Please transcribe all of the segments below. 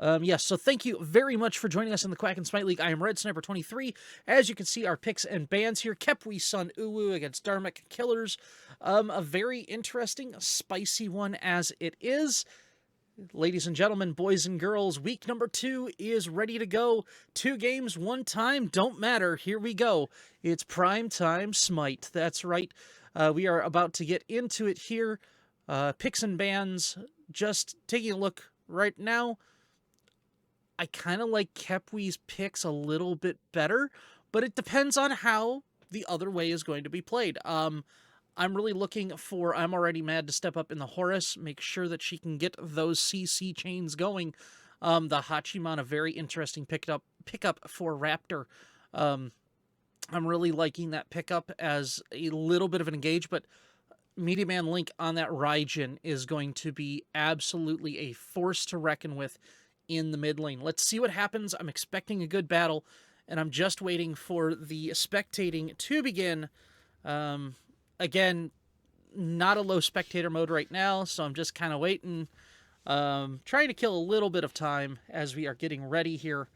Yes, so thank you very much for joining us in the Quack and Smite League. I am Red Sniper 23. As you can see, our picks and bans here. Khepwi, Sun, UwU against Dharmic Killers. A very interesting, spicy one as it is. Ladies and gentlemen, boys and girls, week number 2 is ready to go. 2 games, 1 time, don't matter. Here we go. It's prime time Smite. That's right. We are about to get into it here. Picks and bans. Just taking a look right now. I kind of like Khepwi's picks a little bit better, but it depends on how the other way is going to be played. I'm really looking for I'm Already Mad to step up in the Horus, make sure that she can get those CC chains going. The Hachiman, a very interesting pickup for Raptor. I'm really liking that pickup as a little bit of an engage, but Media Man Link on that Raijin is going to be absolutely a force to reckon with in the mid lane. Let's see what happens. I'm expecting a good battle, and I'm just waiting for the spectating to begin. Again, not a low spectator mode right now, so I'm just kind of waiting. Trying to kill a little bit of time as we are getting ready here.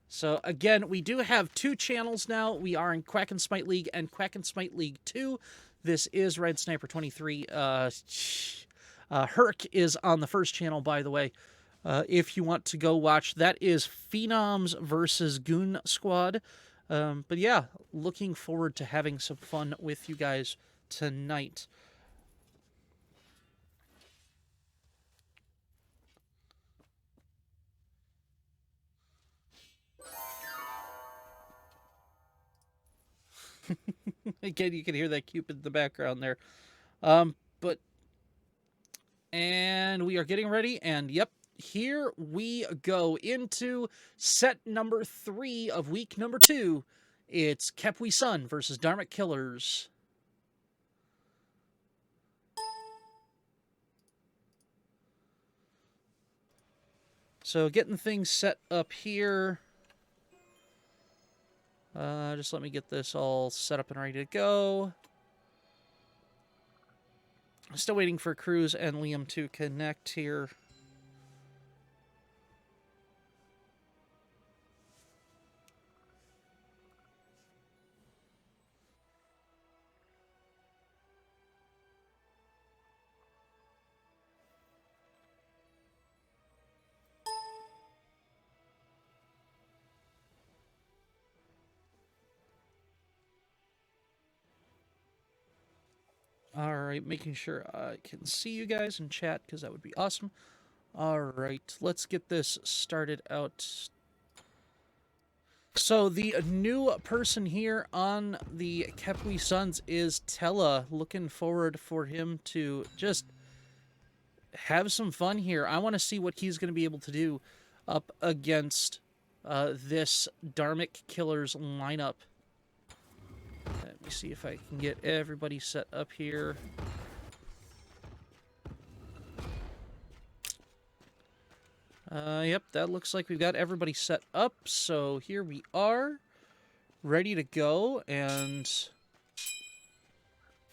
So again, we do have 2 channels now. We are in Quack and Smite League and Quack and Smite League 2. This is Red Sniper 23. Herc is on the first channel, by the way. If you want to go watch, that is Phenoms versus Goon Squad. But yeah, looking forward to having some fun with you guys tonight. Again, you can hear that Cupid in the background there. And we are getting ready, and yep, here we go into set number 3 of week number 2. It's Khepwi Sun versus Dharmic Killers. So getting things set up here. Just let me get this all set up and ready to go. Still waiting for Cruz and Liam to connect here. Alright, making sure I can see you guys in chat, because that would be awesome. Alright, let's get this started out. So the new person here on the Khepwi Suns is Tella. Looking forward for him to just have some fun here. I want to see what he's going to be able to do up against this Dharmic Killers lineup. Let me see if I can get everybody set up here. Yep, that looks like we've got everybody set up. So here we are, ready to go. And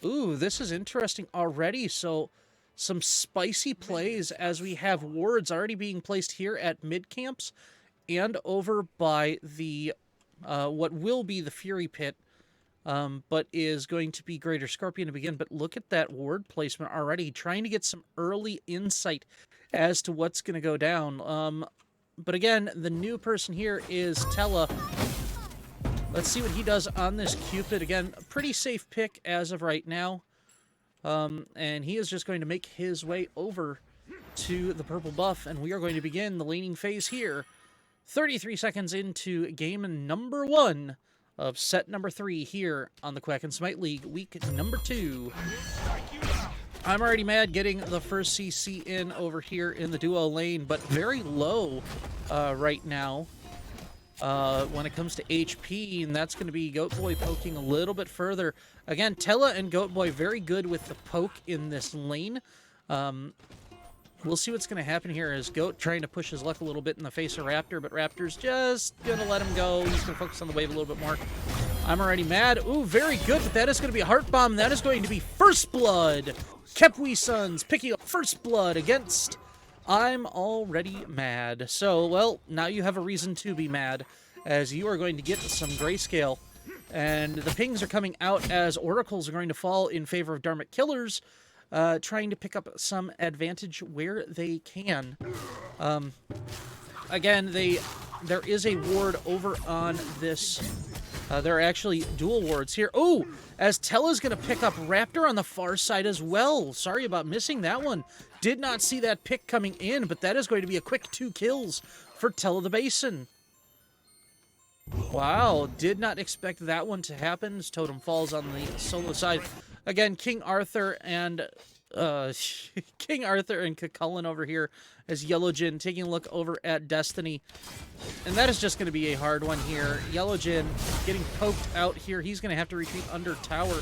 ooh, this is interesting already. So some spicy plays as we have wards already being placed here at mid camps and over by the what will be the Fury Pit. But is going to be Greater Scorpion to begin. But look at that ward placement already, trying to get some early insight as to what's going to go down. But again, the new person here is Tella. Let's see what he does on this Cupid. Again, a pretty safe pick as of right now. And he is just going to make his way over to the purple buff, and we are going to begin the laning phase here. 33 seconds into game number 1 of set number 3 here on the Quack and Smite League, week number 2. I'm Already Mad getting the first CC in over here in the duo lane, but very low right now when it comes to HP, and that's going to be Goatboy poking a little bit further. Again, Tella and Goatboy very good with the poke in this lane. We'll see what's going to happen here as Goat trying to push his luck a little bit in the face of Raptor, but Raptor's just going to let him go. He's going to focus on the wave a little bit more. I'm Already Mad. Ooh, very good, but that is going to be a Heart Bomb. That is going to be First Blood. Khepwi Suns picking up First Blood against I'm already mad. So, well, now you have a reason to be mad, as you are going to get some grayscale. And the pings are coming out as oracles are going to fall in favor of Dharmic killers, trying to pick up some advantage where they can. Again, there is a ward over on this. There are actually dual wards here. Oh, as Tella's going to pick up Raptor on the far side as well. Sorry about missing that one. Did not see that pick coming in, but that is going to be a quick 2 kills for Tella the Basin. Wow, did not expect that one to happen. His totem falls on the solo side. Again, King Arthur and Cucullin over here as Yellow Jin taking a look over at Destiny. And that is just going to be a hard one here. Yellow Jin getting poked out here. He's going to have to retreat under tower.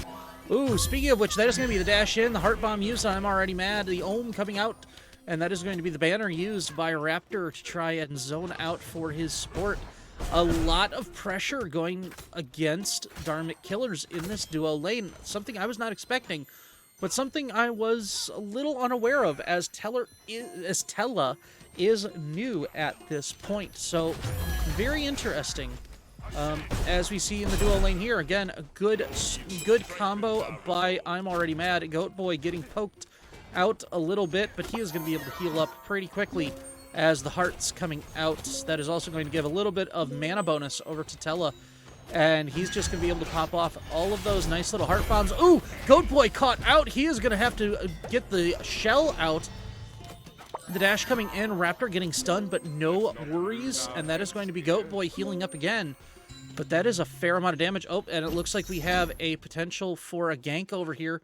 Ooh, speaking of which, that is going to be the dash in. The Heart Bomb used on I'm Already Mad. The Ohm coming out. And that is going to be the banner used by Raptor to try and zone out for his support. A lot of pressure going against Dharmic killers in this duo lane. Something I was not expecting, but something I was a little unaware of, as Tella is new at this point. So, very interesting. As we see in the duo lane here, again, a good combo by I'm Already Mad. Goat Boy getting poked out a little bit, but he is going to be able to heal up pretty quickly as the heart's coming out. That is also going to give a little bit of mana bonus over to Tella. And he's just going to be able to pop off all of those nice little heart bombs. Ooh, Goat Boy caught out. He is going to have to get the shell out. The dash coming in, Raptor getting stunned, but no worries. And that is going to be Goat Boy healing up again. But that is a fair amount of damage. Oh, and it looks like we have a potential for a gank over here,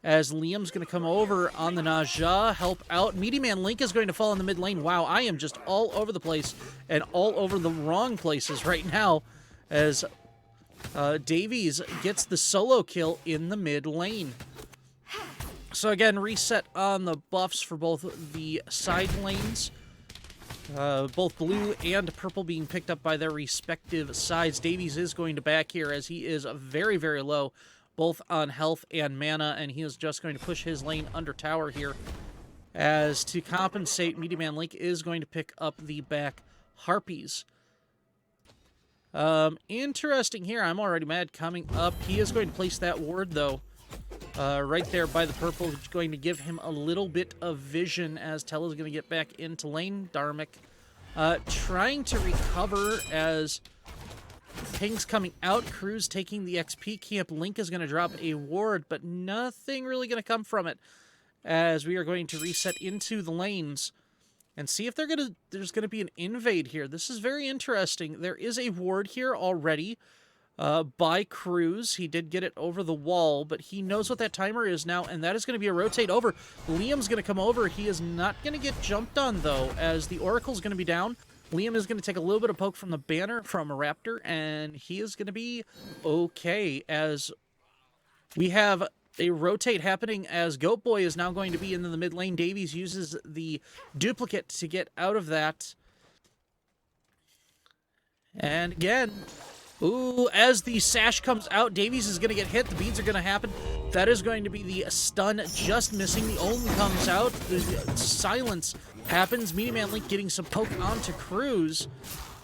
as Liam's going to come over on the Naja, help out. Meaty Man Link is going to fall in the mid lane. Wow, I am just all over the place and all over the wrong places right now, as Davies gets the solo kill in the mid lane. So again, reset on the buffs for both the side lanes. Both blue and purple being picked up by their respective sides. Davies is going to back here, as he is very, very low, both on health and mana, and he is just going to push his lane under tower here. As to compensate, Meaty Man Link is going to pick up the back Harpies. Interesting here. I'm Already Mad coming up. He is going to place that ward, though, right there by the purple, which is going to give him a little bit of vision as Tella's going to get back into lane. Dharmic trying to recover as ping's coming out. Cruz taking the XP camp. Link is going to drop a ward, but nothing really going to come from it, as we are going to reset into the lanes and see if there's going to be an invade here. This is very interesting. There is a ward here already by Cruz. He did get it over the wall, but he knows what that timer is now, and that is going to be a rotate over. Liam's going to come over. He is not going to get jumped on, though, as the Oracle's going to be down. Liam is going to take a little bit of poke from the banner from a Raptor, and he is going to be okay, as we have a rotate happening, as Goat Boy is now going to be in the mid lane. Davies uses the duplicate to get out of that. And again, ooh, as the sash comes out, Davies is going to get hit. The beads are going to happen. That is going to be the stun, just missing. The Ohm comes out. The silence happens. Meaty Man Link getting some poke onto Cruz,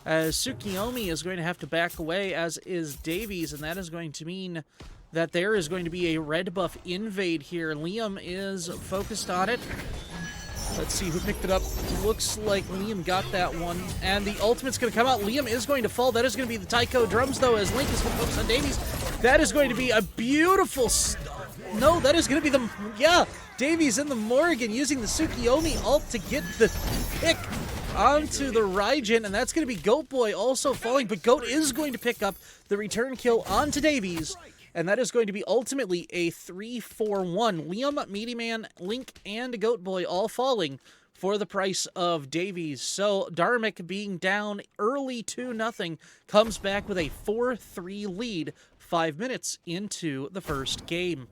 as Tsukiyomi is going to have to back away, as is Davies, and that is going to mean that there is going to be a red buff invade here. Liam is focused on it. Let's see who picked it up. Looks like Liam got that one. And the ultimate's going to come out. Liam is going to fall. That is going to be the Taiko drums, though, as Link is going to focus on Davies. That is going to be a beautiful... No, that is going to be the... Yeah, Davies in the Morrigan using the Tsukiyomi ult to get the pick onto the Raijin. And that's going to be Goat Boy also falling. But Goat is going to pick up the return kill onto Davies. And that is going to be ultimately a 3-4-1. Liam, Meaty Man, Link, and Goat Boy all falling for the price of Davies. So Dharmic, being down early 2-0, comes back with a 4-3 lead 5 minutes into the first game.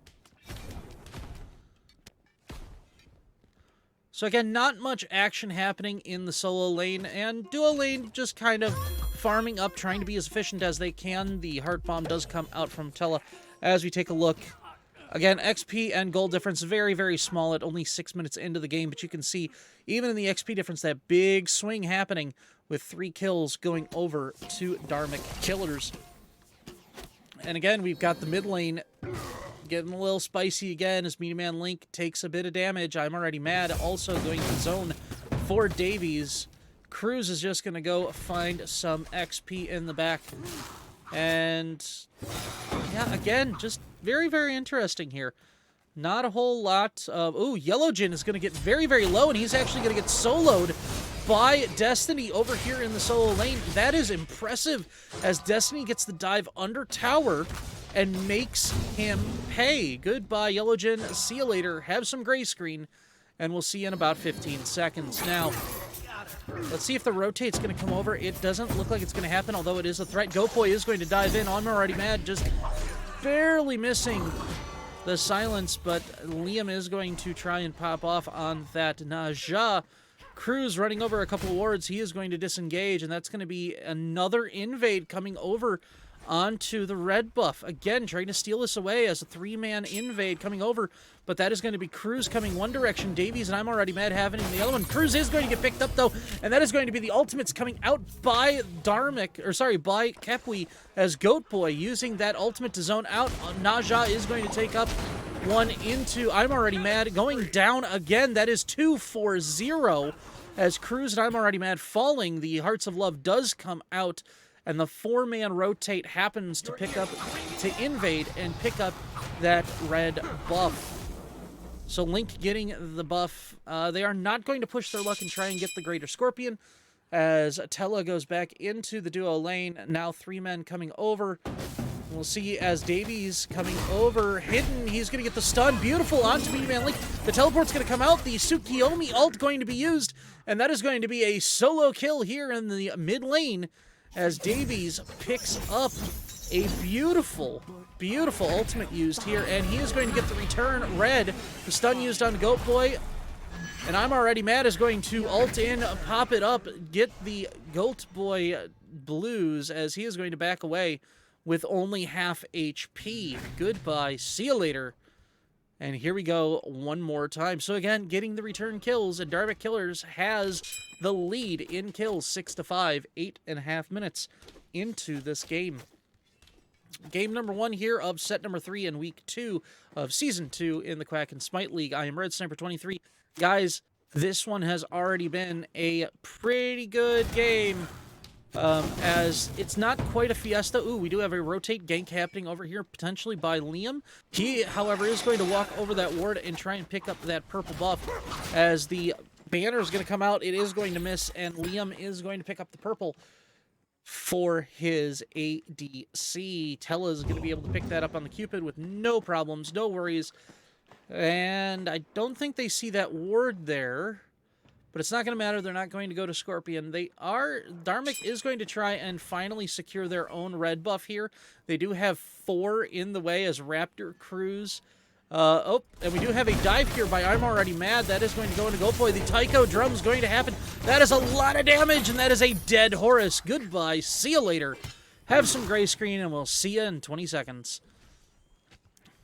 So again, not much action happening in the solo lane, and duo lane just kind of farming up, trying to be as efficient as they can. The Heart Bomb does come out from Tella as we take a look Again, XP and gold difference very, very small at only 6 minutes into the game, but you can see even in the XP difference that big swing happening with 3 kills going over to Dharmic Killers. And again, we've got the mid lane getting a little spicy again as Meaty Man Link takes a bit of damage. I'm already mad. Also going to zone for Davies. Cruz is just going to go find some XP in the back. And yeah, again, just very, very interesting here. Not a whole lot of... Ooh, Yellow Jin is going to get very, very low, and he's actually going to get soloed by Destiny over here in the solo lane. That is impressive, as Destiny gets the dive under tower and makes him pay. Goodbye, Yellow Jin. See you later. Have some gray screen, and we'll see you in about 15 seconds. Now, let's see if the rotate's going to come over. It doesn't look like it's going to happen, although it is a threat. Goatboy is going to dive in. I'm already mad, just barely missing the silence, but Liam is going to try and pop off on that Naja. Cruz running over a couple of wards. He is going to disengage, and that's going to be another invade coming over onto the red buff. Again, trying to steal this away as a 3-man invade coming over, but that is going to be Cruz coming one direction. Davies and I'm already mad having the other one. Cruz is going to get picked up, though, and that is going to be the ultimates coming out by Dharmic, or sorry, by Khepwi, as Goatboy using that ultimate to zone out. Naja is going to take up one into I'm already mad, going down again. That is 2-4-0 as Cruz and I'm already mad falling. The Hearts of Love does come out, and the 4-man rotate happens to pick up, to invade and pick up that red buff. So Link getting the buff. They are not going to push their luck and try and get the Greater Scorpion, as Tella goes back into the duo lane. Now 3 men coming over. We'll see as Davies coming over, hidden. He's going to get the stun. Beautiful onto Meaty Man Link. The teleport's going to come out. The Tsukiyomi ult going to be used, and that is going to be a solo kill here in the mid lane, as Davies picks up a beautiful, beautiful ultimate used here, and he is going to get the return red. The stun used on Goatboy, and I'm already mad is going to ult in, pop it up, get the Goatboy blues, as he is going to back away with only half HP. Goodbye, see you later. And here we go one more time. So again, getting the return kills, and Dharmic Killers has the lead in kills 6-5, 8.5 minutes into this game. Game number 1 here of set number 3 in week 2 of season 2 in the Quack and Smite League. I am Red Sniper 23. Guys, this one has already been a pretty good game. As it's not quite a fiesta. Ooh, we do have a rotate gank happening over here, potentially by Liam. He, however, is going to walk over that ward and try and pick up that purple buff. As the banner is going to come out, it is going to miss, and Liam is going to pick up the purple for his ADC. Tella is going to be able to pick that up on the Cupid with no problems, no worries. And I don't think they see that ward there. But it's not going to matter. They're not going to go to Scorpion. Dharmic is going to try and finally secure their own red buff here. They do have 4 in the way as Raptor Cruz. And we do have a dive here by I'm Already Mad. That is going to go into Goatboy. The Taiko drum is going to happen. That is a lot of damage, and that is a dead Horus. Goodbye. See you later. Have some gray screen, and we'll see you in 20 seconds.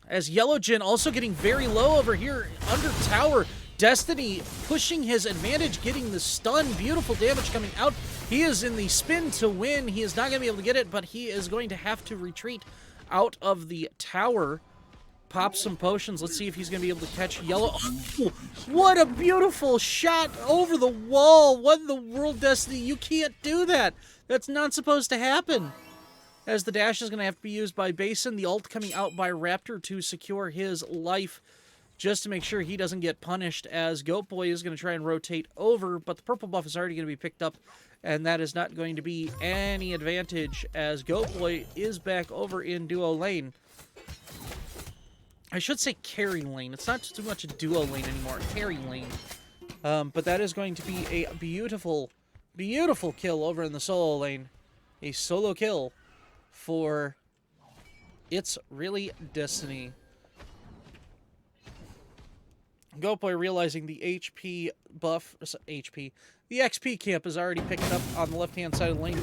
As Yellow Jin also getting very low over here under tower. Destiny pushing his advantage, getting the stun. Beautiful damage coming out. He is in the spin to win. He is not going to be able to get it, but he is going to have to retreat out of the tower. Pop some potions. Let's see if he's going to be able to catch Yellow. Oh, what a beautiful shot over the wall. What in the world, Destiny? You can't do that. That's not supposed to happen. As the dash is going to have to be used by Basin. The ult coming out by Raptor to secure his life, just to make sure he doesn't get punished, as Goatboy is going to try and rotate over, but the purple buff is already going to be picked up, and that is not going to be any advantage, as Goatboy is back over in duo lane. I should say carry lane. It's not too much a duo lane anymore, carry lane. But that is going to be a beautiful, beautiful kill over in the solo lane. A solo kill for It's Really Destiny. Goatboy realizing the HP buff, the XP camp is already picked up on the left-hand side of the lane.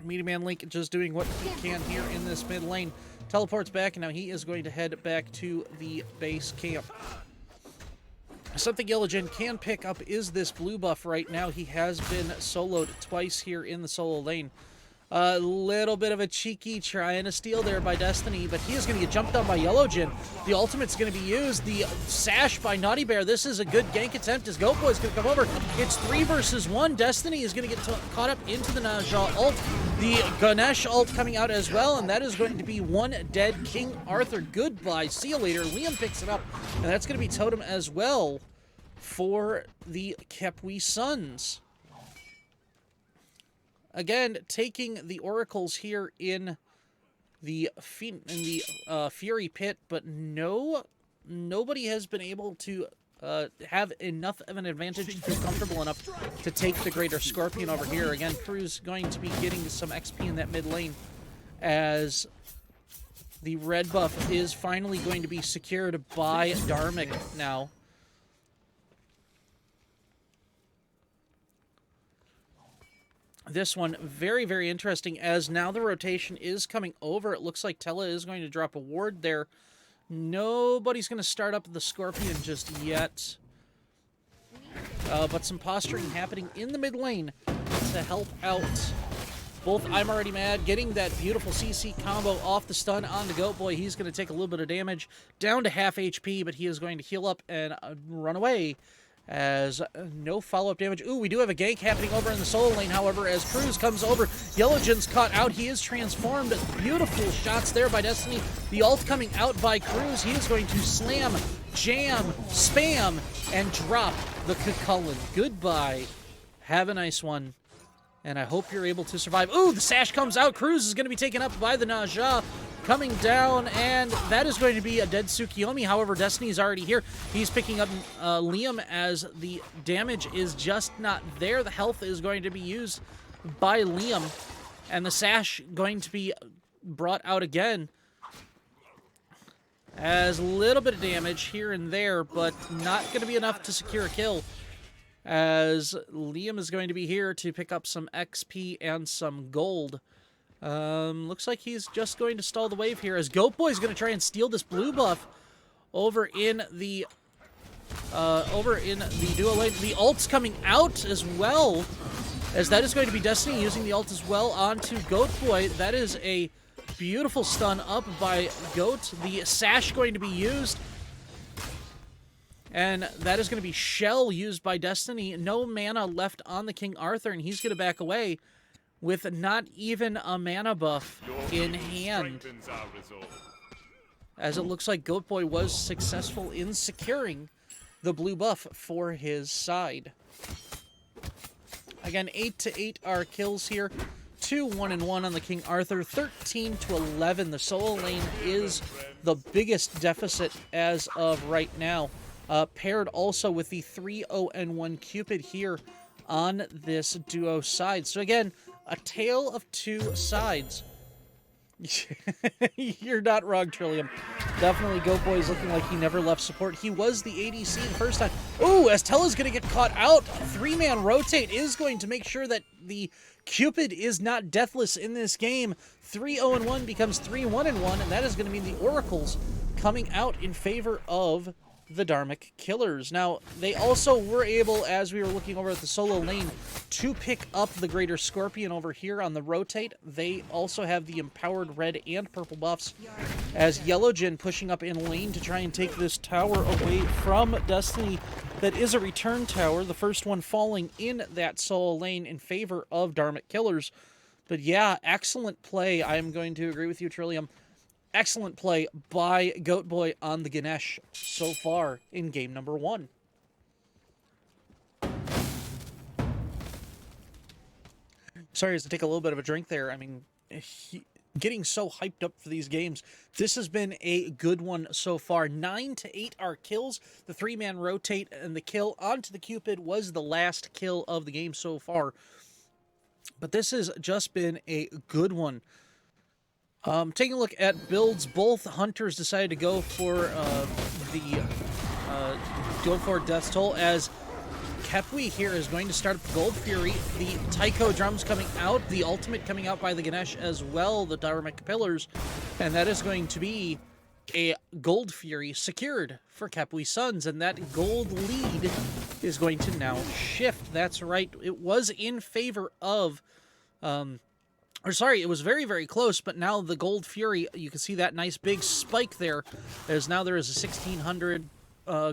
Meaty Man Link just doing what he can here in this mid lane. teleports back, and now he is going to head back to the base camp. Something Yellowjin can pick up is this blue buff right now. He has been soloed twice here in the solo lane. A little bit of a cheeky trying to steal there by Destiny, but he is going to get jumped on by Yellowjin. The ultimate's going to be used. The sash by Naughty Bear. This is a good gank attempt as Goat Boy's going to come over. It's 3 versus 1. Destiny is going to get caught up into the Naja ult. The Ganesh ult coming out as well, and that is going to be one dead King Arthur. Goodbye. See you later. Liam picks it up, and that's going to be Totem as well for the Khepwi Suns. Again, taking the oracles here in the Fury Pit, but nobody has been able to have enough of an advantage to feel comfortable enough to take the Greater Scorpion over here. Again, Crew's going to be getting some XP in that mid lane as the red buff is finally going to be secured by Dharmic now. This one, very, very interesting, as now the rotation is coming over. It looks like Tella is going to drop a ward there. Nobody's going to start up the Scorpion just yet. But some posturing happening in the mid lane to help out both I'm Already Mad, getting that beautiful CC combo off the stun on the Goat Boy. He's going to take a little bit of damage, down to half HP, but he is going to heal up and run away. As no follow-up damage. Ooh, we do have a gank happening over in the solo lane, however, as Cruz comes over. Yellowjin's caught out. He is transformed. Beautiful shots there by Destiny. The ult coming out by Cruz. He is going to slam, jam, spam, and drop the Cucullin. Goodbye. Have a nice one. And I hope you're able to survive. Ooh, the sash comes out. Cruz is going to be taken up by the Naja. Coming down, and that is going to be a dead Tsukiyomi. However, Destiny is already here. He's picking up Liam as the damage is just not there. The health is going to be used by Liam, and the sash going to be brought out again. As a little bit of damage here and there, but not going to be enough to secure a kill. As Liam is going to be here to pick up some XP and some gold. Looks like he's just going to stall the wave here as Goat Boy is going to try and steal this blue buff over in the duo lane. The ult's coming out as well, as that is going to be Destiny using the ult as well onto Goat Boy. That is a beautiful stun up by Goat. The sash going to be used, and that is going to be Shell used by Destiny. No mana left on the King Arthur, and he's going to back away with not even a mana buff in hand, as it looks like Goat Boy was successful in securing the blue buff for his side. Again, 8-8 are kills here. 2-1-1 on the King Arthur. 13-11. The solo lane is the biggest deficit as of right now. Paired also with the 3-0-1 Cupid here on this duo side. So again, a tale of two sides. You're not wrong, Trillium. Definitely Goat Boy is looking like he never left support. He was the ADC the first time. Ooh, Estella's going to get caught out. 3-man rotate is going to make sure that the Cupid is not deathless in this game. 3-0-1 becomes 3-1-1, and that is going to mean the Oracles coming out in favor of the Dharmic Killers. Now, they also were able, as we were looking over at the solo lane, to pick up the Greater Scorpion over here on the rotate. They also have the empowered red and purple buffs, as Yellowjin pushing up in lane to try and take this tower away from Destiny. That is a return tower, the first one falling in that solo lane in favor of Dharmic Killers. But yeah, excellent play. I am going to agree with you, Trillium. Excellent play by Goat Boy on the Ganesh so far in game number 1. Sorry, I had to take a little bit of a drink there. I mean, getting so hyped up for these games. This has been a good one so far. 9-8 are kills. The 3-man rotate and the kill onto the Cupid was the last kill of the game so far. But this has just been a good one. Taking a look at builds, both hunters decided to go for Death's Toll, as Khepwi here is going to start up the Gold Fury. The Taiko drums coming out, the ultimate coming out by the Ganesh as well, the Dharmic pillars, and that is going to be a Gold Fury secured for Khepwi Sons, and that gold lead is going to now shift. That's right, it was in favor of, it was very, very close, but now the Gold Fury, you can see that nice big spike there, as now there is a 1,600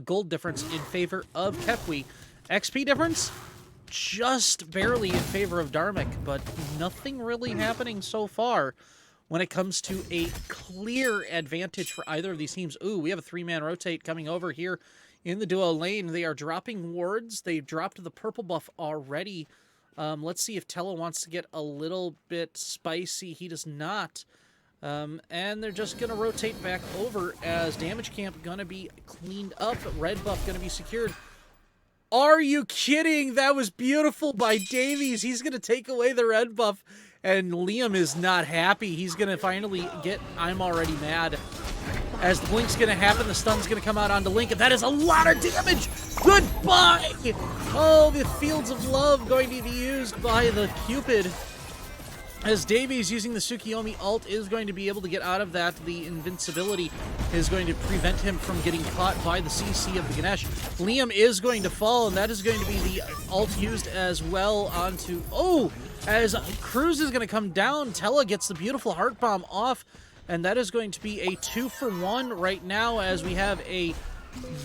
gold difference in favor of Khepwi. XP difference, just barely in favor of Dharmic, but nothing really happening so far when it comes to a clear advantage for either of these teams. Ooh, we have a 3-man rotate coming over here in the duo lane. They are dropping wards. They've dropped the purple buff already. Let's see if Tello wants to get a little bit spicy. He does not. And they're just going to rotate back over as damage camp going to be cleaned up. Red buff going to be secured. Are you kidding? That was beautiful by Davies. He's going to take away the red buff, and Liam is not happy. He's going to finally get I'm already mad. As the blink's going to happen, the stun's going to come out onto Link, and that is a lot of damage. Goodbye! Oh, the Fields of Love going to be used by the Cupid. As Davies using the Tsukiyomi ult is going to be able to get out of that, the invincibility is going to prevent him from getting caught by the CC of the Ganesh. Liam is going to fall, and that is going to be the ult used as well onto... Oh! As Cruz is going to come down, Tella gets the beautiful Heart Bomb off, and that is going to be a 2-for-1 right now as we have a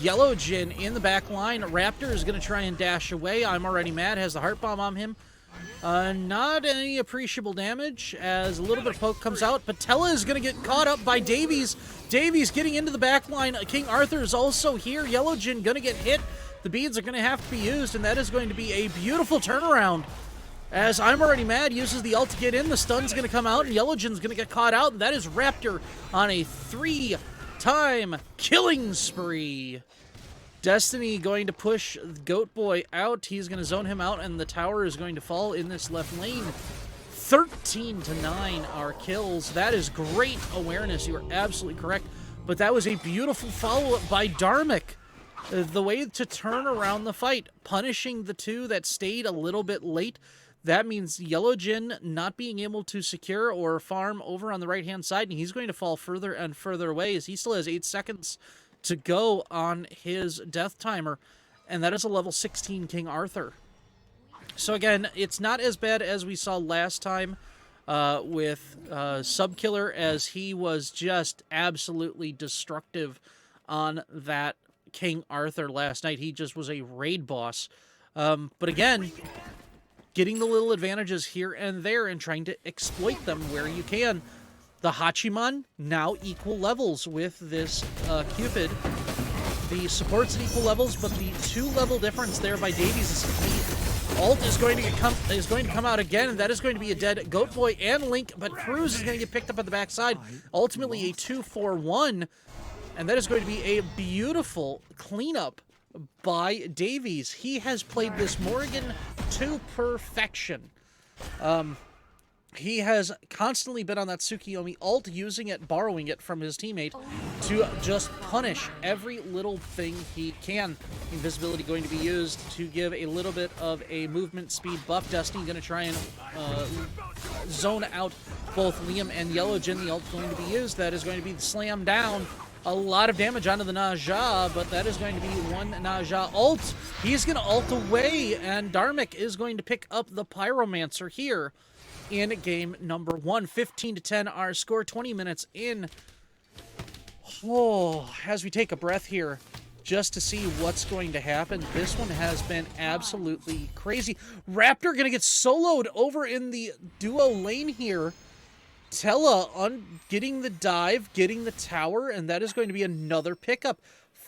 Yellow Jin in the back line. Raptor is going to try and dash away. I'm already mad, has the Heart Bomb on him. Not any appreciable damage as a little bit of poke comes out. Patella is going to get caught up by Davies. Davies getting into the back line. King Arthur is also here. Yellow Jin going to get hit. The beads are going to have to be used, and that is going to be a beautiful turnaround. As I'm already mad uses the ult to get in. The stun's going to come out, and Yellow Jin's going to get caught out, and that is Raptor on a 3-time killing spree. Destiny going to push Goat Boy out. He's going to zone him out, and the tower is going to fall in this left lane. 13-9 are kills. That is great awareness. You are absolutely correct. But that was a beautiful follow-up by Dharmic. The way to turn around the fight, punishing the two that stayed a little bit late. That means Yellow Jin not being able to secure or farm over on the right-hand side, and he's going to fall further and further away as he still has 8 seconds to go on his death timer, and that is a level 16 King Arthur. So again, it's not as bad as we saw last time with Subkiller, as he was just absolutely destructive on that King Arthur last night. He just was a raid boss. But again, getting the little advantages here and there and trying to exploit them where you can. The Hachiman now equal levels with this Cupid. The support's at equal levels, but the 2-level difference there by Davies is the ult is going to come out again, and that is going to be a dead Goat Boy and Link, but Cruz is going to get picked up at the backside. Ultimately a 2-for-1, and that is going to be a beautiful cleanup by Davies. He has played this Morrigan to perfection. He has constantly been on that Tsukiyomi ult, using it, borrowing it from his teammate to just punish every little thing he can. Invisibility going to be used to give a little bit of a movement speed buff. Destiny going to try and zone out both Liam and Yellow Jin. The ult going to be used. That is going to be slammed down. A lot of damage onto the Naja, but that is going to be one Naja ult. He's going to ult away, and Dharmic is going to pick up the Pyromancer here in game number 1. 15-10 our score, 20 minutes in. Oh, as we take a breath here just to see what's going to happen. This one has been absolutely crazy. Raptor going to get soloed over in the duo lane here. Tella on getting the dive, getting the tower, and that is going to be another pickup.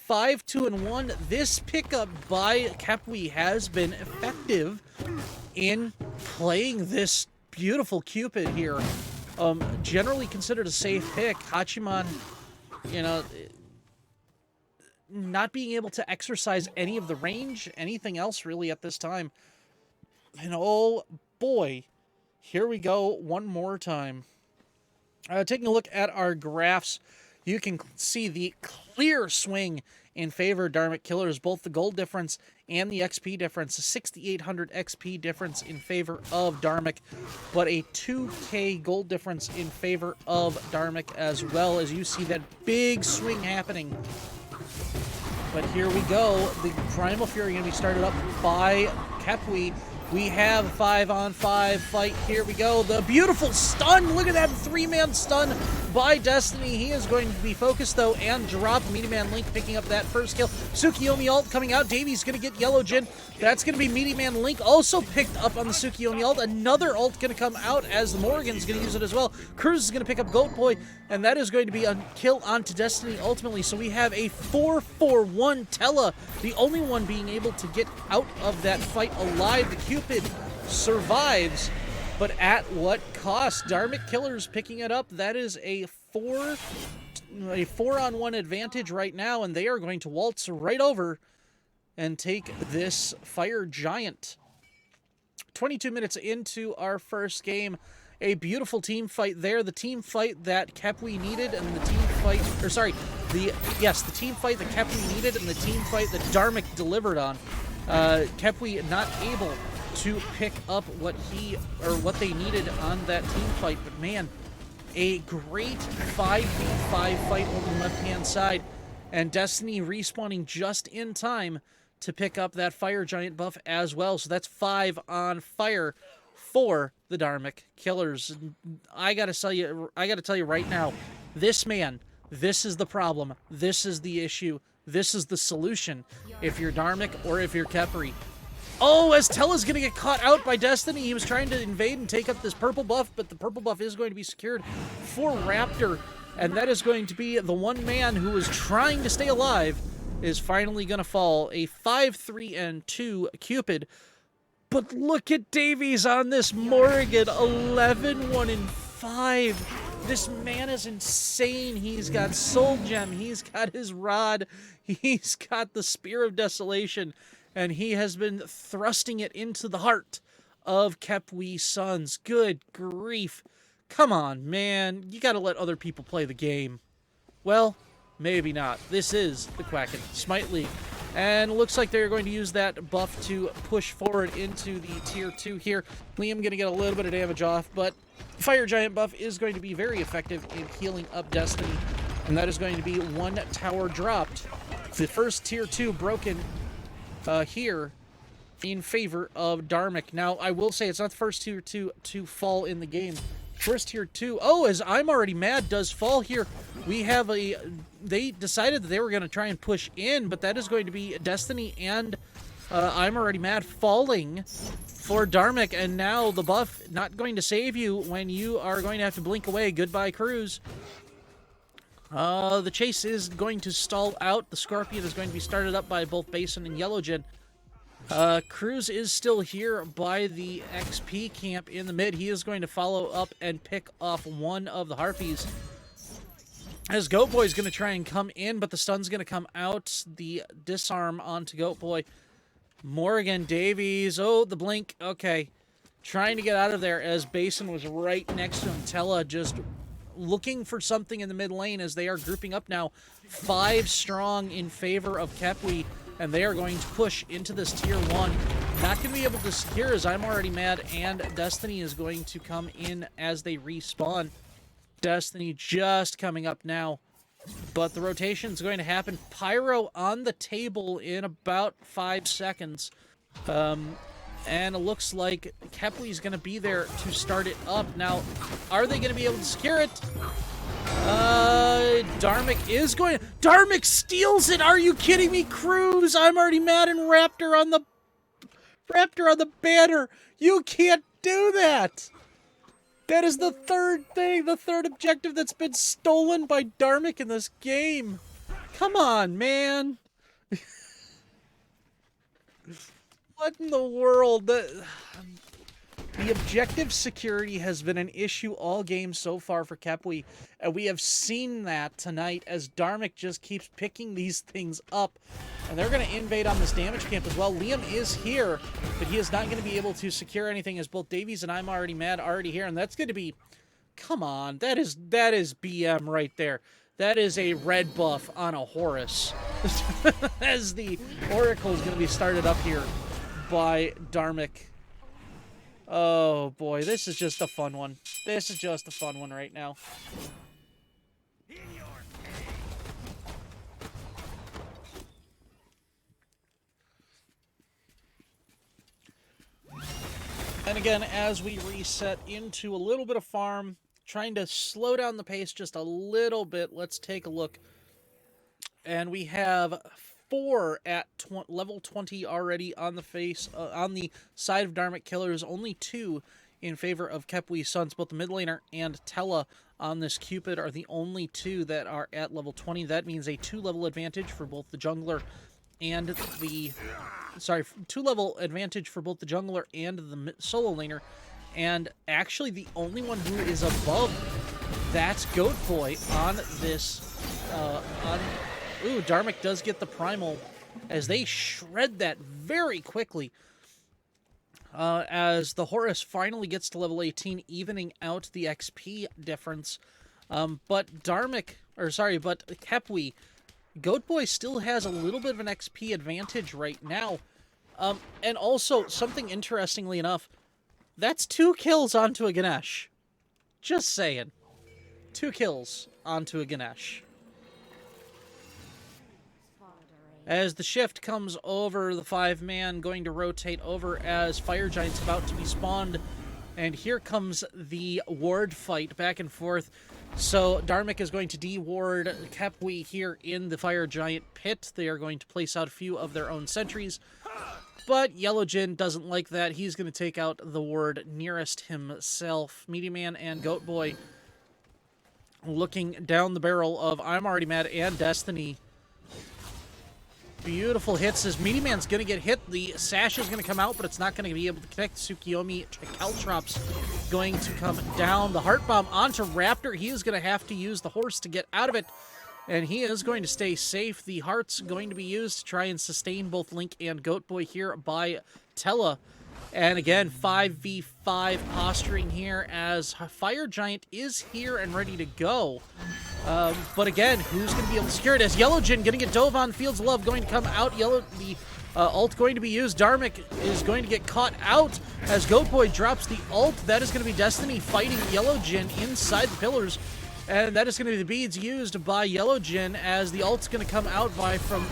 5-2-1. This pickup by Khepwi has been effective in playing this beautiful Cupid here. Generally considered a safe pick. Hachiman, you know, not being able to exercise any of the range, anything else really at this time. And oh boy, here we go one more time. Taking a look at our graphs, you can see the clear swing in favor of Dharmic Killers. Both the gold difference and the XP difference, a 6,800 XP difference in favor of Dharmic, but a 2K gold difference in favor of Dharmic as well, as you see that big swing happening. But here we go. The Primal Fury going to be started up by Khepwi. We have 5-on-5 fight. Here we go. The beautiful stun. Look at that 3-man stun by Destiny. He is going to be focused, though, and drop. Meaty Man Link picking up that first kill. Tsukiyomi ult coming out. Davy's going to get Yellow Jin. That's going to be Meaty Man Link also picked up on the Tsukiyomi ult. Another ult going to come out as the Morrigan's going to use it as well. Cruz is going to pick up Goat Boy, and that is going to be a kill onto Destiny ultimately. So we have a 4-4-1 Tella, the only one being able to get out of that fight alive. The Cupid survives, but at what cost? Dharmic Killers picking it up. That is a 4-on-1 advantage right now, and they are going to waltz right over and take this Fire Giant. 22 minutes into our first game. A beautiful team fight there. The team fight that Khepwi needed, and the team fight, or sorry, the team fight that Khepwi needed, and the team fight that Dharmic delivered on. Khepwi not able to pick up what they needed on that team fight, but man, a great 5v5 fight on the left-hand side, and Destiny respawning just in time to pick up that Fire Giant buff as well. So that's 5 on fire for the Dharmic Killers. I gotta tell you right now, this man, this is the problem. This is the issue. This is the solution. If you're Dharmic or if you're Khepwi. Oh, as Tella's going to get caught out by Destiny. He was trying to invade and take up this purple buff, but the purple buff is going to be secured for Raptor. And that is going to be the one man who was trying to stay alive is finally going to fall. A 5-3-2 Cupid. But look at Davies on this Morrigan. 11-1-5. This man is insane. He's got Soul Gem. He's got his rod. He's got the Spear of Desolation. And he has been thrusting it into the heart of Khepwi Sons. Good grief. Come on, man. You got to let other people play the game. Well, maybe not. This is the Quack and Smite League. And it looks like they're going to use that buff to push forward into the Tier 2 here. Liam going to get a little bit of damage off, but Fire Giant buff is going to be very effective in healing up Destiny. And that is going to be 1 tower dropped. The first Tier 2 broken here in favor of Dharmic. Now, I will say it's not the first Tier 2 to fall in the game. First Tier 2, oh, as I'm Already Mad does fall here. We have they decided that they were going to try and push in, but that is going to be Destiny and I'm Already Mad falling for Dharmic, and now the buff not going to save you when you are going to have to blink away. Goodbye, Cruz. The chase is going to stall out. The Scorpion is going to be started up by both Basin and Yellowjin. Cruz is still here by the XP camp in the mid. He is going to follow up and pick off one of the Harpies. As Goat Boy is going to try and come in, but the stun's going to come out. The disarm onto Goat Boy. Morrigan, Davies. Oh, the blink. Okay. Trying to get out of there as Basin was right next to him. Tella just looking for something in the mid lane as they are grouping up now. 5 strong in favor of Khepwi, and they are going to push into this Tier 1. Not going to be able to secure as I'm Already Mad, and Destiny is going to come in as they respawn. Destiny just coming up now, but the rotation is going to happen. Pyro on the table in about 5 seconds. And it looks like Khepwi is going to be there to start it up. Now, are they going to be able to secure it? Dharmic is going to... Dharmic steals it! Are you kidding me? Cruz, I'm Already Mad, and Raptor on the banner. You can't do that! That is the third thing, the third objective that's been stolen by Dharmic in this game. Come on, man. What in the world? The objective security has been an issue all game so far for Khepwi, and we have seen that tonight as Dharmic just keeps picking these things up, and they're going to invade on this damage camp as well. Liam is here, but he is not going to be able to secure anything as both Davies and I'm Already Mad are already here, and that's going to be... Come on, that is BM right there. That is a red buff on a Horus. As the Oracle is going to be started up here by Dharmic. Oh boy, this is just a fun one. This is just a fun one right now. And again, as we reset into a little bit of farm, trying to slow down the pace just a little bit, let's take a look. And we have 4 at level 20 already on the on the side of Dharmic Killers, only 2 in favor of Khepwi Sons. Both the mid laner and Tella on this Cupid are the only 2 that are at level 20. That means a 2-level advantage for both the jungler and the... Sorry, 2-level advantage for both the jungler and the solo laner. And actually the only one who is above that's Goat Boy on this... Ooh, Dharmic does get the primal as they shred that very quickly. As the Horus finally gets to level 18, evening out the XP difference. But Khepwi, Goat Boy still has a little bit of an XP advantage right now. And also, something interestingly enough, that's 2 kills onto a Ganesh. Just saying. 2 kills onto a Ganesh. As the shift comes over, the 5-man going to rotate over as Fire Giant's about to be spawned. And here comes the ward fight back and forth. So Dharmic is going to de-ward Khepwi here in the Fire Giant pit. They are going to place out a few of their own sentries. But Yellow Jin doesn't like that. He's going to take out the ward nearest himself. Meaty Man and Goat Boy looking down the barrel of I'm Already Mad and Destiny. Beautiful hits as Meaty Man's going to get hit. The sash is going to come out, but it's not going to be able to connect. Tsukiyomi Caltrops going to come down. The Heart Bomb onto Raptor. He is going to have to use the horse to get out of it, and he is going to stay safe. The Heart's going to be used to try and sustain both Link and Goat Boy here by Tella. And again, 5v5 posturing here as Fire Giant is here and ready to go. But again, who's going to be able to secure it? As Yellow Jin going to get dove on. Fields of Love going to come out. The ult going to be used. Dharmic is going to get caught out as Goat Boy drops the ult. That is going to be Destiny fighting Yellow Jin inside the pillars. And that is going to be the beads used by Yellow Jin as the ult's going to come out from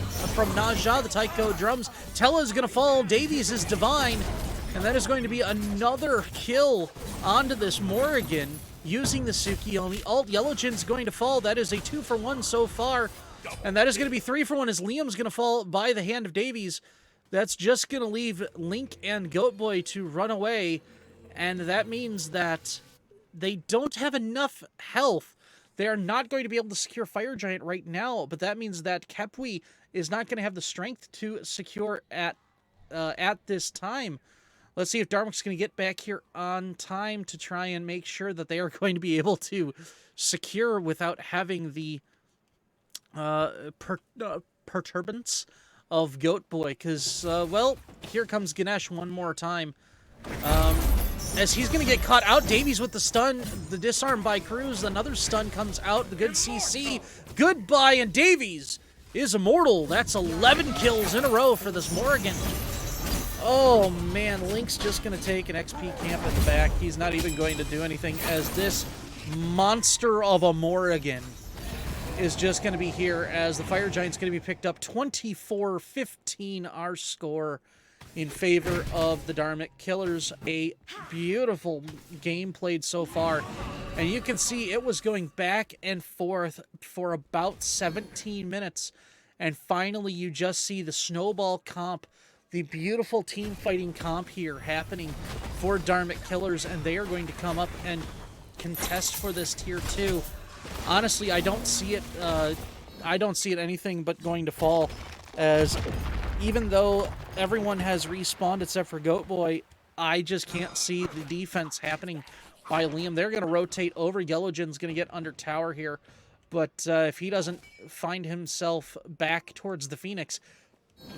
Naja, the Taiko drums. Tella is going to fall. Davies is divine. And that is going to be another kill onto this Morrigan using the Tsukiyomi ult. Yellow Jin's going to fall. That is a 2-for-1 so far. And that is going to be 3-for-1 as Liam's going to fall by the hand of Davies. That's just going to leave Link and Goat Boy to run away. And that means that they don't have enough health. They are not going to be able to secure Fire Giant right now. But that means that Khepwi is not going to have the strength to secure at this time. Let's see if Dharmic's going to get back here on time to try and make sure that they are going to be able to secure without having the perturbance of Goat Boy. Because, well, here comes Ganesh one more time. As he's going to get caught out, Davies with the stun, the disarm by Cruz, another stun comes out, the good CC, goodbye, and Davies is immortal. That's 11 kills in a row for this Morrigan. Oh man, Link's just going to take an XP camp at the back. He's not even going to do anything as this monster of a Morrigan is just going to be here as the Fire Giant's going to be picked up. 24-15 our score in favor of the Dharmic Killers. A beautiful game played so far. And you can see it was going back and forth for about 17 minutes. And finally you just see the snowball comp, the beautiful team fighting comp here happening for Dharmic Killers, and they are going to come up and contest for this tier 2. Honestly, I don't see it anything but going to fall, as even though everyone has respawned except for Goat Boy, I just can't see the defense happening by Liam. They're going to rotate over. Yellow Jin's going to get under tower here, but if he doesn't find himself back towards the Phoenix,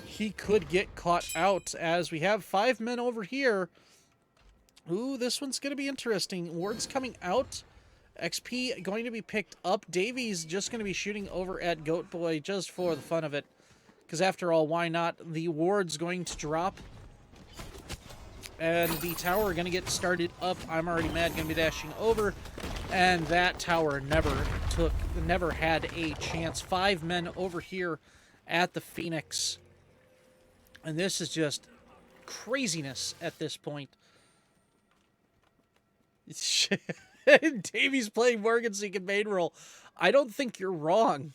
he could get caught out as we have 5 men over here. Ooh, this one's going to be interesting. Ward's coming out XP going to be picked up. Davies just going to be shooting over at Goat Boy just for the fun of it. Because after all, why not? The ward's going to drop. And the tower going to get started up. I'm already mad, going to be dashing over. And that tower never had a chance. 5 men over here at the Phoenix. And this is just craziness at this point. Davies playing Morgan so he can main roll. I don't think you're wrong.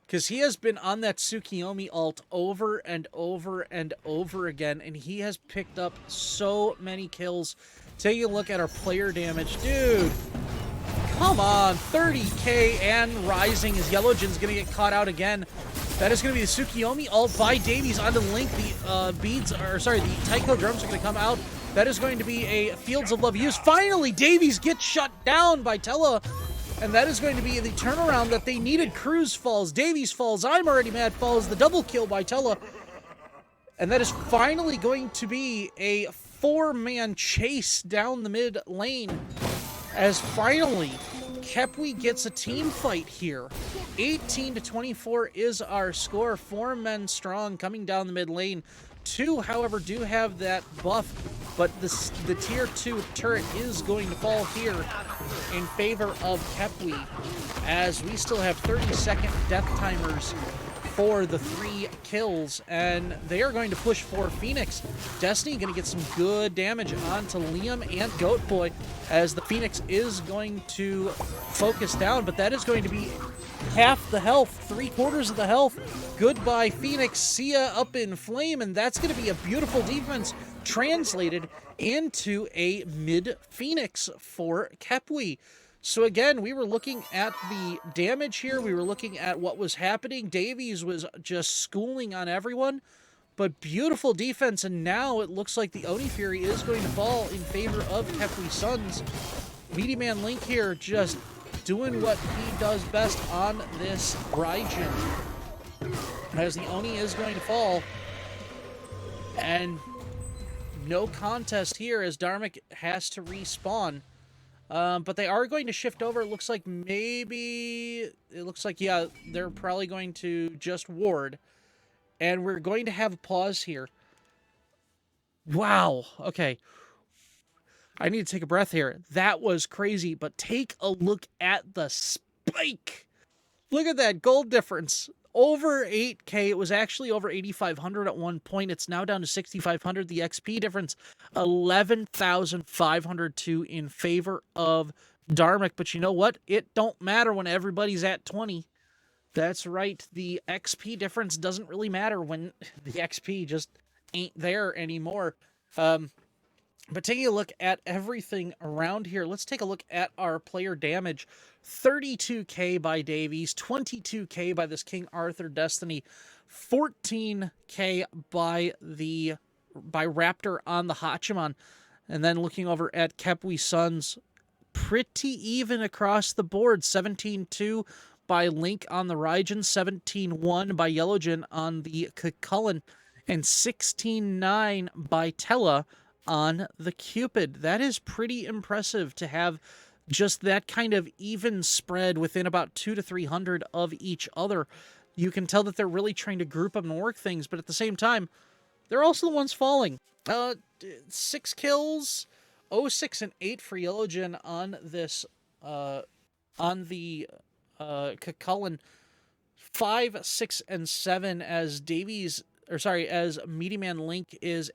Because he has been on that Tsukiyomi ult over and over and over again. And he has picked up so many kills. Taking a look at our player damage. Dude, come on. 30k and rising as Yellowjin's going to get caught out again. That is going to be the Tsukiyomi ult by Davies onto Link. The Taiko drums are going to come out. That is going to be a Fields of Love use. Finally, Davies gets shut down by Tella. And that is going to be the turnaround that they needed. Cruz falls, Davies falls, I'm already mad falls, the double kill by Tella. And that is finally going to be a 4-man chase down the mid lane. As finally, Khepwi gets a team fight here. 18-24 is our score. 4 men strong coming down the mid lane. 2, however, do have that buff, but the tier 2 turret is going to fall here in favor of Khepwi, as we still have 30-second death timers for the 3 kills, and they are going to push for Phoenix. Destiny going to get some good damage onto Liam and Goat Boy, as the Phoenix is going to focus down, but that is going to be half the health, 3/4 of the health. Goodbye, Phoenix. See ya up in flame, and that's going to be a beautiful defense translated into a mid-Phoenix for Khepwi. So again, we were looking at the damage here. We were looking at what was happening. Davies was just schooling on everyone, but beautiful defense, and now it looks like the Oni Fury is going to fall in favor of Khepwi Suns. Meaty Man Link here just doing what he does best on this Raijin, as the Oni is going to fall. And no contest here as Dharmic has to respawn. But they are going to shift over. It looks like yeah, they're probably going to just ward. And we're going to have a pause here. Wow. Okay. I need to take a breath here. That was crazy, but take a look at the spike. Look at that gold difference. Over 8k. It was actually over 8,500 at one point. It's now down to 6,500. The XP difference, 11,502 in favor of Dharmic. But you know what? It don't matter when everybody's at 20. That's right. The XP difference doesn't really matter when the XP just ain't there anymore. But taking a look at everything around here, let's take a look at our player damage. 32k by Davies, 22k by this King Arthur Destiny, 14k by Raptor on the Hachiman. And then looking over at Khepwi Suns, pretty even across the board. 17-2 by Link on the Raijin, 17-1 by Yellowjin on the Kukulkan, and 16-9 by Tella on the Cupid. That is pretty impressive to have just that kind of even spread within about 200 to 300 of each other. You can tell that they're really trying to group up and work things, but at the same time, they're also the ones falling. 6 kills, 06 and 8 for Yellowjin on this, on the Kukulkan. 5, 6, and 7 as as Meaty Man Link is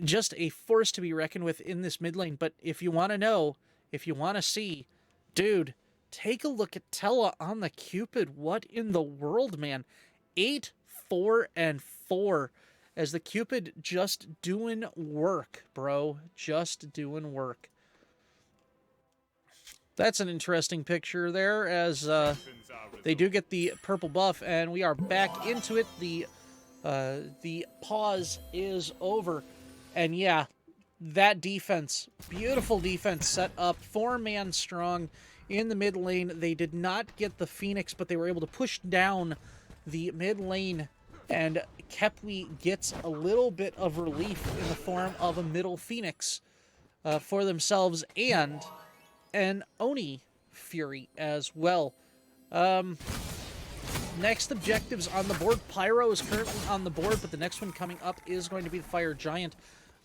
just a force to be reckoned with in this mid lane. But if you want to know, if you want to see, dude, take a look at Tella on the Cupid. What in the world, man? 8, 4, and 4 as the Cupid just doing work, bro. Just doing work. That's an interesting picture there as they do get the purple buff, and we are back into it. The pause is over. And yeah, that defense, beautiful defense set up, 4-man strong in the mid lane. They did not get the Phoenix, but they were able to push down the mid lane, and Khepwi gets a little bit of relief in the form of a middle Phoenix for themselves, and an Oni Fury as well. Next objectives on the board. Pyro is currently on the board, but the next one coming up is going to be the Fire Giant.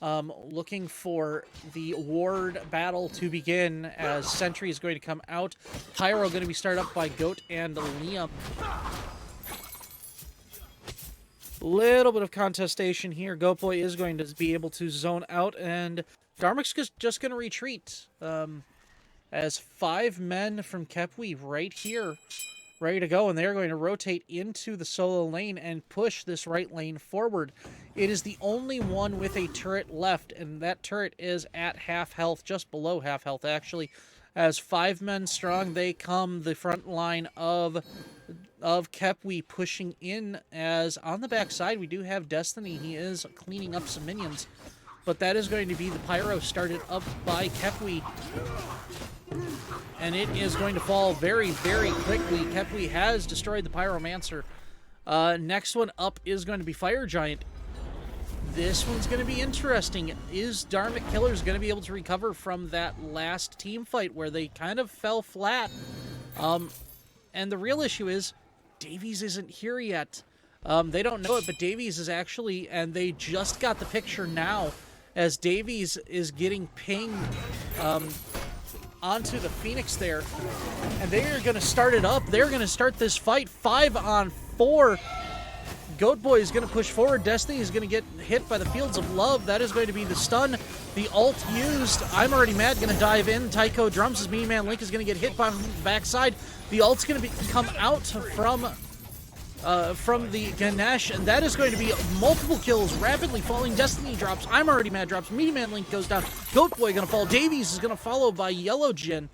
Looking for the ward battle to begin as Sentry is going to come out. Pyro going to be started up by Goat and Liam. Little bit of contestation here. Goat Boy is going to be able to zone out, and Dharmic's just going to retreat. As 5 men from Khepwi right here, ready to go, and they're going to rotate into the solo lane and push this right lane forward. It is the only one with a turret left, and that turret is at half health, just below half health actually. As 5 men strong, they come the front line of Khepwi pushing in, as on the backside we do have Destiny. He is cleaning up some minions, but that is going to be the Pyro started up by Khepwi. And it is going to fall very, very quickly. Khepwi has destroyed the Pyromancer. Next one up is going to be Fire Giant. This one's going to be interesting. Is Dharmic Killers going to be able to recover from that last team fight where they kind of fell flat? And the real issue is Davies isn't here yet. They don't know it, but Davies is actually, and they just got the picture now, as Davies is getting pinged onto the Phoenix there, and they are going to start it up. They're going to start this fight 5 on 4. Goat Boy is going to push forward. Destiny is going to get hit by the Fields of Love. That is going to be the stun. The ult used. I'm Already Mad going to dive in. Tycho Drums, his Mini Man Link is going to get hit by the backside. The ult's going to come out from the Ganesh, and that is going to be multiple kills. Rapidly falling Destiny drops. I'm Already Mad drops. Mini Man Link goes down. Goat Boy going to fall. Davies is going to follow by Yellow Jin.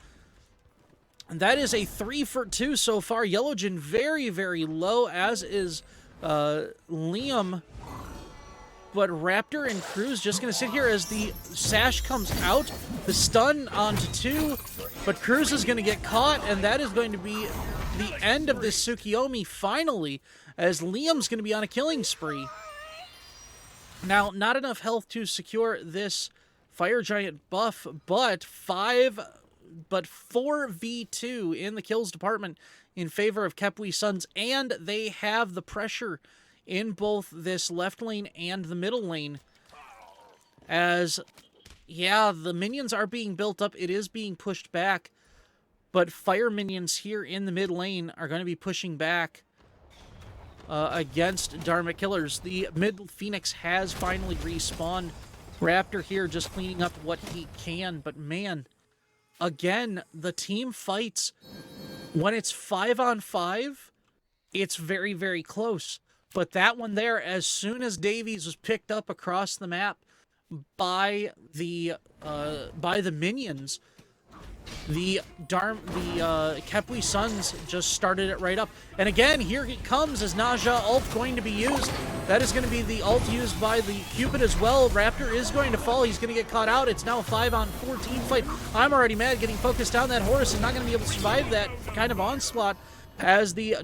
And that is a 3 for 2 so far. Yellow Jin very, very low, as is Liam. But Raptor and Cruz just going to sit here as the Sash comes out. The stun onto 2. But Cruz is going to get caught, and that is going to be the end of this Tsukiyomi finally, as Liam's going to be on a killing spree. Now, not enough health to secure this Fire Giant buff, but 4v2 in the kills department in favor of Khepwi Suns, and they have the pressure in both this left lane and the middle lane. As, yeah, the minions are being built up. It is being pushed back, but fire minions here in the mid lane are going to be pushing back against Dharmic Killers. The mid Phoenix has finally respawned. Raptor here just cleaning up what he can, but man, again, the team fights, when it's 5 on 5, it's very, very close. But that one there, as soon as Davies was picked up across the map by the minions, the Khepwi Suns just started it right up. And again, here it comes as Naja ult going to be used. That is going to be the ult used by the Cupid as well. Raptor is going to fall. He's going to get caught out. It's now a 5 on 4 team fight. I'm Already Mad getting focused down. That Horus is not going to be able to survive that kind of onslaught, as the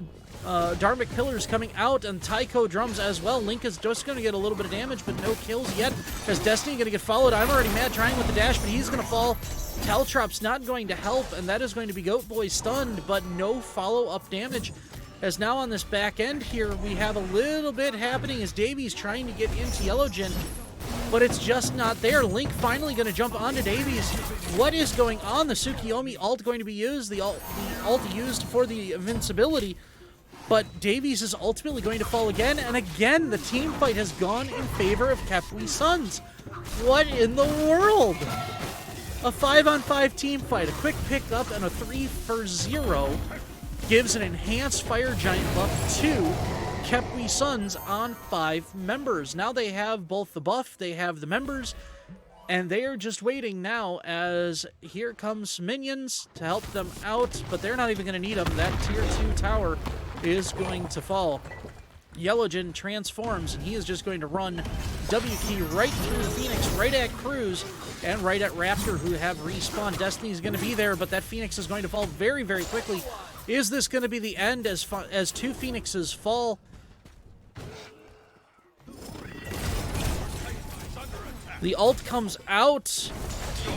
Dharmic Pillars coming out, and Tycho Drums as well. Link is just going to get a little bit of damage, but no kills yet, as Destiny going to get followed. I'm Already Mad trying with the dash, but he's going to fall. Caltrop's not going to help, and that is going to be Goat Boy stunned, but no follow-up damage. As now on this back end here, we have a little bit happening as Davies trying to get into Yellow Jin, but it's just not there. Link finally going to jump onto Davies. What is going on? The Tsukiyomi ult going to be used, the ult used for the invincibility, but Davies is ultimately going to fall again, and again the team fight has gone in favor of Khepwi Suns. What in the world? A 5 on 5 team fight, a quick pickup, and a 3 for 0 gives an enhanced Fire Giant buff to Khepwi Suns on 5 members. Now they have both the buff, they have the members, and they are just waiting now as here comes minions to help them out, but they're not even going to need them. That tier 2 tower is going to fall. Yellow Jin transforms, and he is just going to run W key right through the Phoenix, right at Cruz, and right at Raptor, who have respawned. Destiny is going to be there, but that Phoenix is going to fall very, very quickly. Is this going to be the end as 2 Phoenixes fall? The ult comes out.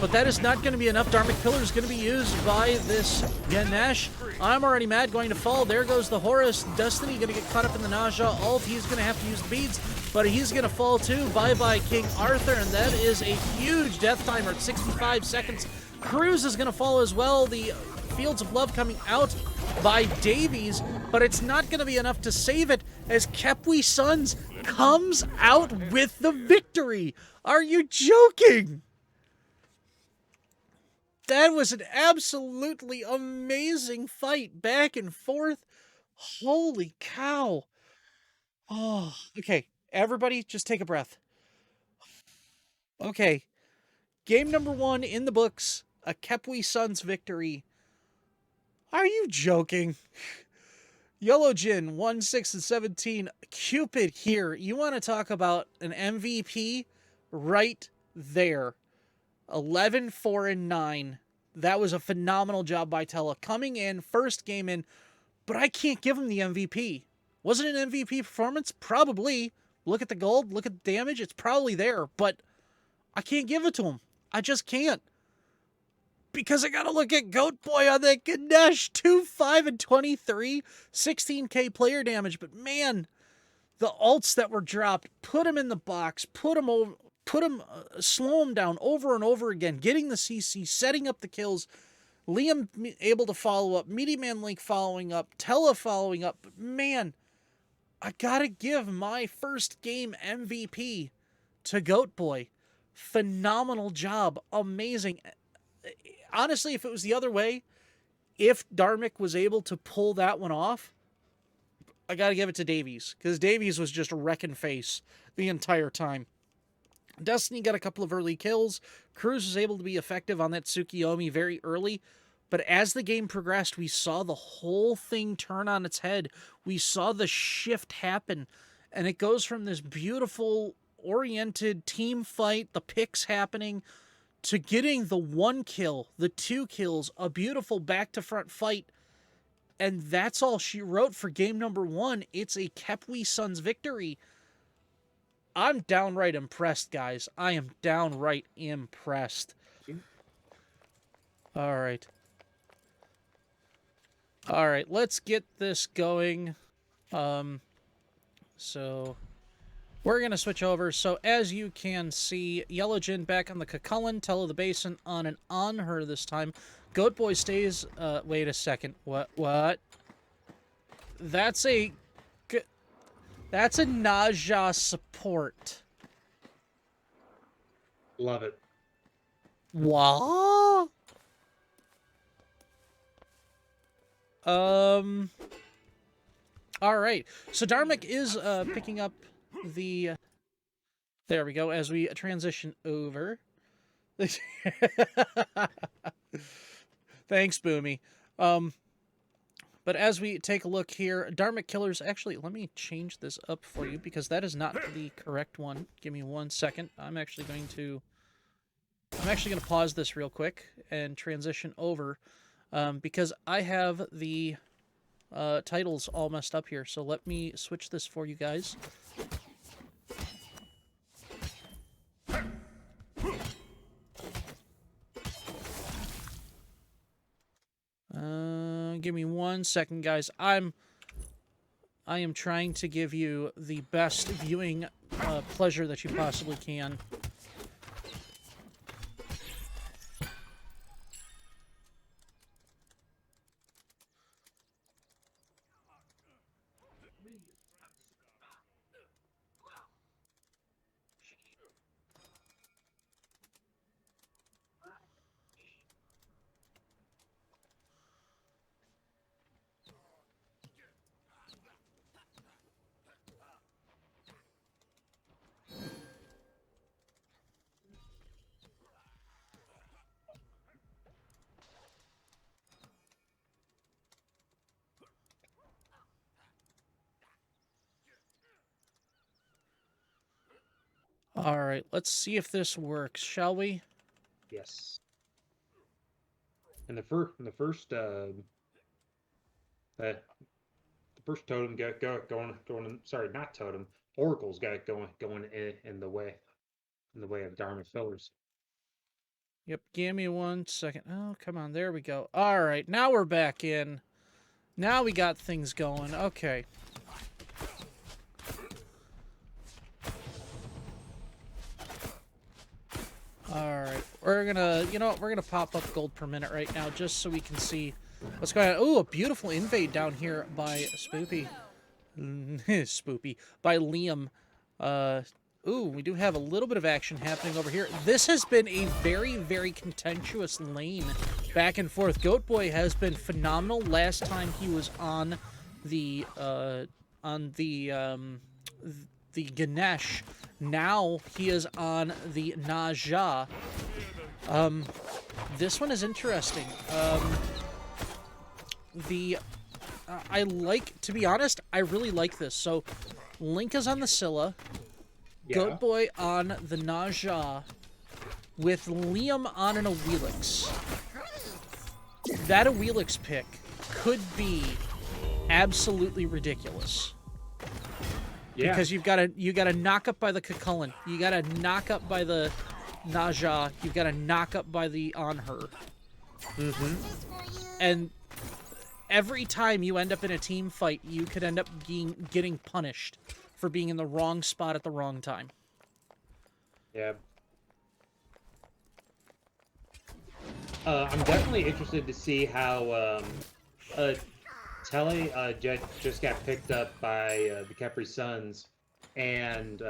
but that is not going to be enough. Dharmic Pillar is going to be used by this Ganesh. I'm already mad, going to fall. There goes the Horus. Destiny going to get caught up in the Nausea ult. He's going to have to use the beads, but he's going to fall too. Bye-bye, King Arthur, and that is a huge death timer at 65 seconds. Cruz is going to fall as well. The Fields of Love coming out by Davies, but it's not going to be enough to save it as Khepwi Suns comes out with the victory. Are you joking? That was an absolutely amazing fight, back and forth. Holy cow. Oh, okay. Everybody, just take a breath. Okay. Game number 1 in the books, a Khepwi Suns victory. Are you joking? Yellow Jin, 1, 6, and 17. Cupid here. You want to talk about an MVP? Right there. 11, 4, and 9. That was a phenomenal job by Tella. Coming in, first game in, but I can't give him the MVP. Was it an MVP performance? Probably. Look at the gold, look at the damage. It's probably there, but I can't give it to him. I just can't. Because I gotta look at Goat Boy on that Ganesh. 2, 5, and 23. 16k player damage, but man, the ults that were dropped, put him in the box, put him over, slow him down over and over again, getting the CC, setting up the kills. Liam able to follow up, Meaty Man Link following up, Tella following up. But man, I gotta give my first game MVP to Goat Boy. Phenomenal job. Amazing. Honestly, if it was the other way, if Dharmic was able to pull that one off, I gotta give it to Davies, because Davies was just wrecking face the entire time. Destiny got a couple of early kills. Cruz was able to be effective on that Tsukiyomi very early. But as the game progressed, we saw the whole thing turn on its head. We saw the shift happen. And it goes from this beautiful, oriented team fight, the picks happening, to getting the 1 kill, the 2 kills, a beautiful back-to-front fight. And that's all she wrote for game number 1. It's a Khepwi Suns victory. I'm downright impressed, guys. I am downright impressed. All right. All right, let's get this going. So we're going to switch over. So as you can see, Yellow Jin back on the Cucullin, Tella the Basin on and on her this time. Goat Boy stays... wait a second. What? That's a Naja support. Love it. What? All right. So Dharmic is picking up the... There we go, as we transition over. Thanks, Boomy. But as we take a look here, Dharmic Killers... Actually, let me change this up for you, because that is not the correct one. Give me 1 second. I'm actually going to pause this real quick and transition over, because I have the titles all messed up here. So let me switch this for you guys. Give me 1 second, guys. I am trying to give you the best viewing pleasure that you possibly can. All right, let's see if this works, shall we? Yes. And the first totem going. Sorry, not totem. Oracle's got going in the way of Dharmic Fillers. Yep, give me 1 second. Oh, come on, there we go. All right, now we're back in. Now we got things going. Okay. All right, we're gonna, you know what, we're gonna pop up gold per minute right now just so we can see what's going on. Oh, a beautiful invade down here by Spoopy. Spoopy. By Liam. Ooh, we do have a little bit of action happening over here. This has been a very, very contentious lane back and forth. Goat Boy has been phenomenal. Last time he was on the Ganesh. Now he is on the Naja. This one is interesting. I like, to be honest, I really like this. So, Link is on the Scylla. Yeah. Goat Boy on the Naja with Liam on an Awilix. That Awilix pick could be absolutely ridiculous. Yeah. Because you got to knock up by the Cucullin. You got to knock up by the Naja. You got to knock up by the On Her. Mm-hmm. And every time you end up in a team fight, you could end up getting punished for being in the wrong spot at the wrong time. Yeah. I'm definitely interested to see how Telly just got picked up by the Khepri Suns, and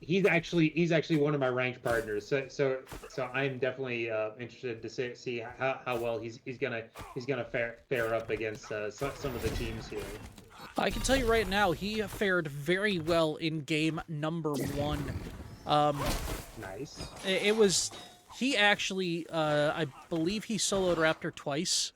he's actually one of my ranked partners. So I'm definitely interested to see how well he's gonna fare up against some of the teams here. I can tell you right now, he fared very well in game number 1. Nice. It was, he actually, I believe he soloed Raptor twice.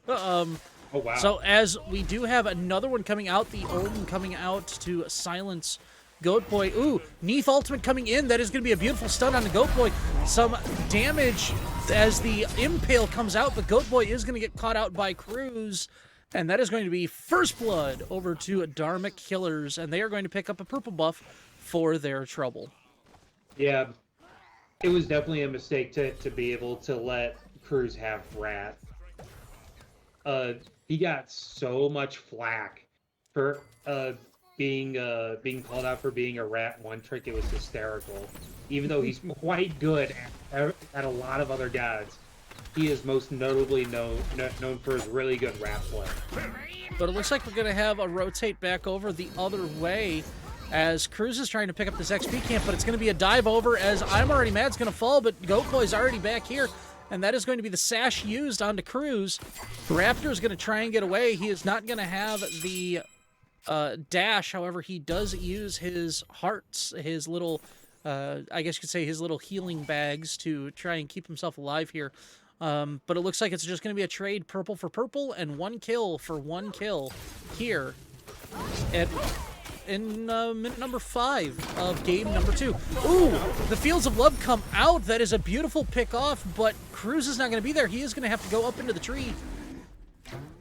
Oh, wow. So as we do have another one coming out, the Olden coming out to silence Goat Boy. Ooh, Neath ultimate coming in. That is going to be a beautiful stun on the Goat Boy. Some damage as the Impale comes out, but Goat Boy is going to get caught out by Cruz. And that is going to be first blood over to Dharmic Killers, and they are going to pick up a purple buff for their trouble. Yeah, it was definitely a mistake to be able to let Cruz have Rat. He got so much flack for being called out for being a Rat one trick. It was hysterical. Even though he's quite good at a lot of other gods, he is most notably known for his really good Rat play. But it looks like we're going to have a rotate back over the other way as Cruz is trying to pick up this XP camp, but it's going to be a dive over as I'm Already Mad's going to fall, but Goat Boy's already back here, and that is going to be the sash used onto Cruz. Raptor is going to try and get away. He is not going to have the dash, however, he does use his hearts, his little, I guess you could say his little healing bags to try and keep himself alive here. But it looks like it's just going to be a trade purple for purple and 1 kill for 1 kill here in minute number 5 of game number 2. Ooh, the Fields of Love come out. That is a beautiful pick off, but Cruz is not going to be there. He is going to have to go up into the tree.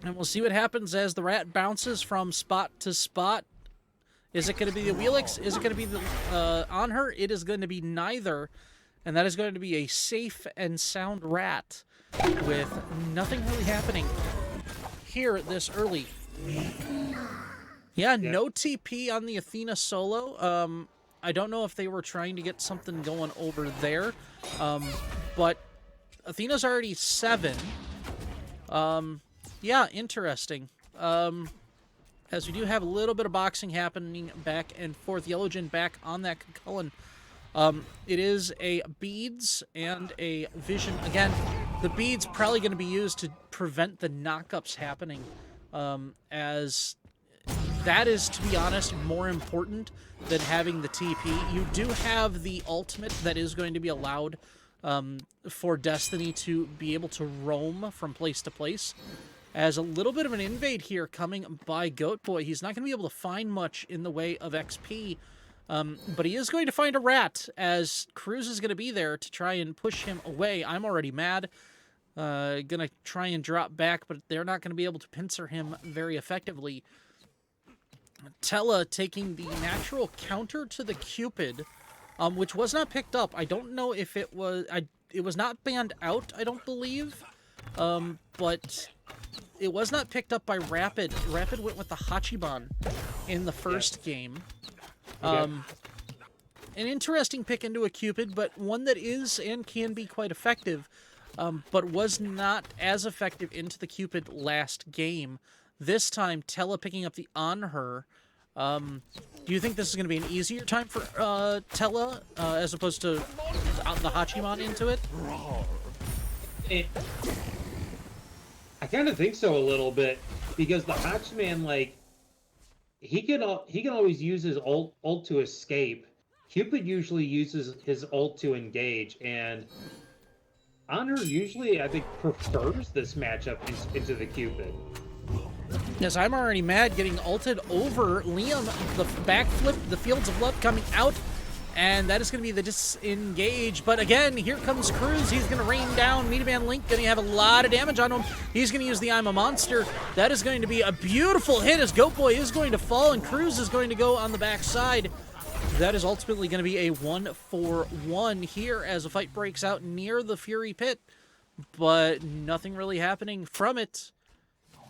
And we'll see what happens as the Rat bounces from spot to spot. Is it going to be the Wheelix? Is it going to be the On Her? It is going to be neither. And that is going to be a safe and sound Rat with nothing really happening here this early. Yeah, no TP on the Athena solo. I don't know if they were trying to get something going over there. But Athena's already 7. Yeah, interesting. As we do have a little bit of boxing happening back and forth. Yellowjin back on that Cucullin. It is a beads and a vision. Again, the beads probably going to be used to prevent the knockups happening, as that is, to be honest, more important than having the TP. You do have the ultimate that is going to be allowed for Destiny to be able to roam from place to place. As a little bit of an invade here coming by Goat Boy. He's not going to be able to find much in the way of XP. But he is going to find a Rat, as Cruz is going to be there to try and push him away. I'm Already Mad. Going to try and drop back, but they're not going to be able to pincer him very effectively. Tella taking the natural counter to the Cupid which was not picked up. I don't know if it was. It was not banned out, I don't believe, but it was not picked up by Rapid. Rapid went with the Hachiban in the first game. Okay. An interesting pick into a Cupid, but one that is and can be quite effective, but was not as effective into the Cupid last game. This time, Tella picking up the On Her. Do you think this is going to be an easier time for Tella as opposed to the Hachiman into it? I kind of think so a little bit because the Hachiman, like, he can always use his ult to escape. Cupid usually uses his ult to engage, and Honor usually, I think, prefers this matchup into the Cupid. Yes, I'm already mad getting ulted over Liam. The backflip, the Fields of Love coming out, and that is going to be the disengage. But again, here comes Cruz. He's going to rain down. Meaty Man Link going to have a lot of damage on him. He's going to use the I'm a Monster. That is going to be a beautiful hit as Goat Boy is going to fall, and Cruz is going to go on the backside. That is ultimately going to be a 1-for-1 here as a fight breaks out near the Fury Pit, but nothing really happening from it,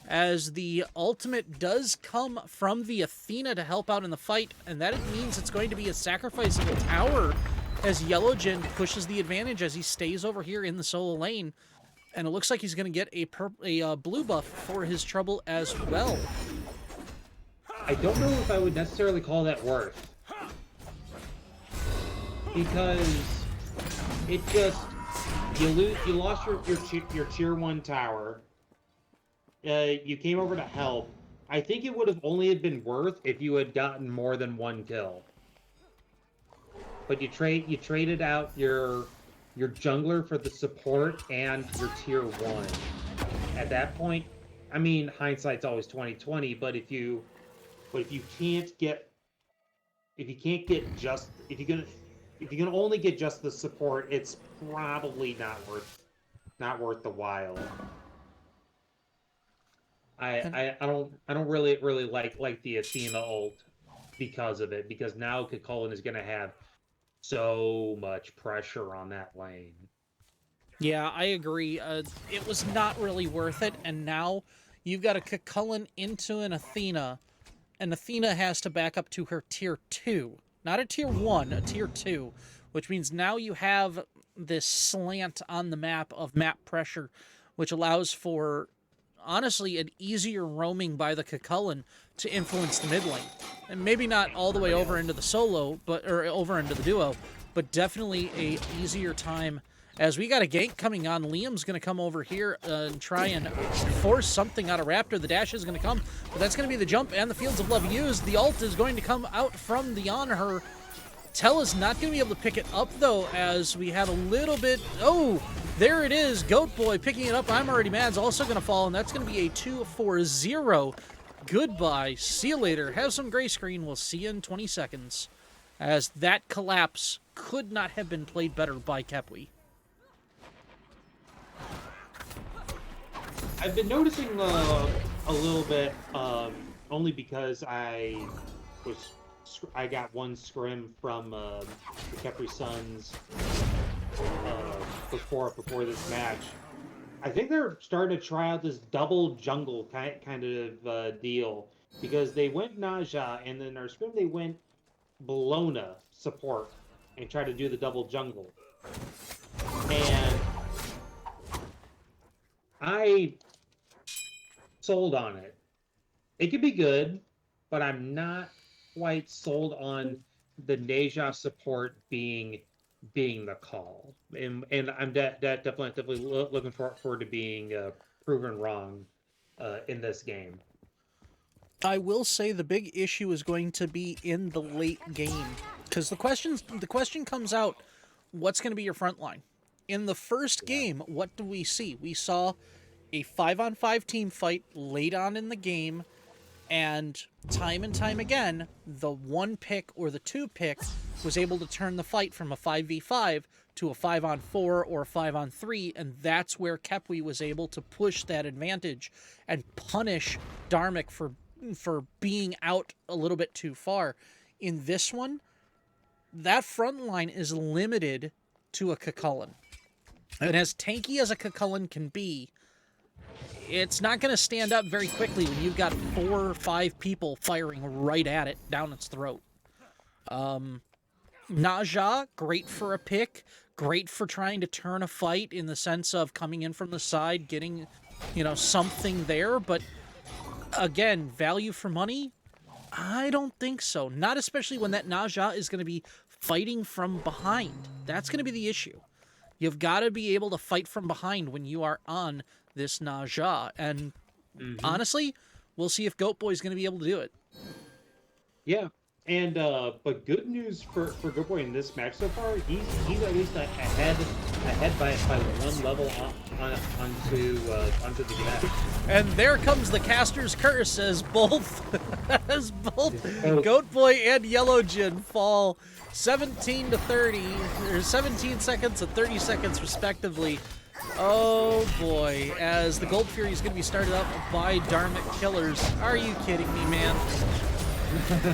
as the ultimate does come from the Athena to help out in the fight, and that means it's going to be a sacrifice of a tower as Yellowgen pushes the advantage as he stays over here in the solo lane, and it looks like he's going to get a blue buff for his trouble as well. I don't know if I would necessarily call that worth. Because it just, you lost your tier 1 tower. You came over to help. I think it would have only been worth if you had gotten more than 1 kill. But you traded out your jungler for the support and your tier 1. At that point, I mean, hindsight's always 20/20, but if you can't get just, if you can only get just the support, it's probably not worth the while. I don't really like the Athena ult because of it, because now Kukulkan is going to have so much pressure on that lane. Yeah, I agree. It was not really worth it, and now you've got a Kukulkan into an Athena, and Athena has to back up to her tier 2. Not a tier 1, a tier 2, which means now you have this slant on the map of map pressure, which allows for, honestly, an easier roaming by the Kukulkan to influence the mid lane. And maybe not all the way over into the solo, or over into the duo, but definitely a easier time. As we got a gank coming on, Liam's going to come over here and try and force something out of Raptor. The dash is going to come, but that's going to be the jump and the Fields of Love used. The ult is going to come out from the On Her. Tella's not going to be able to pick it up, though, as we have a little bit... Oh, there it is. Goat Boy picking it up. I'm already mad's also going to fall, and that's going to be a 2-for-0. Goodbye. See you later. Have some gray screen. We'll see you in 20 seconds. As that collapse could not have been played better by Khepwi. I've been noticing a little bit, only because I got one scrim from the Khepwi Suns before this match. I think they're starting to try out this double jungle kind of deal, because they went Naja, and then our scrim they went Bologna support and tried to do the double jungle. And I sold on it. It could be good, but I'm not quite sold on the Neja support being the call. And I'm definitely looking forward to being proven wrong in this game. I will say the big issue is going to be in the late game, because the question comes out, what's going to be your front line? In the first game, what do we see? We saw a 5-on-5 team fight late on in the game, and time again, the 1 pick or the 2 pick was able to turn the fight from a 5v5 to a 5-on-4 or a 5-on-3, and that's where Khepwi was able to push that advantage and punish Dharmic for being out a little bit too far. In this one, that front line is limited to a Cucullin. And as tanky as a Cucullin can be, it's not going to stand up very quickly when you've got 4 or 5 people firing right at it down its throat. Naja, great for a pick, great for trying to turn a fight in the sense of coming in from the side, getting, something there. But again, value for money? I don't think so. Not especially when that Naja is going to be fighting from behind. That's going to be the issue. You've got to be able to fight from behind when you are on this Naja. And honestly, we'll see if Goat Boy's going to be able to do it. Yeah. And but good news for Good Boy in this match so far, he's at least ahead by 1 level onto the match. And there comes the caster's curse as both Goat Boy and Yellow Jin fall 17 to 30, or 17 seconds and 30 seconds respectively. Oh boy, as the Gold Fury is going to be started up by Dharmic Killers. Are you kidding me, man?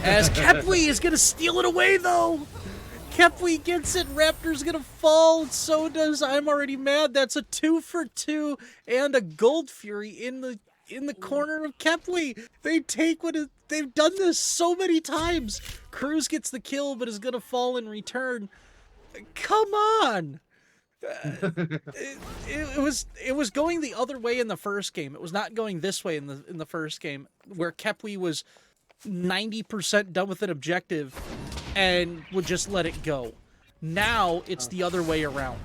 As Khepwi is going to steal it away, though. Khepwi gets it. Raptor's going to fall. So does I'm Already Mad. That's a 2 for 2 and a Gold Fury in the corner of Khepwi. They take they've done this so many times. Cruz gets the kill, but is going to fall in return. Come on. It was going the other way in the first game. It was not going this way in the first game, where Khepwi was 90% done with an objective and would just let it go. Now it's the other way around.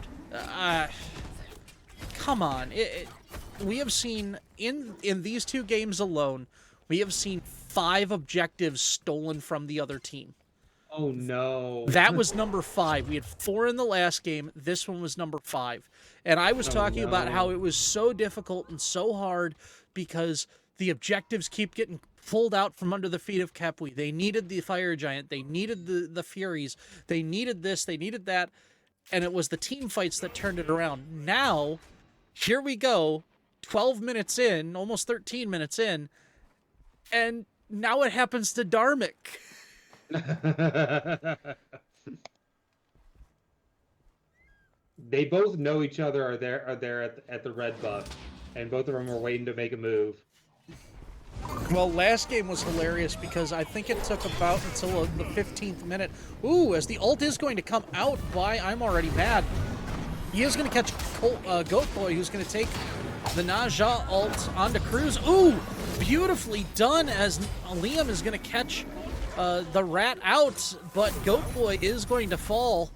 Come on. We have seen in these 2 games alone, we have seen 5 objectives stolen from the other team. Oh no. That was number 5. We had 4 in the last game. This one was number 5. And I was talking about how it was so difficult and so hard because the objectives keep getting pulled out from under the feet of Khepwi. They needed the Fire Giant. They needed the Furies. They needed this. They needed that. And it was the team fights that turned it around. Now, here we go, 12 minutes in, almost 13 minutes in, and now it happens to Dharmic. They both know each other are there at the red buff, and both of them are waiting to make a move. Well, last game was hilarious because I think it took about until the 15th minute. Ooh, as the ult is going to come out by I'm Already Mad. He is going to catch Goat Boy, who's going to take the Naja ult onto Cruz. Ooh, beautifully done as Liam is going to catch the rat out, but Goat Boy is going to fall.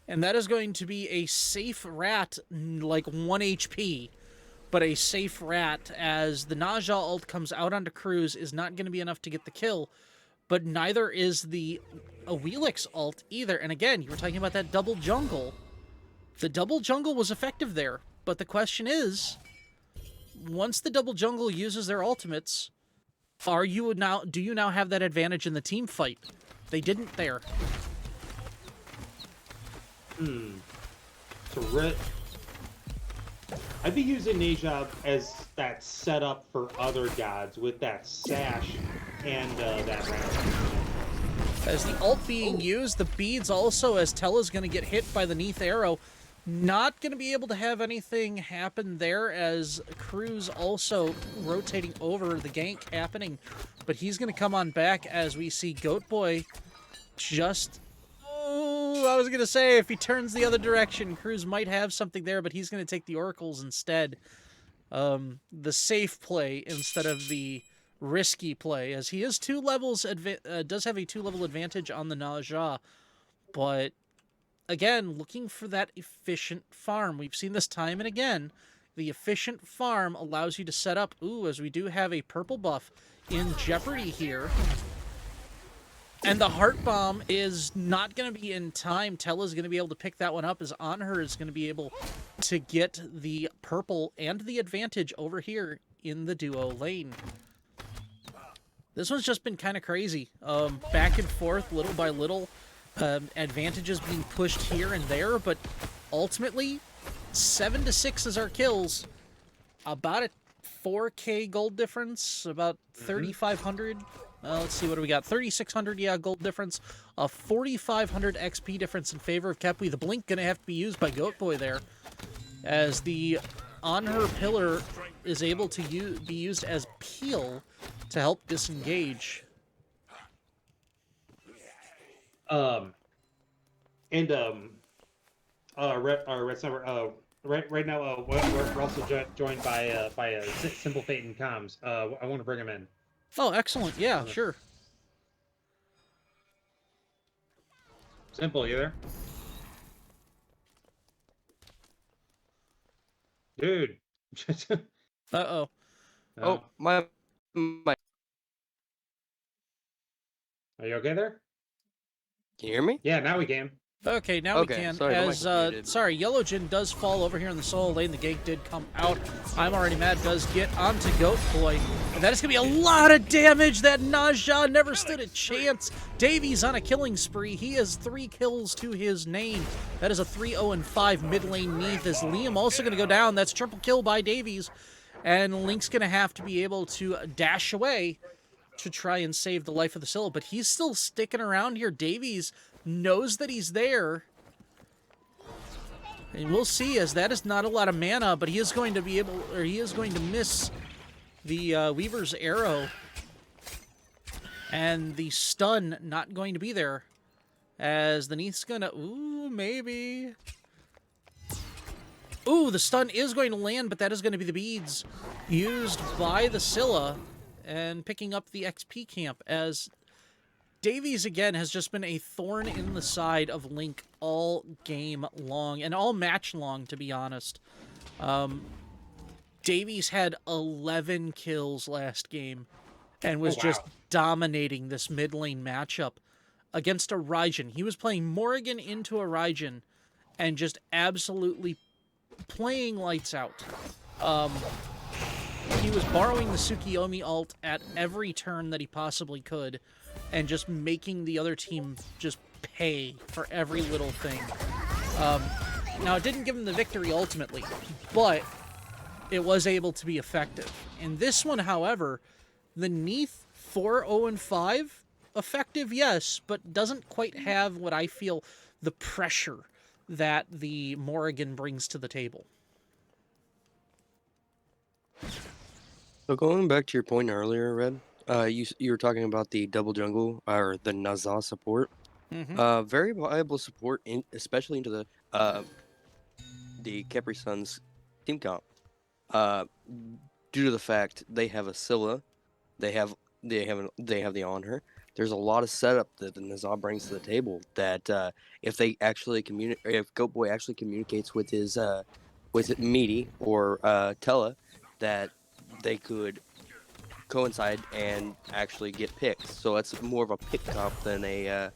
And that is going to be a safe rat, like 1 HP. But a safe rat, as the Naja ult comes out onto Cruz, is not going to be enough to get the kill. But neither is the Awilix ult either. And again, you were talking about that double jungle. The double jungle was effective there. But the question is, once the double jungle uses their ultimates, do you now have that advantage in the team fight? They didn't there. So I'd be using Naja as that setup for other gods with that sash and that round. As the ult being used, the beads also, as Tella's going to get hit by the Neath arrow. Not going to be able to have anything happen there, as Cruz also rotating over, the gank happening. But he's going to come on back as we see Goat Boy just... Oh, I was going to say, if he turns the other direction, Cruz might have something there, but he's going to take the Oracles instead. The safe play instead of the risky play, as he is 2 levels, does have a 2-level advantage on the Naja. But again, looking for that efficient farm. We've seen this time and again. The efficient farm allows you to set up, as we do have a purple buff in jeopardy here. And the Heart Bomb is not going to be in time. Tella's going to be able to pick that one up, as Anher is going to be able to get the purple and the advantage over here in the duo lane. This one's just been kind of crazy. Back and forth, little by little. Advantages being pushed here and there, but ultimately, 7 to 6 is our kills. About a 4K gold difference, about 3,500 Let's see, what do we got? 3,600, yeah, gold difference. A 4,500 XP difference in favor of Khepwi. The blink gonna have to be used by Goat Boy there, as the on her pillar is able to be used as peel to help disengage. And Red Summer. Right now, we're also joined by Simple Fate and Comms. I want to bring him in. Oh, excellent. Yeah, sure. Simple, you there? Dude. Uh-oh. Oh, my. Are you okay there? Can you hear me? Yeah, now we can. Okay, now Okay, we can. sorry, the mic As was muted. sorry, Yellow Jin does fall over here in the solo lane. The gank did come out. I'm Already Mad does get onto Goat Boy. And that is going to be a lot of damage. That Naja never stood a chance. Davies on a killing spree. He has 3 kills to his name. That is a 3-0-5 mid lane Neath. Is Liam also going to go down? That's triple kill by Davies. And Link's going to have to be able to dash away to try and save the life of the Scylla. But he's still sticking around here. Davies knows that he's there. And we'll see, as that is not a lot of mana, but he is going to be able, or he is going to miss the Weaver's arrow. And the stun not going to be there. As the Neath's gonna, ooh, maybe. Ooh, the stun is going to land, but that is going to be the beads used by the Scylla and picking up the XP camp, as Davies, again, has just been a thorn in the side of Link all game long, and all match long, to be honest. Davies had 11 kills last game, and was just dominating this mid lane matchup against a Raijin. He was playing Morrigan into a Raijin, and just absolutely playing lights out. He was borrowing the Tsukiyomi ult at every turn that he possibly could, and just making the other team just pay for every little thing. Now, it didn't give him the victory ultimately, but it was able to be effective. In this one, however, the Neath 4-0-5, effective, yes, but doesn't quite have what I feel the pressure that the Morrigan brings to the table. So going back to your point earlier, Red, you were talking about the double jungle or the Naza support. Mm-hmm. Very viable support, especially into the Khepri Suns team comp. Due to the fact they have a Scylla, they have the on her. There's a lot of setup that the Naza brings to the table. That if they actually if Goat Boy actually communicates with his with Meaty or Tella, that they could coincide and actually get picks. So it's more of a pick comp than a.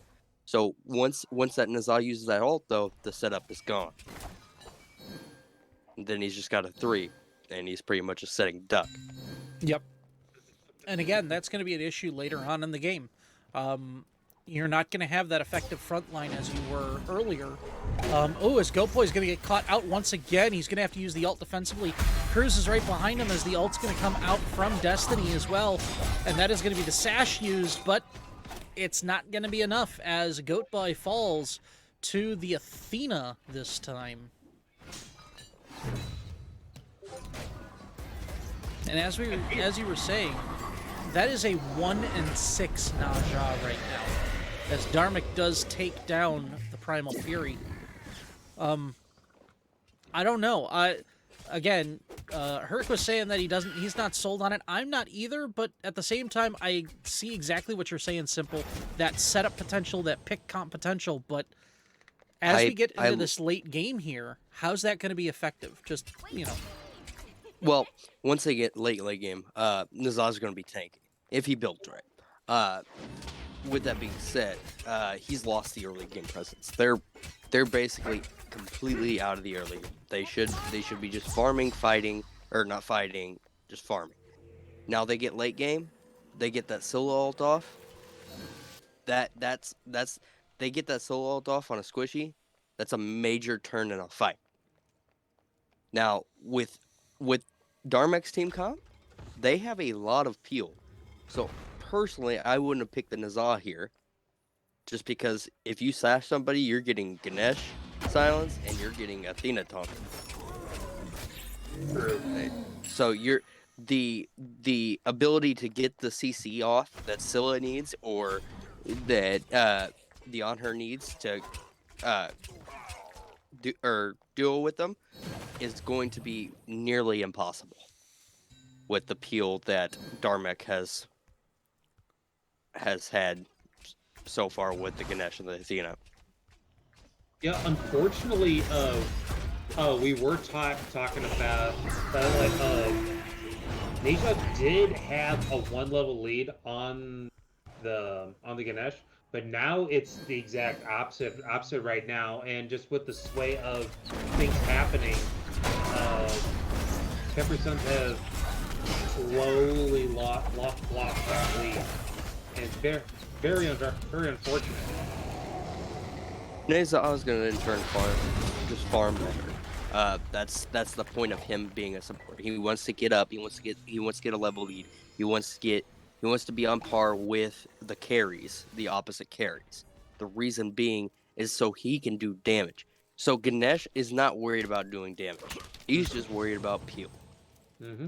So once that Naza uses that ult, though, the setup is gone. And then he's just got a 3, and he's pretty much a setting duck. Yep. And again, that's going to be an issue later on in the game. You're not going to have that effective front line as you were earlier. As Goat Boy is going to get caught out once again. He's going to have to use the ult defensively. Cruz is right behind him as the ult's going to come out from Destiny as well. And that is going to be the sash used, but it's not going to be enough as Goat Boy falls to the Athena this time. And as you were saying, that is a 1-6 Naja right now, as Dharmic does take down the Primal Fury. I don't know. Again, Herc was saying that he's not sold on it. I'm not either, but at the same time, I see exactly what you're saying, Simple. That setup potential, that pick comp potential, but as we get into this late game here, how's that going to be effective? Just, Well, once they get late game, Naza's going to be tanky if he built right. With that being said, he's lost the early game presence. They're basically completely out of the early game. They should be just farming, fighting, or not fighting, just farming. Now they get late game, they get that solo ult off. That's they get that solo ult off on a squishy. That's a major turn in a fight. Now with Dharmic's team comp, they have a lot of peel. So personally, I wouldn't have picked the Nazah here. Just because if you sash somebody, you're getting Ganesh silence and you're getting Athena taunting. Right. So you're the ability to get the CC off that Scylla needs or that the on her needs to duel with them is going to be nearly impossible with the peel that Dharmic has had so far with the Ganesh and the Athena. Yeah, unfortunately, we were talking about Nisha did have a 1-level lead on the Ganesh, but now it's the exact opposite right now, and just with the sway of things happening, Khepri Suns have slowly lost that lead, and it's very unfortunate. Neza is going to in turn farm better. That's the point of him being a support. He wants to get up. He wants to get a level lead. He wants to be on par with the carries, the opposite carries. The reason being is so he can do damage. So Ganesh is not worried about doing damage. He's just worried about peel. Mm-hmm.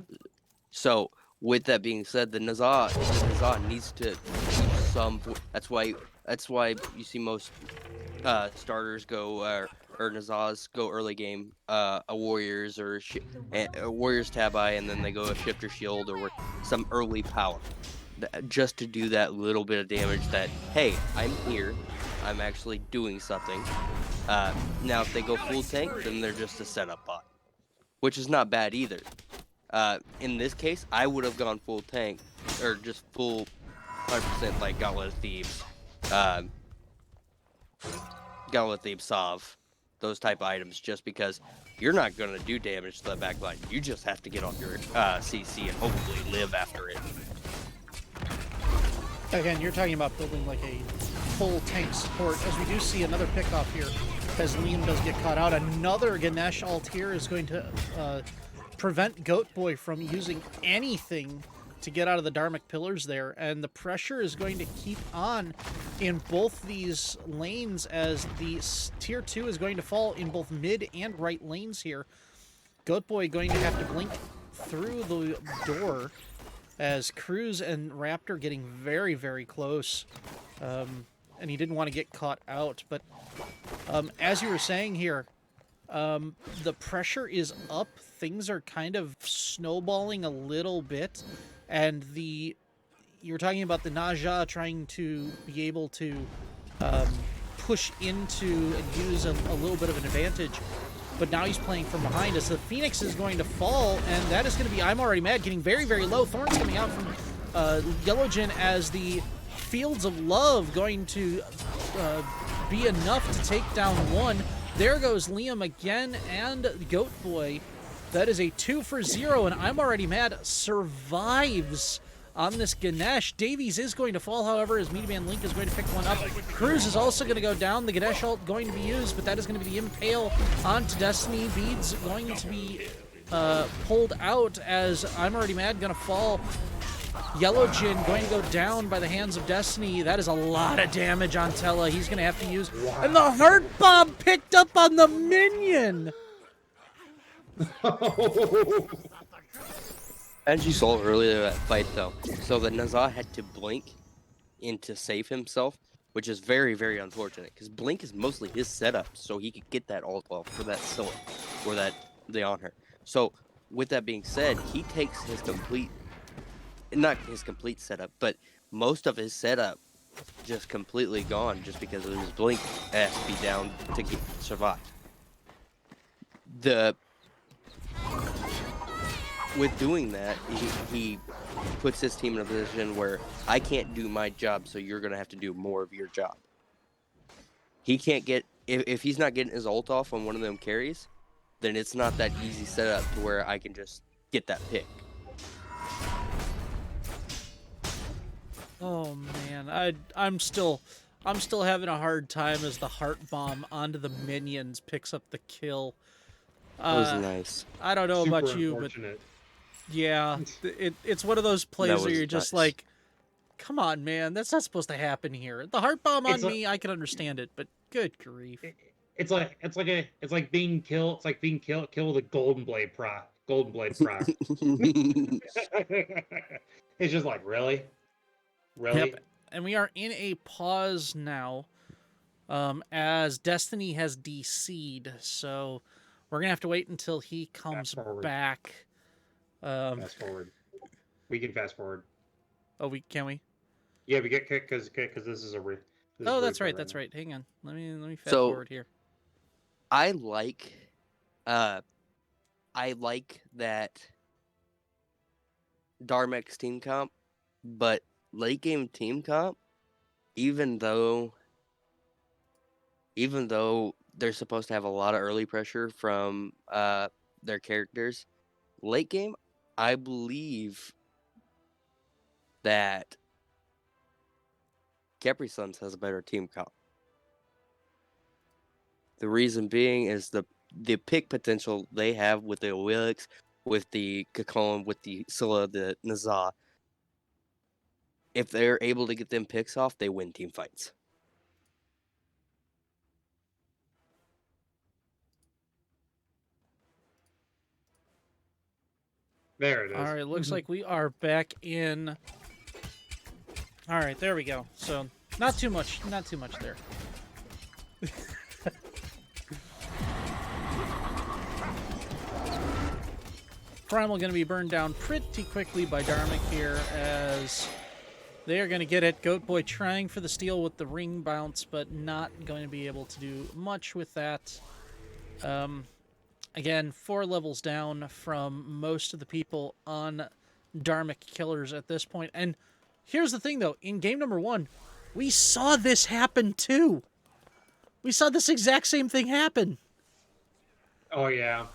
So with that being said, the Nazah needs to do some. That's why you see most starters go or Nazahs go early game a Warriors or a Warriors Tabi, and then they go a Shifter Shield or some early power, just to do that little bit of damage. That hey, I'm here, I'm actually doing something. Now if they go full tank, then they're just a setup bot, which is not bad either. In this case, I would have gone full tank or just full 100% like Gauntlet of Thebes. Gauntlet of Thebes Sov, those type of items, just because you're not going to do damage to the backline. You just have to get off your CC and hopefully live after it. Again, you're talking about building like a full tank support, as we do see another pickoff here, as Liam does get caught out. Another Ganesh ult here is going to prevent Goatboy from using anything to get out of the Dharmic pillars there, and the pressure is going to keep on in both these lanes as the tier 2 is going to fall in both mid and right lanes here. Goatboy going to have to blink through the door as Cruz and Raptor getting very, very close, and he didn't want to get caught out, but as you were saying here, the pressure is up. Things are kind of snowballing a little bit, and you're talking about the Naja trying to be able to push into and use a little bit of an advantage, but now he's playing from behind us. The Phoenix is going to fall, and that is going to be I'm Already Mad getting very, very low. Thorns coming out from Yellowjin as the Fields of Love going to be enough to take down one. There goes Liam again and Goatboy. That is a 2 for 0, and I'm Already Mad survives on this Ganesh. Davies is going to fall, however, as Meaty Man Link is going to pick one up. Cruz is also going to go down. The Ganesh ult going to be used, but that is going to be the Impale onto Destiny. Beads going to be pulled out as I'm Already Mad going to fall. Yellowjin going to go down by the hands of Destiny. That is a lot of damage on Tella. He's going to have to use... Wow. And the Heart Bomb picked up on the minion! As you saw earlier in that fight, though, so the Nazah had to blink in to save himself, which is very, very unfortunate, because blink is mostly his setup, so he could get that ult off for that Scylla, or the on her. So, with that being said, he takes his not his complete setup, but most of his setup just completely gone just because of his blink has to be down to survive. With doing that, he puts his team in a position where I can't do my job, so you're going to have to do more of your job. He can't get... If he's not getting his ult off on one of them carries, then it's not that easy setup to where I can just get that pick. Oh man, I'm still having a hard time as the Heart Bomb onto the minions picks up the kill. That was nice. I don't know Super about you, but yeah, it's one of those plays where you're just nice. like, Come on, man. That's not supposed to happen here. The heart bomb on It's like me, I can understand it, but good grief. it's like being killed. It's like being killed with a golden blade proc. It's just like really, really. Yep. And we are in a pause now, as Destiny has DC'd, so we're gonna have to wait until he comes forward. back. Fast forward. We can fast forward. Oh, can we? Yeah, we get because this is a Oh, that's right. That's right. Hang on. Let me fast So- forward here. I like that Dharmic's team comp, but late game team comp, even though they're supposed to have a lot of early pressure from their characters, late game, I believe that Khepri Suns has a better team comp. The reason being is the pick potential they have with the Wilix, with the Kakon, with the Scylla, the Nazah. If they're able to get them picks off, they win team fights. There it is. All right, looks like we are back in. All right, there we go. So not too much there. Primal going to be burned down pretty quickly by Dharmic here, as they are going to get it. Goat Boy trying for the steal with the ring bounce, but not going to be able to do much with that. Again, 4 levels down from most of the people on Dharmic Killers at this point. And here's the thing, though. In game number 1, we saw this happen, too. We saw this exact same thing happen. Oh yeah.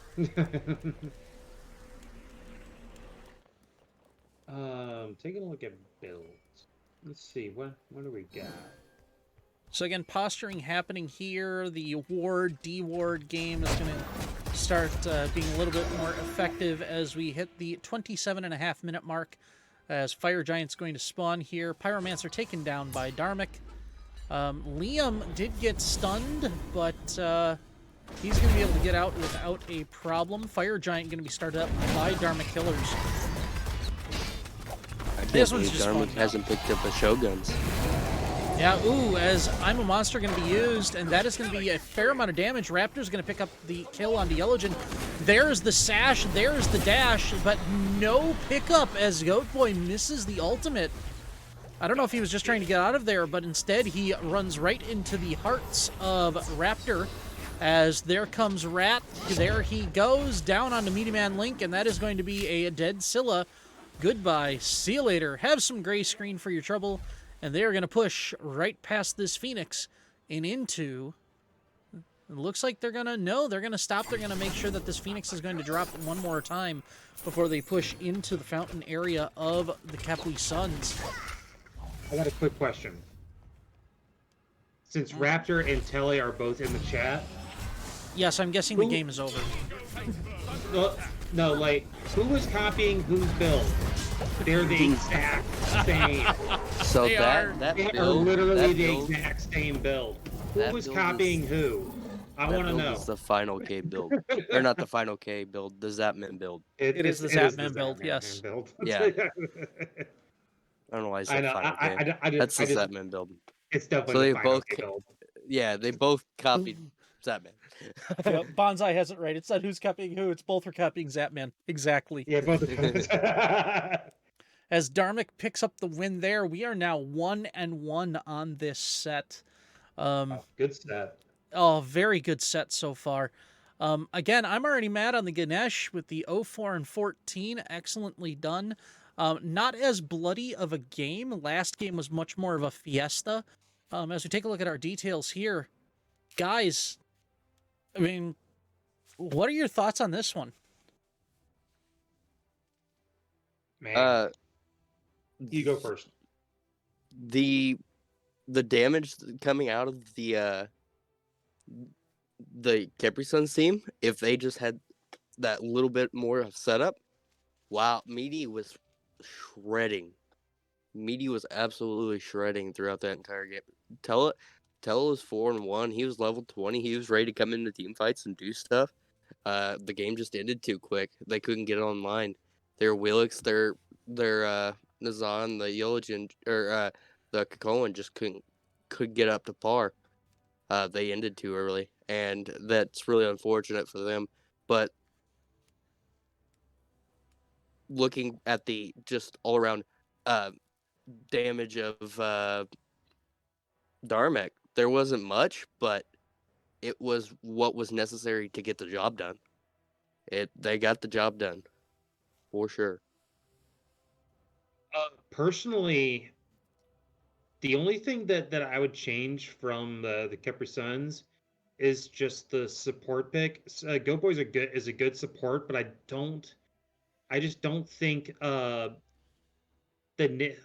Taking a look at builds. Let's see, what do we got? So again, posturing happening here. The ward, D-ward game is going to start being a little bit more effective as we hit the 27.5-minute mark, as Fire Giant's going to spawn here. Pyromancer taken down by Dharmic. Liam did get stunned, but he's going to be able to get out without a problem. Fire Giant going to be started up by Dharmic Killers. This one's just Dharmic fun. hasn't picked up a Shoguns. Yeah, ooh, as I'm a Monster going to be used, and that is going to be a fair amount of damage. Raptor's going to pick up the kill onto Yellowgen. There's the sash, there's the dash, but no pickup as Goat Boy misses the ultimate. I don't know if he was just trying to get out of there, but instead he runs right into the hearts of Raptor, as there comes Rat. There he goes, down onto Meaty Man Link, and that is going to be a dead Scylla. Goodbye. See you later. Have some gray screen for your trouble. And they are going to push right past this Phoenix and into... It looks like they're going to... No, they're going to stop. They're going to make sure that this Phoenix is going to drop one more time before they push into the fountain area of the Khepwi Suns. I got a quick question. Since Raptor and Telly are both in the chat, Yes, I'm guessing the game is over. no, like, who was copying whose build? They're the exact same. So They are. that They are build, literally that the build, exact same build. Who that was build copying is- who? I that want to build know. is the final K build, or not the final K build, the Zapman build. It is the Zapman build, Zapman yes. build. Yeah. I don't know why I I said know. final K. That's the Zapman build. It's definitely So the they final both build. Yeah, they both copied Zapman. Yep, Bonsai has it right. It's not who's copying who. It's both are copying Zapman. Exactly. Yeah, both of them. As Dharmic picks up the win there, we are now 1-1 on this set. Good set. Oh, very good set so far. Again, I'm already mad on the Ganesh with the 0-4 and 14. Excellently done. Not as bloody of a game. Last game was much more of a fiesta. As we take a look at our details here, guys, I mean, what are your thoughts on this one? Man, you go first. The damage coming out of the Khepri Suns team, if they just had that little bit more of setup, wow, Meaty was shredding Meaty was absolutely shredding throughout that entire game. Tella was 4-1. He was level 20. He was ready to come into team fights and do stuff. The game just ended too quick. They couldn't get it online. Their Willix, their Nazan, the Yologin, or the Kakoan just could get up to par. They ended too early, and that's really unfortunate for them. But looking at the just all around damage of Dharmic, there wasn't much, but it was what was necessary to get the job done. They got the job done for sure. Personally, the only thing that I would change from the Khepri Suns is just the support pick. Go Boys is a good support, but I just don't think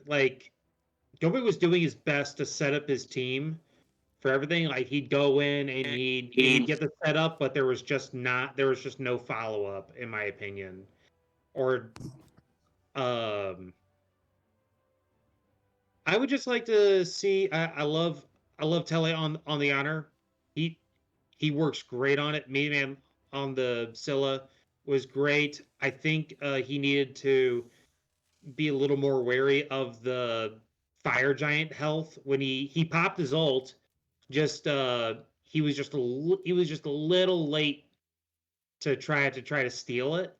like Go Boy was doing his best to set up his team for everything. Like he'd go in and he'd get the setup, but there was just no follow up, in my opinion. Or I would just like to see. I love Tele on the honor. He he works great on it. Me man on the Scylla was great. I think he needed to be a little more wary of the fire giant health when he popped his ult. Just he was just a little late to try to steal it,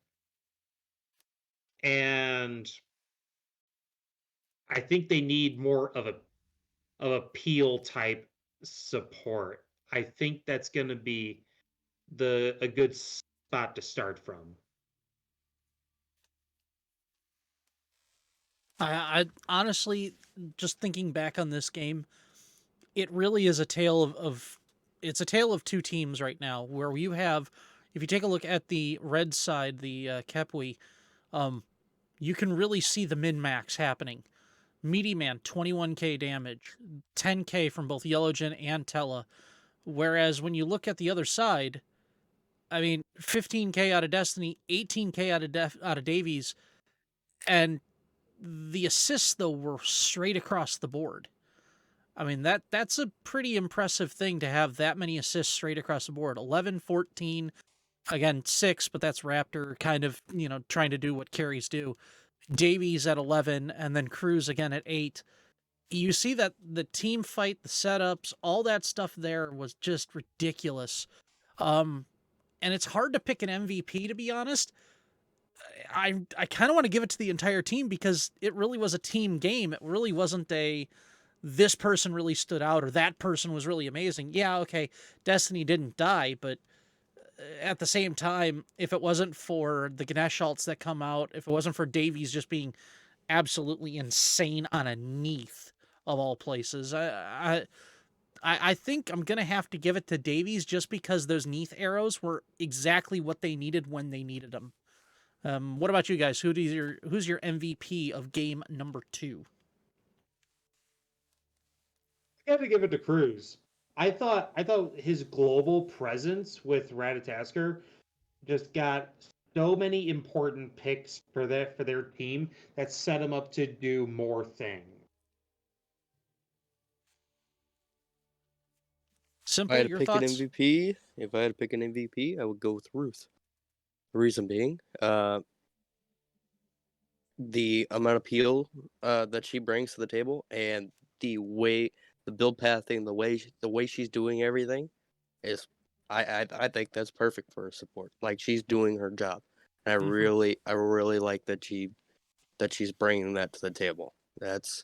and I think they need more of a peel type support. I think that's going to be the a good spot to start from. I honestly, just thinking back on this game, it really is a tale of it's a tale of two teams right now. Where you have, if you take a look at the red side, the Khepwi, you can really see the min max happening. Meaty Man, 21k damage, 10k from both Yellowgen and Tella. Whereas when you look at the other side, I mean, 15k out of Destiny, 18k out of Davies, and the assists though were straight across the board. I mean, that's a pretty impressive thing to have that many assists straight across the board. 11, 14, again 6, but that's Raptor kind of, trying to do what carries do. Davies at 11, and then Cruz again at 8. You see that the team fight, the setups, all that stuff there was just ridiculous. And it's hard to pick an MVP, to be honest. I kind of want to give it to the entire team because it really was a team game. It really wasn't this person really stood out or that person was really amazing. Yeah, okay, Destiny didn't die, but at the same time, if it wasn't for the Ganesh alts that come out, if it wasn't for Davies just being absolutely insane on a Neath of all places, I think I'm gonna have to give it to Davies just because those Neath arrows were exactly what they needed when they needed them. What about you guys? Who's your MVP of game number 2? I got to give it to Cruz. I thought his global presence with Ratatasker just got so many important picks for their team that set him up to do more things. Simple, your If thoughts? I had to pick an MVP, I would go with Ruth. The reason being, the amount of appeal that she brings to the table, and the build pathing, the way she's doing everything, is I think that's perfect for her support. Like she's doing her job, and I really like that she's bringing that to the table. That's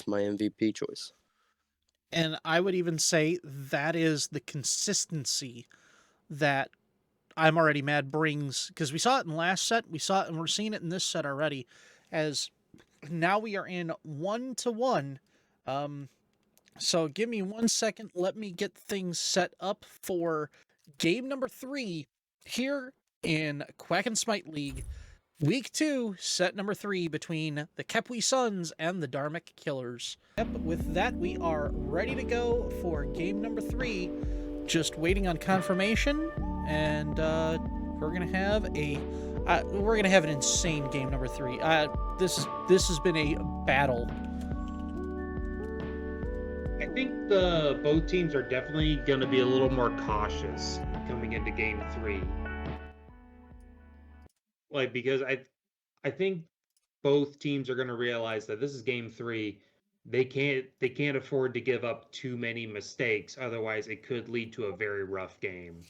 my MVP choice. And I would even say that is the consistency that I'm Already Mad brings, because we saw it in last set, we saw it, and we're seeing it in this set already, as now we are in 1-1. So give me 1 second. Let me get things set up for game number 3 here in Quack and Smite League. Week 2, set number 3 between the Khepwi Suns and the Dharmic Killers. Yep, with that, we are ready to go for game number 3. Just waiting on confirmation, and we're gonna have an insane game number 3. This has been a battle both teams are definitely going to be a little more cautious coming into Game 3. Like, because I think both teams are going to realize that this is Game 3. They can't afford to give up too many mistakes, otherwise it could lead to a very rough game.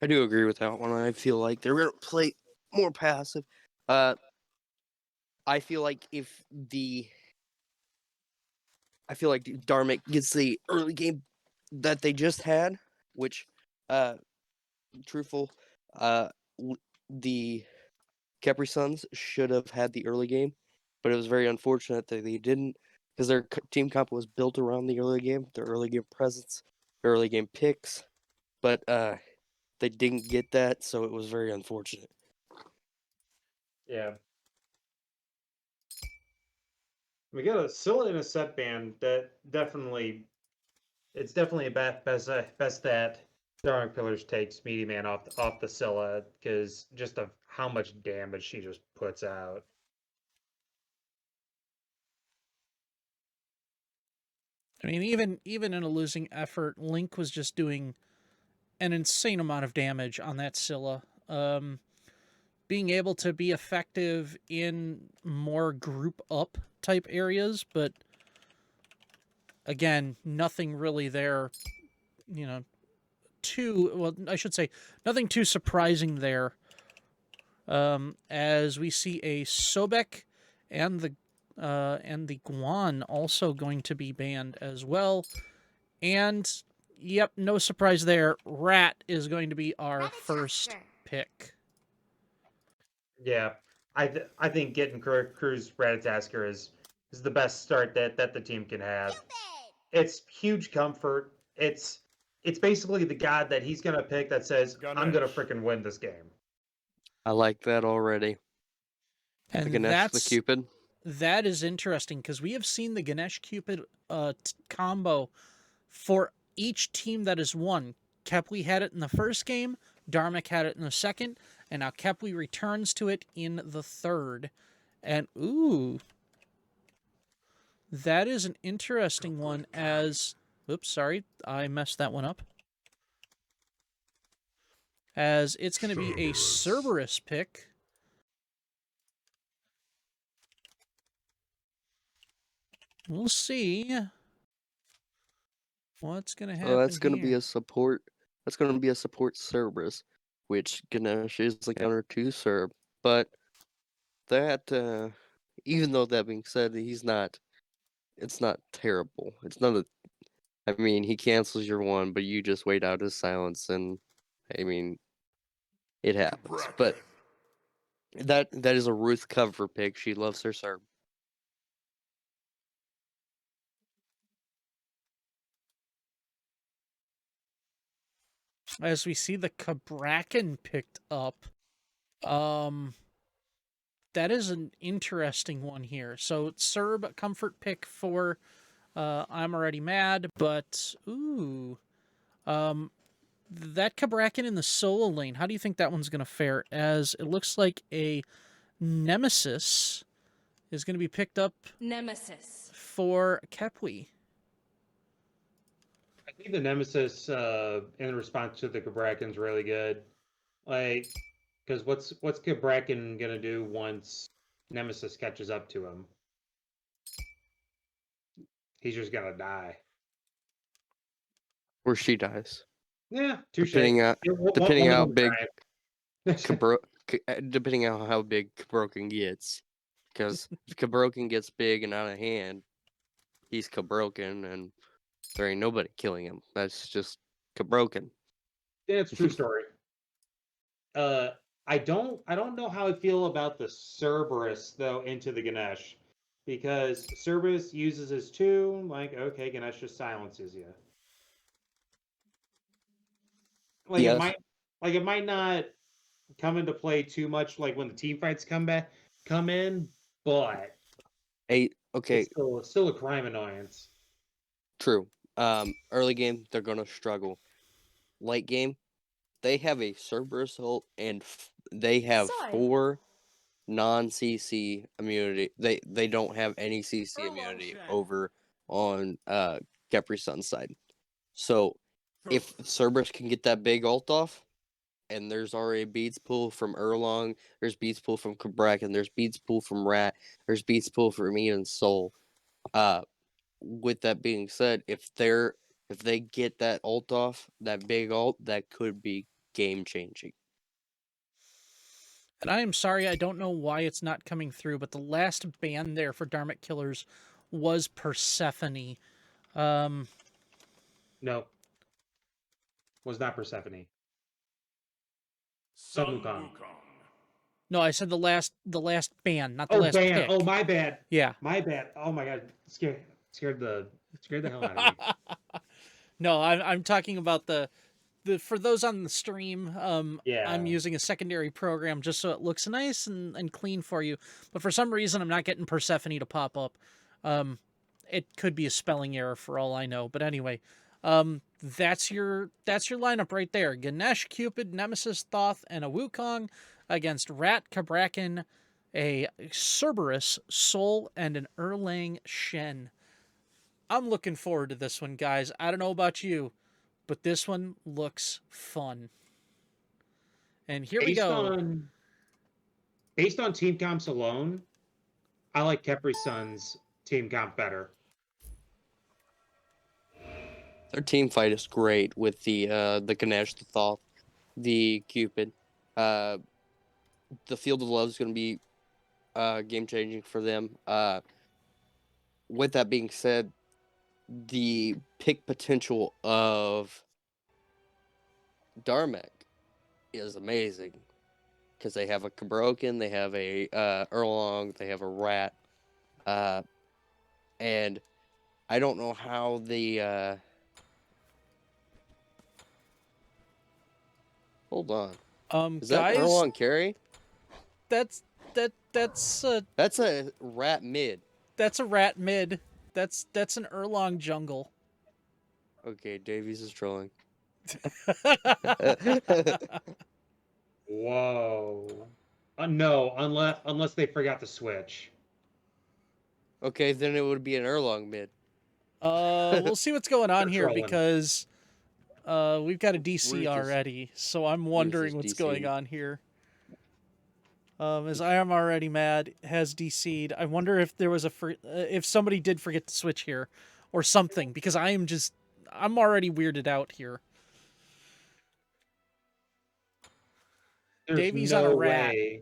I do agree with that one. I feel like they're going to play more passive. I feel like I feel like Dharmic gets the early game that they just had, which, truthful, the Khepri Suns should have had the early game, but it was very unfortunate that they didn't, because their team comp was built around the early game, their early game presence, their early game picks, but they didn't get that, so it was very unfortunate. Yeah. We got a Scylla and a set band that it's definitely best that Dark Pillars takes Meaty Man off the Scylla because just of how much damage she just puts out. I mean, even in a losing effort, Link was just doing an insane amount of damage on that Scylla. Being able to be effective in more group up type areas, but again, nothing really there, you know, I should say, nothing too surprising there. As we see a Sobek and the Guan also going to be banned as well. And yep, no surprise there. Rat is going to be our first pick. Yeah, I think getting Cruz Ratatasker is the best start that the team can have. It's huge comfort. It's basically the god that he's gonna pick that says I'm gonna freaking win this game. I like that already. The And Ganesh, the Cupid. that is interesting because we have seen the Ganesh Cupid combo for each team that has won. Khepwi had it in the first game, Dharmic had it in the second, and now Khepwi returns to it in the third. And ooh, that is an interesting one as oops, sorry, I messed that one up. As it's going to be a Cerberus pick. We'll see what's going to happen. Oh, that's going to here. be a support. That's going to be a support Cerberus, which Ganesh is the counter to Cerb. But that, even though that being said, he's not. It's not terrible. It's not a. I mean, he cancels your one, but you just wait out his silence, and I mean, it happens. But that is a Ruth cover pick. She loves her Cerb. As we see the Cabrakan picked up. That is an interesting one here. So Cerb comfort pick for I'm already mad, but ooh. That Cabrakan in the solo lane, how do you think that one's gonna fare? As it looks like a Nemesis is gonna be picked up for Khepwi. I think the Nemesis in response to the Cabrakan's really good. Like, because what's Cabrakan gonna do once Nemesis catches up to him? He's just gonna die. Or she dies. Yeah, touche. Depending on One of how them big died. depending on how big Cabroken gets. Because if Cabroken gets big and out of hand, he's Cabroken, and there ain't nobody killing him. That's just Cabroken. Yeah, it's a true story. I don't know how I feel about the Cerberus though into the Ganesh, because Cerberus uses his two. Like, okay, Ganesh just silences you. Like Yes. it might not come into play too much, like when the team fights come in, but Okay. it's still a crime annoyance. True. Early game they're gonna struggle. Late game, they have a Cerberus ult and they have non-CC immunity. They don't have any CC immunity over on Khepri Sun's side. So if Cerberus can get that big ult off, and there's already beats pool from Erlong, there's beats pool from Cabrakan, there's beats pool from Rat, there's beats pool from even Soul. With that being said, if they get that ult off, that big ult, that could be game changing. And I am sorry, I don't know why it's not coming through, but the last ban there for Dharmic Killers was Persephone. No, was not Persephone. Sun Wukong. No, I said the last ban, not the Oh, last ban. pick. Oh, my bad. Yeah. My bad. Oh my god, scared the hell out of me. No, I'm talking about the for those on the stream. Yeah. I'm using a secondary program just so it looks nice and clean for you. But for some reason, I'm not getting Persephone to pop up. It could be a spelling error for all I know. But anyway, that's your lineup right there: Ganesh, Cupid, Nemesis, Thoth, and a Wukong against Rat, Cabrakan, a Cerberus, Soul, and an Erlang Shen. I'm looking forward to this one, guys. I don't know about you, but this one looks fun. And here we go. Based on team comps alone, I like Khepri Sun's team comp better. Their team fight is great with the Ganesh, the Thoth, the Cupid. The Field of Love is going to be game changing for them. With that being said, the pick potential of Dharmic is amazing because they have a Cabroken, they have a Erlong, they have a Rat, and I don't know how the hold on. Is that guys, Erlong carry? that's a Rat mid. That's a Rat mid. That's an Erlong jungle. Okay, Davies is trolling. Whoa. No, unless they forgot to switch. Okay, then it would be an Erlong mid. We'll see what's going on They're here trolling. because we've got a DC already, so I'm wondering what's DC. going on here. As I am already mad, has DC'd. I wonder if there was if somebody did forget to switch here, or something, because I'm already weirded out here. There's Davies no on a Rat. way.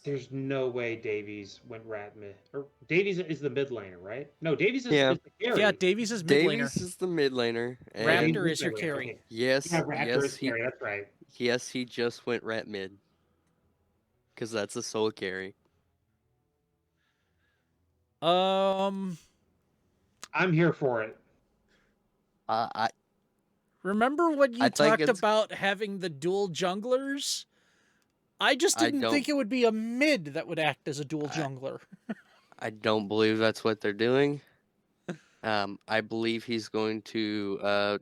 There's no way Davies went Rat mid. Or Davies is the mid laner, right? No, Davies is, Yeah. is the carry. Yeah, Davies is mid laner. Davies is the mid laner. And Raptor is your mid laner, carry. okay. yes, Yeah, Raptor yes, is carry. That's right. yes, he just went Rat mid. Because that's a soul carry. I'm here for it. Remember when you I think talked it's- about having the dual junglers? I just didn't think it would be a mid that would act as a dual jungler. I don't believe that's what they're doing. I believe he's going to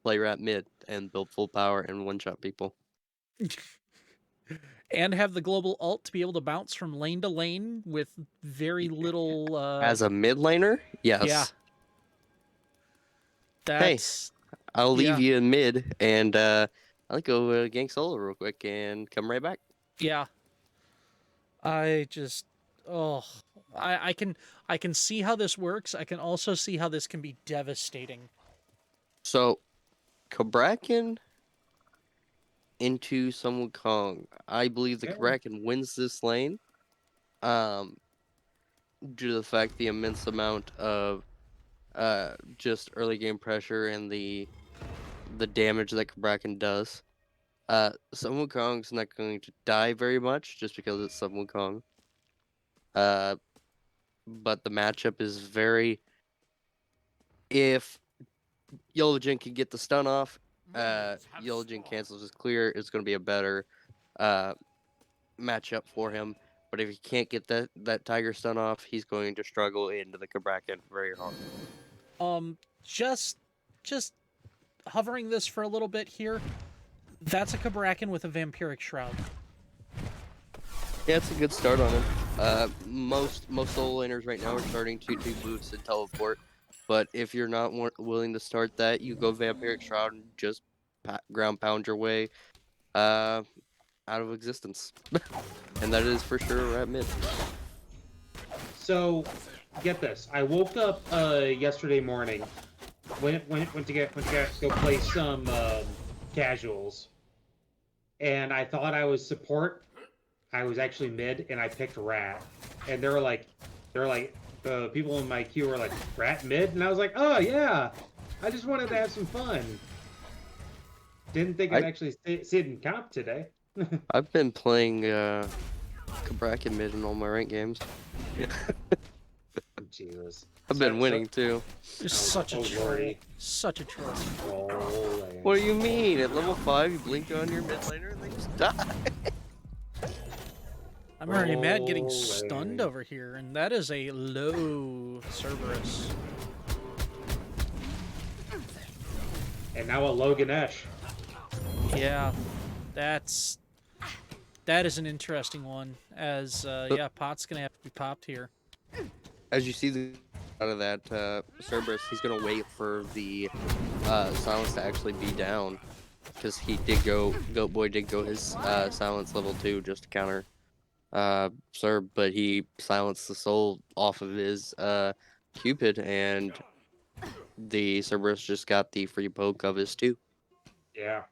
play Rat mid and build full power and one-shot people. And have the global ult to be able to bounce from lane to lane with very little... As a mid laner? Yes. Yeah. That's... I'll leave you in mid, and I'll go gank solo real quick and come right back. Yeah. I just... Oh... I can see how this works. I can also see how this can be devastating. So, Cabrakan into some Wukong. I believe the Cabrakan wins this lane. Due to the fact the immense amount of just early game pressure and the damage that Cabrakan does. Sun Wukong's not going to die very much just because it's Sun Wukong. But the matchup is very... If Yellow Jin can get the stun off, Yellow Jin cancels his clear, it's going to be a better matchup for him. But if he can't get that Tiger stun off, he's going to struggle into the Cabrakan very hard. Just hovering this for a little bit here. That's a Cabrakan with a Vampiric Shroud. Yeah, it's a good start on him. Most solo laners right now are starting 2-2 boots and teleport. But if you're not willing to start that, you go Vampiric Shroud and just ground pound your way out of existence. And that is for sure at mid. So, get this. I woke up yesterday morning, went to go play some casuals, and I thought I was support. I was actually mid, and I picked rat. And people in my queue were like, rat mid, and I was like, oh yeah, I just wanted to have some fun. Didn't think I'd I actually see it in comp today. I've been playing Cabrakan mid in all my ranked games. Jesus. I've been winning too. You're such a troll. Lordy. Such a troll. Rolling. What do you mean? At level 5, you blink on your mid laner and they just die. I'm already mad getting stunned over here, and that is a low Cerberus. And now a low Ganesh. Yeah, that is an interesting one. As yeah, pot's gonna have to be popped here. As you see out of that Cerberus, he's gonna wait for the silence to actually be down, because he did Goat Boy did go his silence level 2 just to counter Cerb, but he silenced the soul off of his Cupid, and the Cerberus just got the free poke of his 2. Yeah.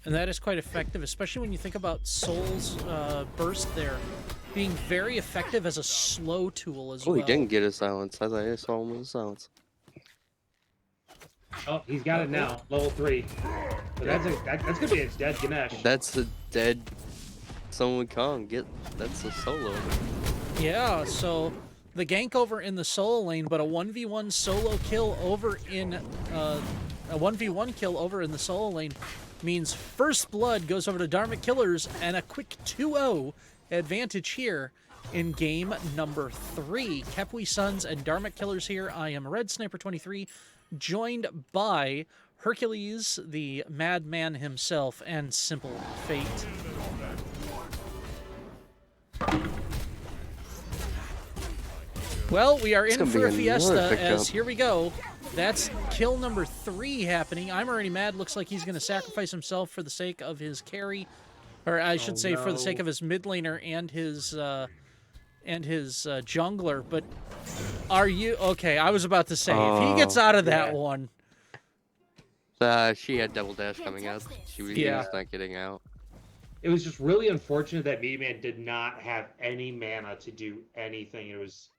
And that is quite effective, especially when you think about Soul's burst there being very effective as a slow tool as well. Oh, he didn't get his silence. I thought I saw him with his silence. Oh, he's got it now, level 3. But that's gonna be a dead Ganesh. That's a dead Sun Wukong. That's a solo. Yeah, so the gank over in the solo lane, but a 1v1 solo kill over in a 1v1 kill over in the solo lane means first blood goes over to Dharmic Killers and a quick 2-0 advantage here in game number 3. Khepwi Suns and Dharmic Killers here. I am Red Sniper 23, joined by Hercules, the madman himself, and Simple Fate. Well, we are in for a fiesta, as here we go. That's kill number 3 happening. I'm already mad. Looks like he's going to sacrifice himself for the sake of his carry, or I should say for the sake of his mid laner and his jungler. But are you okay? I was about to say, if he gets out of that one, she had double dash coming out. She was not getting out. It was just really unfortunate that Meatman did not have any mana to do anything. It was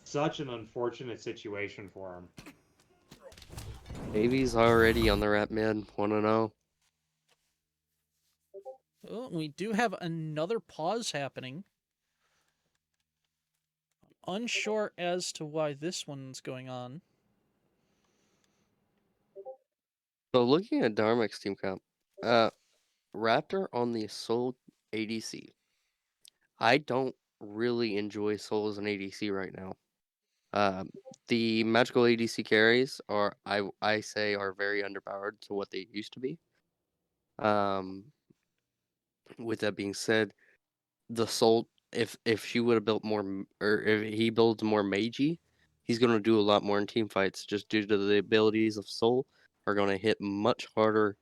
such an unfortunate situation for him. Maybe he's already on the rat mid, 1-0. Oh, we do have another pause happening. Unsure as to why this one's going on. So looking at Dharmic's team comp, Raptor on the Soul ADC. I don't really enjoy Soul as an ADC right now. The magical ADC carries are, I say, are very underpowered to what they used to be. With that being said, the Soul, if she would have built more, or if he builds more magey, he's going to do a lot more in team fights, just due to the abilities of Soul are going to hit much harder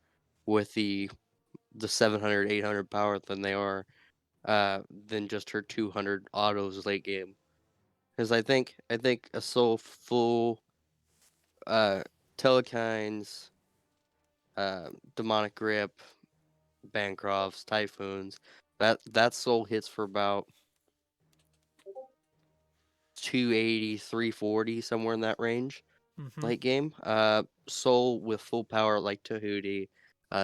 with the 700, 800 power than they are than just her 200 autos late game. Because I think a Soul full Telekines, Demonic Grip, Bancrofts, Typhoons, that Soul hits for about 280, 340, somewhere in that range. Late game. Soul with full power like Tahuti,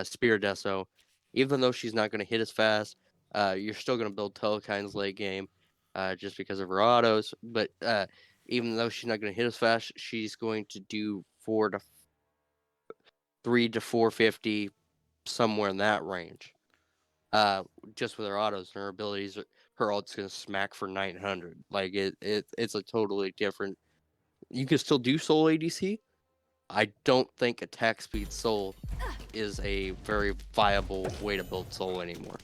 Spear Deso, even though she's not going to hit as fast, you're still going to build Telekines late game just because of her autos. But even though she's not going to hit as fast, she's going to do 3 to 450, somewhere in that range. Just with her autos and her abilities, her ult's going to smack for 900. Like it's a totally different. You can still do Soul ADC. I don't think attack speed soul is a very viable way to build soul anymore.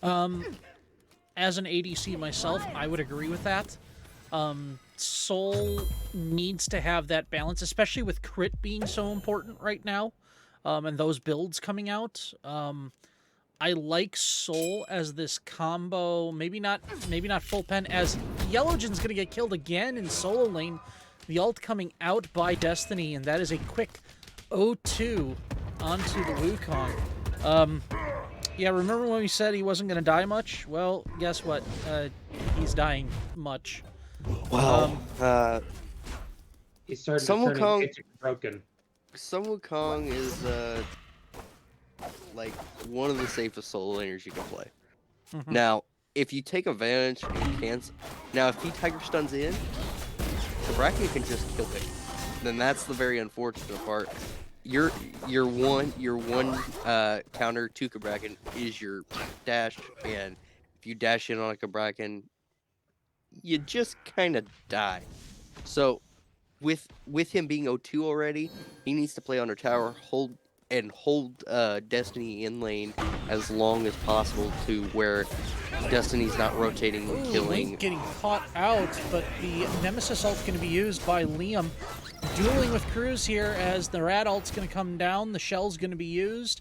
As an ADC myself, I would agree with that. Soul needs to have that balance, especially with crit being so important right now, and those builds coming out. I like Soul as this combo, maybe not full pen, as Yellowjin's gonna get killed again in solo lane. The ult coming out by Destiny, and that is a quick 0-2 onto the Wukong. Yeah, remember when we said he wasn't gonna die much? Well, guess what? He's dying much. Well, He's starting Sun to turn Wukong- into broken. Sun Wukong is like one of the safest solo laners you can play. Mhm. Now, if you take advantage and cancel, now if he tiger stuns in, Bracken can just kill him. Then that's the very unfortunate part. Your one counter to Bracken is your dash, and if you dash in on a Bracken, you just kind of die. So with him being 0-2 already, he needs to play under tower, hold Destiny in lane as long as possible to where Destiny's not rotating and Ooh, killing. Link getting caught out, but the Nemesis ult's going to be used by Liam. Dueling with Cruz here as the Rat ult's going to come down. The Shell's going to be used.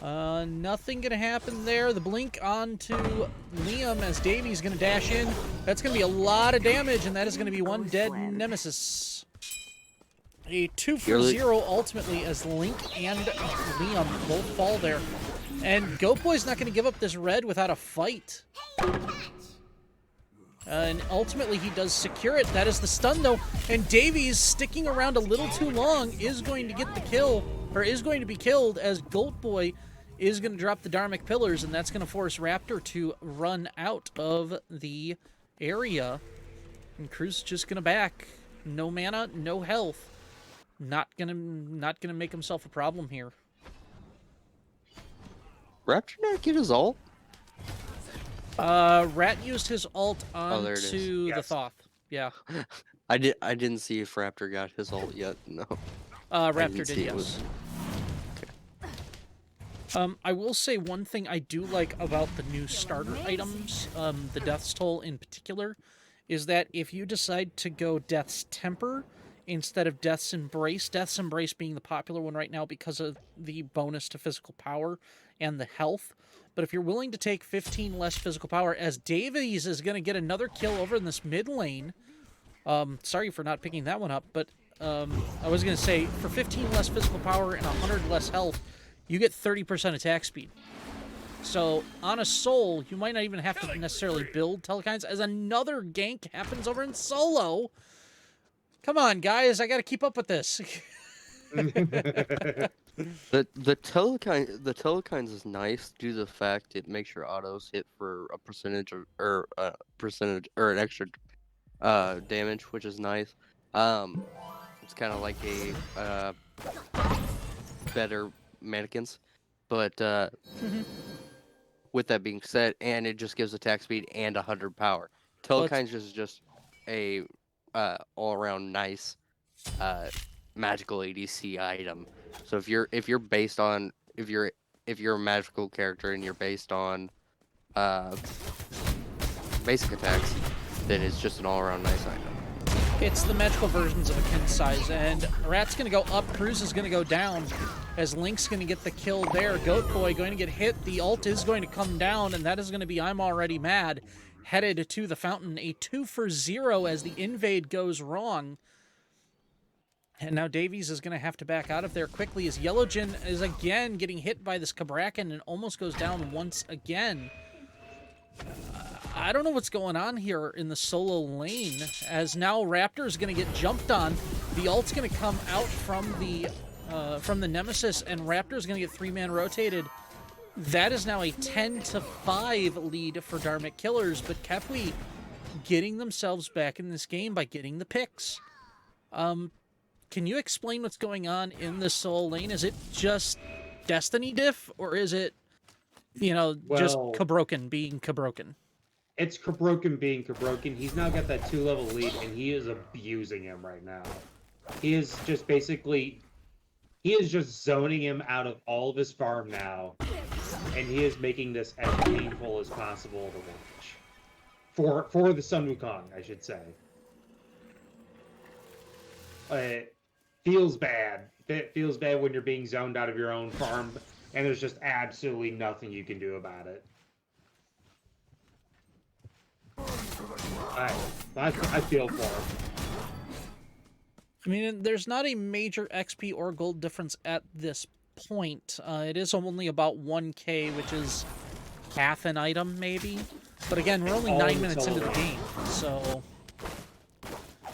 Nothing going to happen there. The blink onto Liam as Davy's going to dash in. That's going to be a lot of damage, and that is going to be one dead Nemesis. A 2-for-0 ultimately as Link and Liam both fall there. And Goatboy's not going to give up this red without a fight. And ultimately he does secure it. That is the stun though. And Davies, sticking around a little too long, is going to get the kill, or is going to be killed, as Goatboy is going to drop the Dharmic pillars, and that's going to force Raptor to run out of the area. And Cruz just going to back. No mana, no health. Not gonna make himself a problem here. Raptor not get his ult? Rat used his ult there it is. onto the Yes. Thoth. Yeah. I didn't see if Raptor got his ult yet. No. Raptor didn't did, see it yes. was- I will say one thing I do like about the new starter items, the Death's Toll in particular, is that if you decide to go Death's Temper instead of Death's Embrace being the popular one right now because of the bonus to physical power and the health, but if you're willing to take 15 less physical power, as Davies is going to get another kill over in this mid lane, sorry for not picking that one up, but I was going to say, for 15 less physical power and 100 less health, you get 30% attack speed. So, on a Soul, you might not even have to necessarily build Telekines, as another gank happens over in solo. Come on, guys, I gotta keep up with this. The Telekines is nice due to the fact it makes your autos hit for a percentage or an extra damage, which is nice. It's kind of like a better mannequins, but with that being said, and it just gives attack speed and 100 power. Telekines is just a all-around nice magical ADC item. So if you're a magical character and you're based on basic attacks, then it's just an all-around nice item. It's the magical versions of a kin size, and Rat's gonna go up, Cruz is gonna go down, as Link's gonna get the kill there. Goatboy going to get hit, the ult is going to come down, and that is gonna be I'm Already Mad, headed to the fountain. A 2-for-0 as the invade goes wrong. And now Davies is gonna have to back out of there quickly, as Yellowjin is again getting hit by this Cabrakan and almost goes down once again. I don't know what's going on here in the solo lane, as now Raptor is going to get jumped on. The ult's going to come out from the Nemesis, and Raptor is going to get 3-man rotated. That is now a 10-5 lead for Dharmic Killers, but Khepwi getting themselves back in this game by getting the picks. Can you explain what's going on in the solo lane? Is it just Destiny diff, or is it, just Well- Cabroken being Cabroken? it's Kabroken being Kabroken. He's now got that 2-level lead, and he is abusing him right now. He is just basically, he is just zoning him out of all of his farm now, and he is making this as painful as possible to watch. For the Sun Wukong, I should say. It feels bad. It feels bad when you're being zoned out of your own farm, and there's just absolutely nothing you can do about it. I feel for him. I mean, there's not a major XP or gold difference at this point. It is only about 1k, which is half an item, maybe. But again, we're only 9 minutes into the game, so...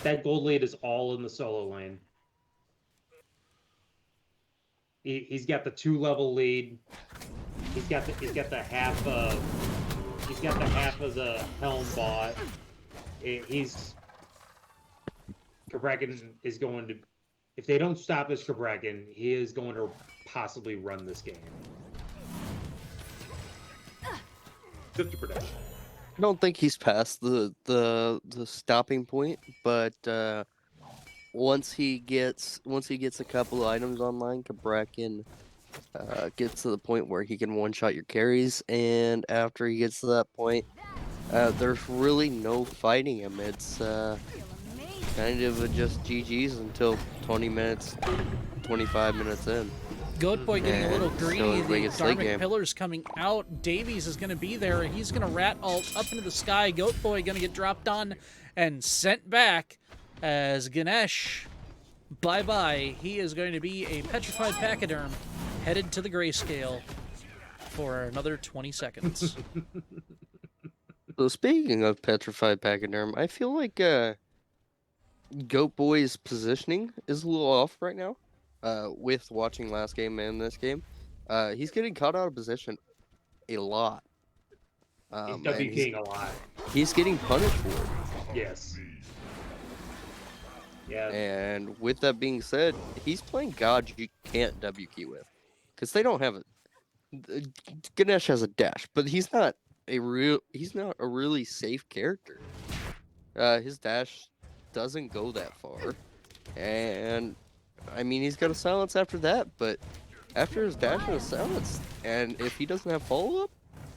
That gold lead is all in the solo lane. He's got the 2-level lead. He's got the half of the helm bot. Kabrekin is going to, if they don't stop this Kabrekin, he is going to possibly run this game. Just a prediction. I don't think he's past the stopping point, but once he gets a couple of items online, Kabrekin gets to the point where he can one-shot your carries, and after he gets to that point, there's really no fighting him. It's kind of just GG's until 20 minutes, 25 minutes in. Goatboy getting a little greedy. The Dharmic game. pillars coming out. Davies is going to be there. He's going to rat ult up into the sky. Goatboy going to get dropped on and sent back as Ganesh. Bye-bye. He is going to be a petrified pachyderm headed to the grayscale for another 20 seconds. So speaking of petrified pachyderm, I feel like Goatboy's positioning is a little off right now. With watching last game and this game, he's getting caught out of position a lot. He's WPing a lot. He's getting punished for it. Yes. Yeah. And with that being said, he's playing God you can't W key with, because they don't have a. Ganesh has a dash, but he's not a really safe character. His dash doesn't go that far, and I mean he's got a silence after that, but after his dash and a silence, and if he doesn't have follow up,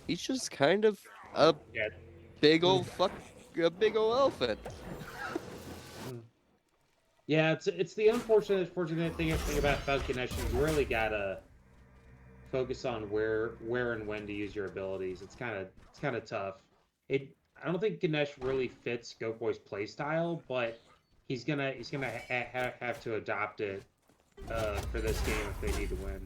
he's just kind of a big old elephant. Yeah, it's the unfortunate thing about Ganesh. You really gotta focus on where and when to use your abilities. It's kind of tough. I don't think Ganesh really fits Goatboy's playstyle, but he's gonna have to adopt it for this game if they need to win.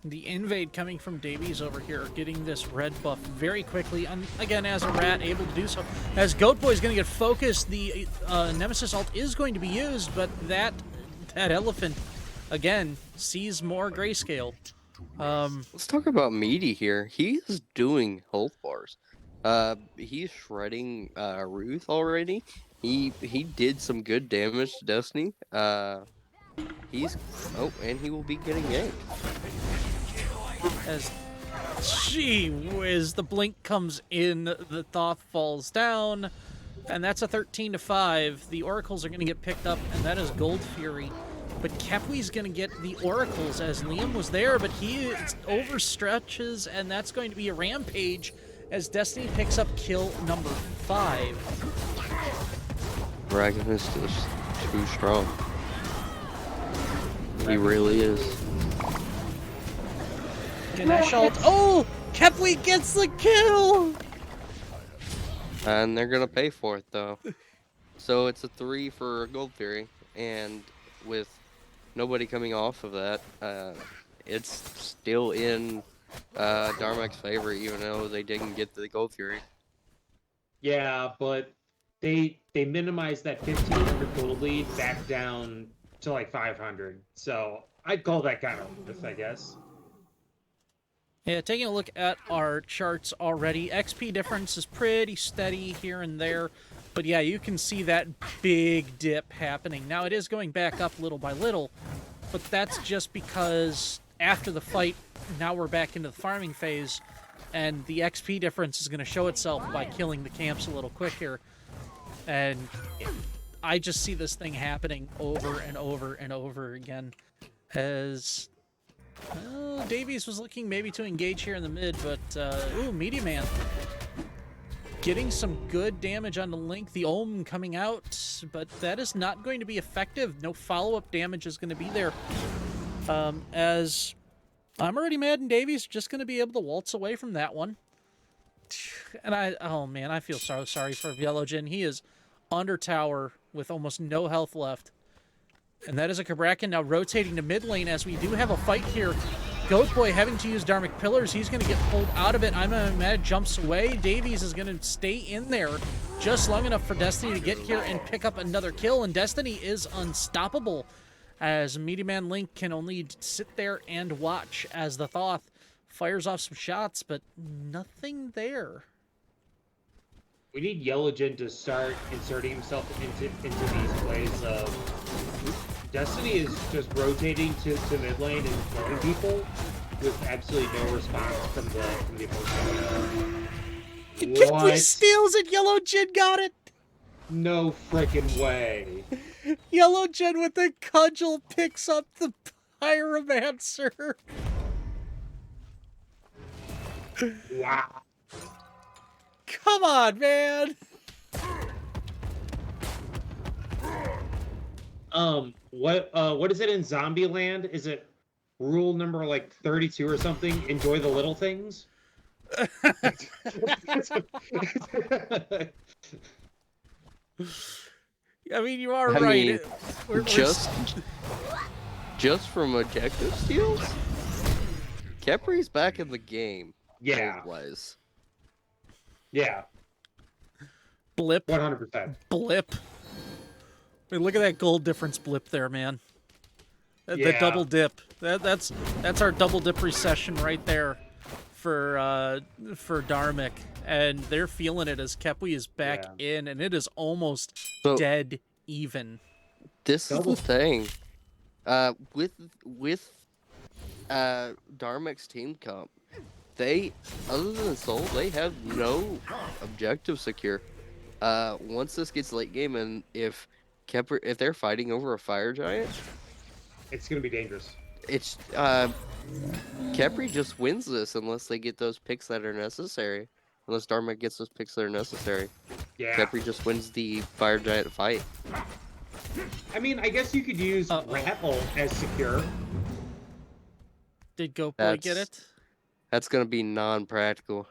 The invade coming from Davies over here, getting this red buff very quickly. And again, as a rat, able to do so. As Goatboy is going to get focused, the Nemesis ult is going to be used, but that elephant, again, sees more grayscale. Let's talk about Meaty here. He is doing health bars. He's shredding Ruth already. He did some good damage to Destiny. And he will be getting yanked. As gee whiz, the blink comes in, the Thoth falls down, and that's a 13-5. The oracles are going to get picked up, and that is Gold Fury. But Khepwi's going to get the oracles, as Liam was there, but he overstretches, and that's going to be a rampage as Destiny picks up kill number 5. Dragon is just too strong. He really is. Ganesh ult. Oh! Khepwi gets the kill! And they're going to pay for it, though. So it's a 3 for Gold Fury, and with nobody coming off of that, it's still in Dharmic's favor, even though they didn't get the Gold Fury. Yeah, but they minimized that 1,500 gold lead back down to like 500. So I'd call that kind of this, I guess. Yeah, taking a look at our charts already, XP difference is pretty steady here and there. But yeah, you can see that big dip happening. Now it is going back up little by little, but that's just because after the fight, now we're back into the farming phase. And the XP difference is going to show itself by killing the camps a little quicker. And I just see this thing happening over and over and over again. As Davies was looking maybe to engage here in the mid, but ooh, Meaty Man getting some good damage on the Link. The Ohm coming out, but that is not going to be effective. No follow-up damage is going to be there. As I'm already mad, and Davies just going to be able to waltz away from that one. And oh man, I feel so sorry for YellowJin. He is under tower with almost no health left. And that is a Kabrakan now rotating to mid lane as we do have a fight here. Goatboy having to use Dharmic Pillars. He's going to get pulled out of it. I'm mad jumps away. Davies is going to stay in there just long enough for Destiny to get here and pick up another kill. And Destiny is unstoppable as Meaty Man Link can only sit there and watch as the Thoth fires off some shots, but nothing there. We need YellowJin to start inserting himself into these plays. Destiny is just rotating to mid lane and killing people with absolutely no response from the opponent. Khepwi steals it. YellowJin got it. No freaking way. YellowJin with the cudgel picks up the Pyromancer. Wow. Come on, man. What is it in Zombieland? Is it rule number like 32 or something? Enjoy the little things? I mean, you are I right. mean, just from objective steals, Khepwi's back in the game. Yeah. Was. Yeah. Blip. 100%. Blip. I mean, look at that gold difference blip there, man. The Yeah. double dip. That's our double dip recession right there for Dharmic. And they're feeling it as Khepwi is back in, and it is almost dead even. This is the thing. With Dharmic's team comp, they, other than Soul, they have no objective secure. Once this gets late game, and if they're fighting over a fire giant, it's gonna be dangerous. It's Khepwi just wins this unless they get those picks that are necessary. Unless Dharmic gets those picks that are necessary. Yeah. Khepwi just wins the fire giant fight. I mean, I guess you could use Rattle as secure. Did Goatboy get it? That's gonna be non-practical.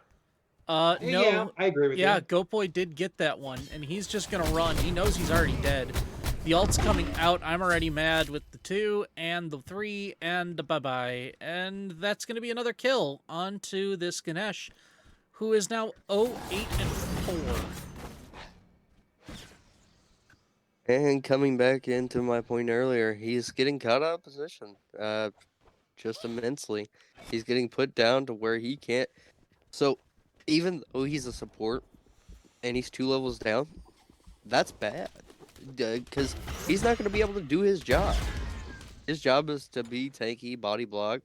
No. Yeah, I agree with you. Yeah, Goatboy did get that one, and he's just gonna run. He knows he's already dead. The ult's coming out. I'm already mad with the 2 and the 3 and the bye-bye. And that's gonna be another kill onto this Ganesh, who is now 0-8-4. And coming back into my point earlier, he's getting caught out of position, just immensely. He's getting put down to where he can't. So, even though he's a support, and he's 2 levels down, that's bad. Because he's not going to be able to do his job. His job is to be tanky, body block,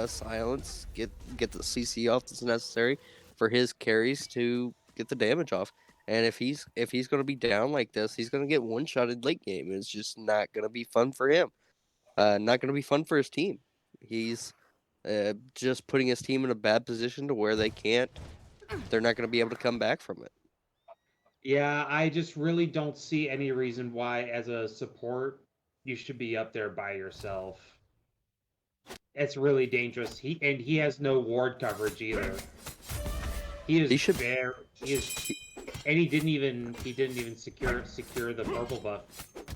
silence, get the CC off that's necessary for his carries to get the damage off. And if he's going to be down like this, he's going to get one-shotted late game. It's just not going to be fun for him. Not going to be fun for his team. He's just putting his team in a bad position to where they're not going to be able to come back from it. Yeah, I just really don't see any reason why, as a support, you should be up there by yourself. It's really dangerous. He has no ward coverage either. He didn't even secure the purple buff.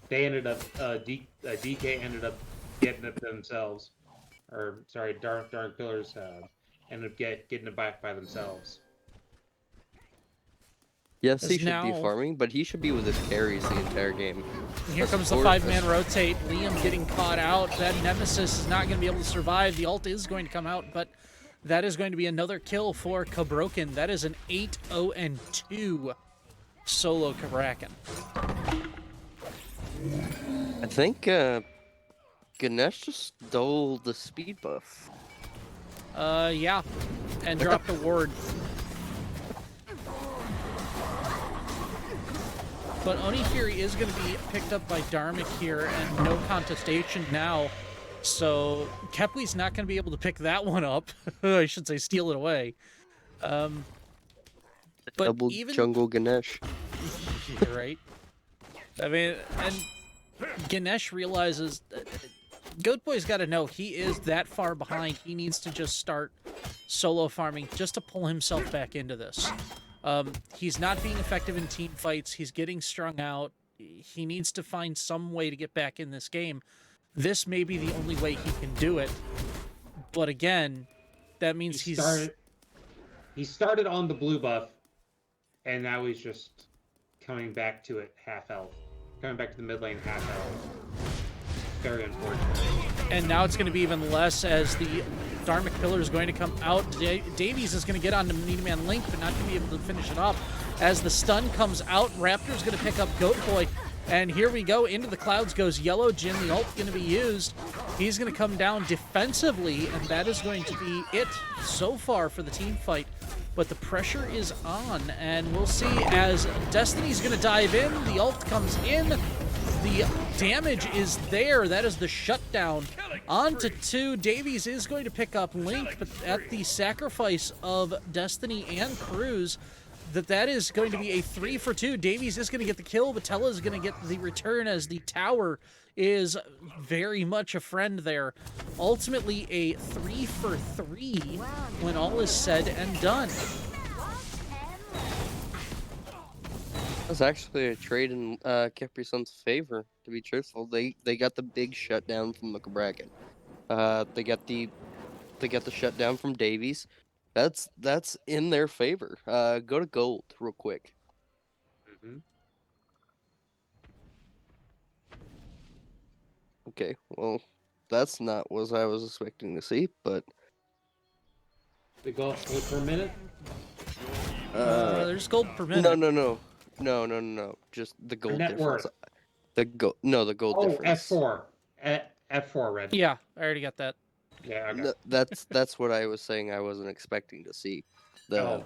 They ended up DK ended up getting it themselves, or sorry, Dark Pillars ended up getting it back by themselves. Yes, he should be farming, but he should be with his carries the entire game. Here comes the 5-man rotate. Liam getting caught out. That Nemesis is not going to be able to survive. The ult is going to come out, but that is going to be another kill for Kabroken. That is an 8-0-2 solo Kabrakan. I think Ganesh just stole the speed buff. Yeah. and dropped a ward. But Onihiri is going to be picked up by Dharmic here, and no contestation now. So Khepwi's not going to be able to pick that one up. I should say steal it away. But Double even jungle Ganesh. right. I mean, and Ganesh realizes Goatboy's got to know he is that far behind. He needs to just start solo farming just to pull himself back into this. He's not being effective in team fights. He's getting strung out. He needs to find some way to get back in this game. This may be the only way he can do it. But again, that means he started on the blue buff, and now he's just coming back to it half health. Coming back to the mid lane half health. Very unfortunate. And now it's going to be even less as the Dharmic Pillar is going to come out. Davies is going to get on to Needman Link, but not going to be able to finish it off. As the stun comes out, Raptor's going to pick up Goatboy. And here we go. Into the clouds goes Yellow Jin. The ult's going to be used. He's going to come down defensively, and that is going to be it so far for the team fight. But the pressure is on, and we'll see as Destiny's going to dive in. The ult comes in. The damage is there. That is the shutdown. On to 2. Davies is going to pick up Link, but at the sacrifice of Destiny and Cruz, that is going to be a 3 for 2. Davies is going to get the kill, but Tella is going to get the return as the tower is very much a friend there. Ultimately, a 3 for 3 when all is said and done. That's actually a trade in Khepri Sun's favor, to be truthful. They got the big shutdown from the Bracken. They got the shutdown from Davies. That's in their favor. Go to gold real quick. Mm-hmm. Okay, well, that's not what I was expecting to see, but The gold per minute? There's gold per minute. No. Just the gold net difference. worth. The gold difference. F4. F4 red. Yeah, I already got that. Yeah, okay. That's what I was saying. I wasn't expecting to see the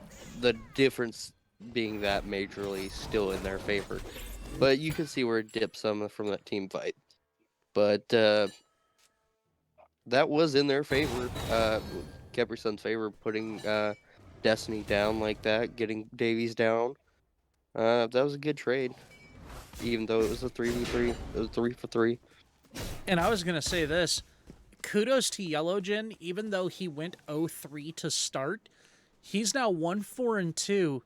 difference being that majorly still in their favor, but you can see where it dipped some from that team fight. But that was in their favor. Khepri Sun's favor, putting Destiny down like that, getting Davies down. That was a good trade, even though it was a 3v3. It was 3 for 3. And I was going to say this. Kudos to Yellow Jin, even though he went 0-3 to start, he's now 1-4-2,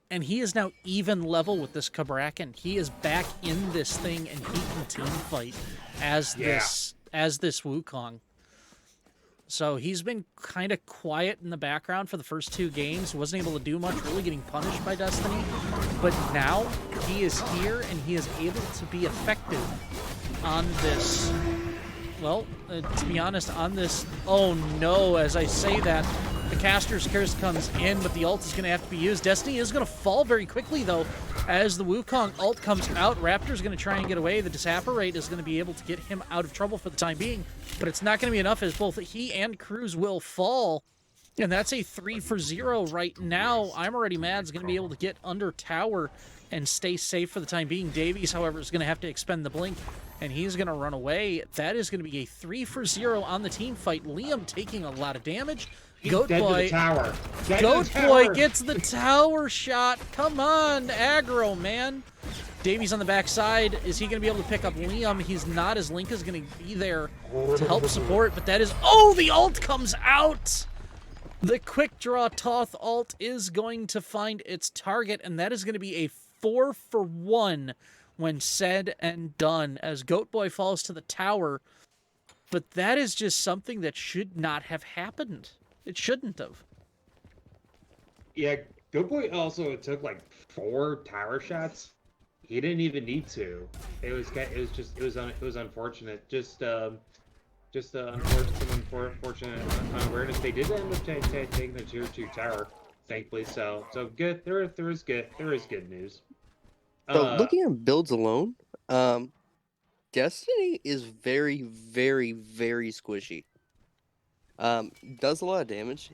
and he is now even level with this Cabrakan. He is back in this thing, and he can team fight as this Wukong. So he's been kind of quiet in the background for the first 2 games. Wasn't able to do much, really getting punished by Destiny. But now he is here, and he is able to be effective on this. Well, to be honest, on this... Oh no, as I say that, the Caster's Curse comes in, but the ult is going to have to be used. Destiny is going to fall very quickly, though, as the Wukong ult comes out. Raptor's going to try and get away. The Disapparate is going to be able to get him out of trouble for the time being, but it's not going to be enough as both he and Cruz will fall. And that's a 3 for 0 right now. I'm Already Mad's going to be able to get under tower and stay safe for the time being. Davies, however, is going to have to expend the blink, and he's going to run away. That is going to be a 3 for 0 on the team fight. Liam taking a lot of damage. Goatboy gets the tower shot. Come on, aggro, man. Davies on the backside. Is he going to be able to pick up Liam? He's not, as Link is going to be there to help support, but that is... Oh, the ult comes out! The quick draw Toth ult is going to find its target, and that is going to be a 4 for 1 when said and done, as Goatboy falls to the tower. But that is just something that should not have happened. It shouldn't have. Yeah, Goatboy also took like 4 tower shots. He didn't even need to. It was unfortunate. Just unfortunate unawareness. They did end up taking the tier 2 tower, thankfully. So good. There is good news. So looking at builds alone, Destiny is very, very, very squishy. Does a lot of damage,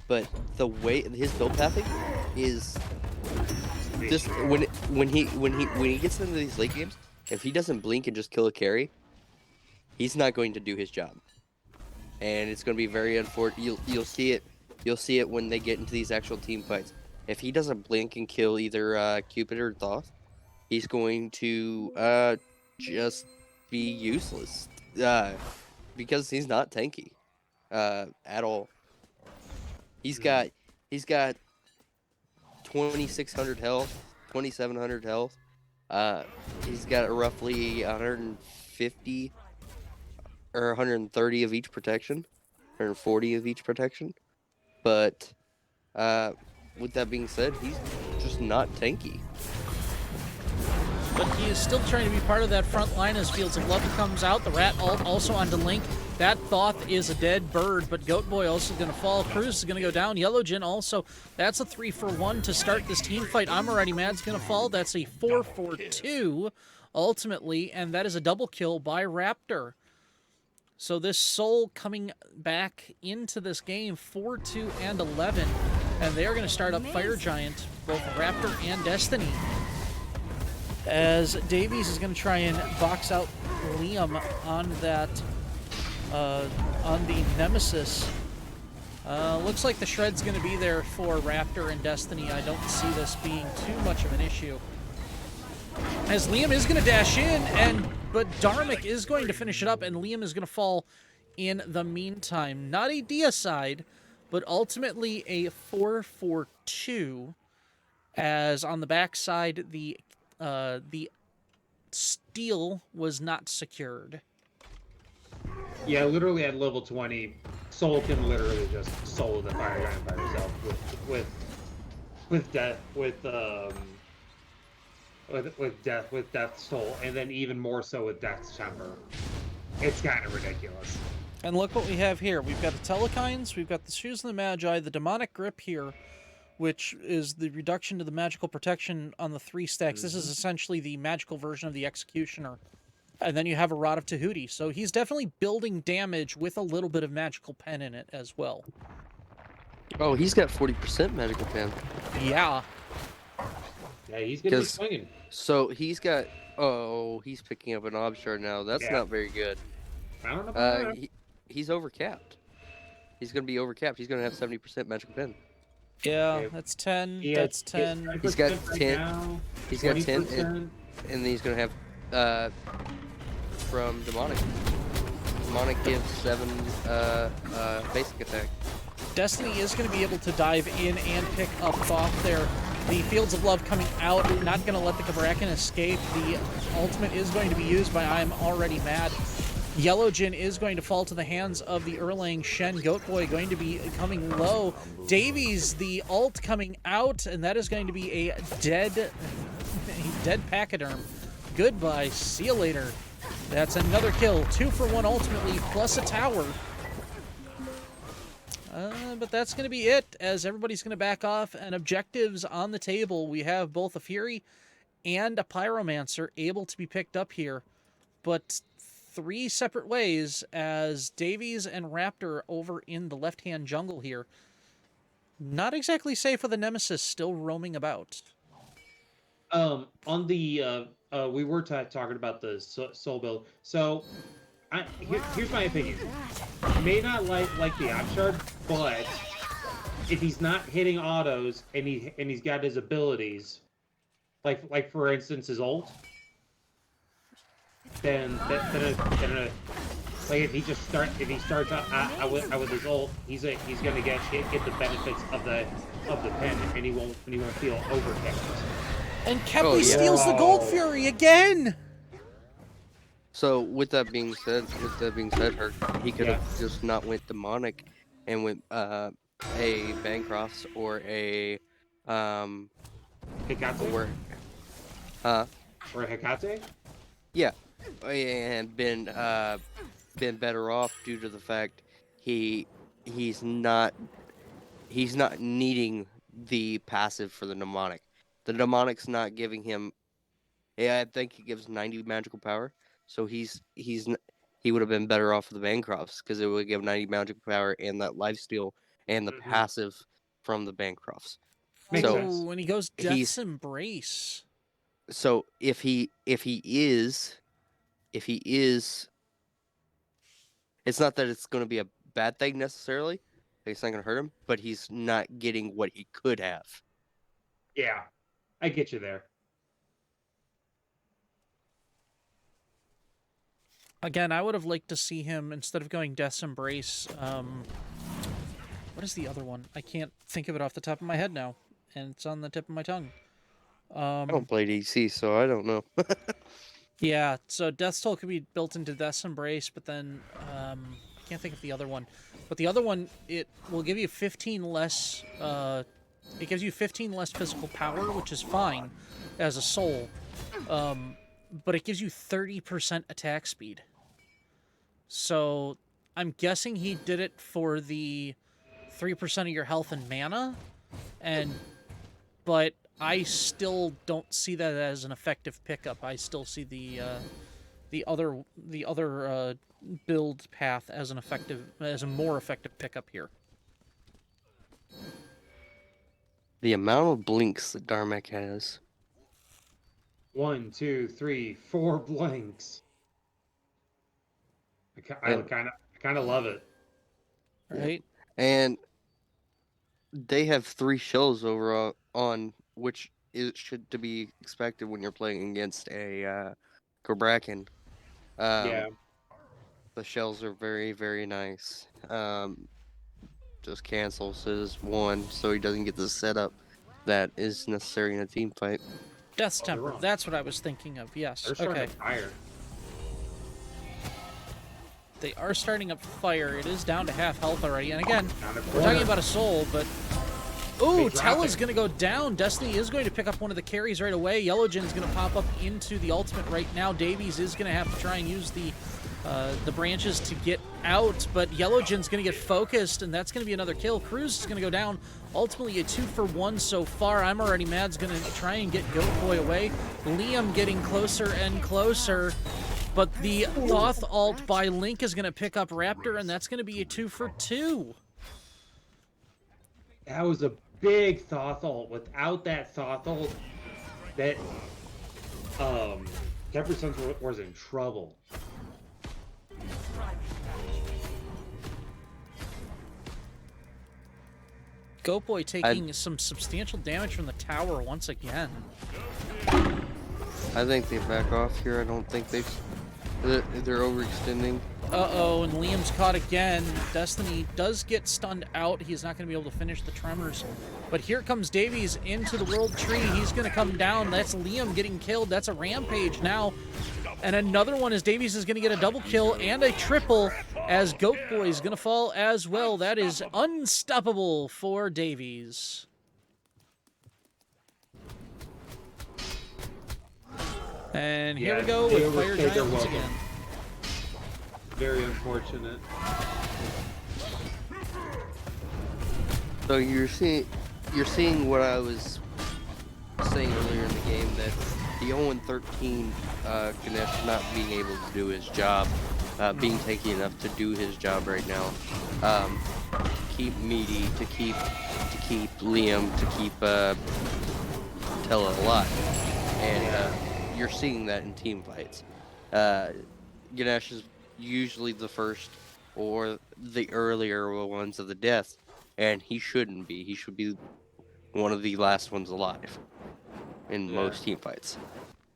but the way his build pathing is just when he gets into these late games, if he doesn't blink and just kill a carry, he's not going to do his job, and it's going to be very unfortunate. You'll see it. You'll see it when they get into these actual team fights. If he doesn't blink and kill either Cupid or Thoth, he's going to just be useless because he's not tanky at all. He's got 2,600 health, 2,700 health. He's got roughly 150 or 130 of each protection, 140 of each protection. But with that being said, he's just not tanky. But he is still trying to be part of that front line as Fields of Love comes out. The Rat ult also onto Link. That Thoth is a dead bird, but Goat Boy also going to fall. Cruz is going to go down. Yellow Jin also. That's a 3-for-1 to start this team fight. I'm Already Mad's going to fall. That's a 4-for-2 ultimately, and that is a double kill by Raptor. So this Soul coming back into this game, 4-2 and 11, and they are going to start up Fire Giant, both Raptor and Destiny. As Davies is going to try and box out Liam on that, on the Nemesis. Looks like the Shred's going to be there for Raptor and Destiny. I don't see this being too much of an issue. As Liam is going to dash in, but Dharmic is going to finish it up, and Liam is going to fall in the meantime. Not a deicide, but ultimately a 4-for-2, as on the backside, the steel was not secured. Yeah, literally at level 20, Soul can literally just solo the Fire Giant by herself with Death Soul, and then even more so with Death's Temper. It's kind of ridiculous. And look what we have here. We've got the Telekines, we've got the Shoes of the Magi, the Demonic Grip here, which is the reduction to the magical protection on the 3 stacks. This is essentially the magical version of the Executioner. And then you have a Rod of Tahuti. So he's definitely building damage with a little bit of magical pen in it as well. Oh, he's got 40% magical pen. Yeah. Yeah, he's gonna be swinging. So he's got. Oh, he's picking up an Ob Shard now. That's not very good. I don't know about that. He's overcapped. He's gonna be overcapped. He's gonna have 70% magical pen. Yeah, that's 10. That's 10. He's got 10. Now, He's got 10, 20%. and then he's gonna have from Demonic. Demonic gives 7 basic attack. Destiny is going to be able to dive in and pick up Thoth there. The Fields of Love coming out, not going to let the Kabrakan escape. The ultimate is going to be used by I'm Already Mad. Yellow Jin is going to fall to the hands of the Erlang Shen. Goat Boy going to be coming low. Davies, the ult coming out, and that is going to be a dead Pachyderm. Goodbye, see you later. That's another kill. 2-for-1 ultimately, plus a tower. But that's going to be it, as everybody's going to back off, and objectives on the table. We have both a Fury and a Pyromancer able to be picked up here, but 3 separate ways, as Davies and Raptor over in the left-hand jungle here. Not exactly safe with the Nemesis still roaming about. On the we were talking about the Soul build. So here's my opinion. May not like the Ob Shard, but if he's not hitting autos and he's got his abilities, like for instance his ult, then like if he starts out with his ult, he's gonna get the benefits of the pen, and he won't feel overkicked. And Khepwi steals the Gold Fury again. So with that being said, he could have just not went Demonic and went a Bancrofts or a Hekate? or a Hekate? Yeah, and been better off due to the fact he's not needing the passive for the Mnemonic. The Mnemonic's not giving him. Yeah, I think he gives 90 magical power, so he would have been better off with the Bancrofts because it would give 90 magical power and that lifesteal and the Mhm. passive from the Bancrofts. Makes So sense. when he goes Death's he's- Embrace. So if he is, it's not that it's going to be a bad thing necessarily. It's not going to hurt him, but he's not getting what he could have. Yeah, I get you there. Again, I would have liked to see him, instead of going Death's Embrace, what is the other one? I can't think of it off the top of my head now, and it's on the tip of my tongue. I don't play DC, so I don't know. Yeah, so Death's Toll could be built into Death's Embrace, but then I can't think of the other one. But the other one, it will give you 15 less. It gives you 15 less physical power, which is fine as a soul. But it gives you 30% attack speed. So I'm guessing he did it for the 3% of your health and mana, but I still don't see that as an effective pickup. I still see the other build path as a more effective pickup here. The amount of blinks that Dharmic has. 1, 2, 3, 4 blinks. I kind of love it. Right? And they have 3 shells over on, which should to be expected when you're playing against a Gobrakan. Yeah. The shells are very, very nice. Just cancels his 1, so he doesn't get the setup that is necessary in a team fight. Death's they're Temper. wrong. That's what I was thinking of. Yes. They're starting Okay. to fire. They are starting up fire. It is down to half health already. And again, Down to we're quarter. talking about a soul, but... Ooh, They drop Tella's it. going to go down. Destiny is going to pick up one of the carries right away. Yellowgen's going to pop up into the ultimate right now. Davies is going to have to try and use the branches to get out, but Yellowgen's going to get focused, and that's going to be another kill. Cruz is going to go down. Ultimately, a 2-for-1 so far. I'm already mad's going to try and get Goat Boy away. Liam getting closer and closer. But the Thoth ult by Link is going to pick up Raptor, and that's going to be a 2-for-2. That was a big Thoth ult. Without that Thoth ult, that Khepwi Sons was in trouble. Goat Boy taking some substantial damage from the tower once again. I think they back off here. I don't think they're overextending. Uh-oh, and Liam's caught again. Destiny does get stunned out. He's not going to be able to finish the tremors. But here comes Davies into the world tree. He's going to come down. That's Liam getting killed. That's a rampage now. And another one as Davies is going to get a double kill and a triple as Goat Boy is going to fall as well. That is unstoppable for Davies. And here we Yeah, go they with Fire overstayed their Giant once welcome. again. Very unfortunate. So you're seeing what I was saying earlier in the game, that the 0-13 Ganesh not being able to do his job, being tanky enough to do his job right now. Keep Meaty, to keep Liam, to keep Tella alive, and you're seeing that in team fights. Ganesh is usually the first or the earlier ones of the death, and he shouldn't be. He should be one of the last ones alive in most team fights.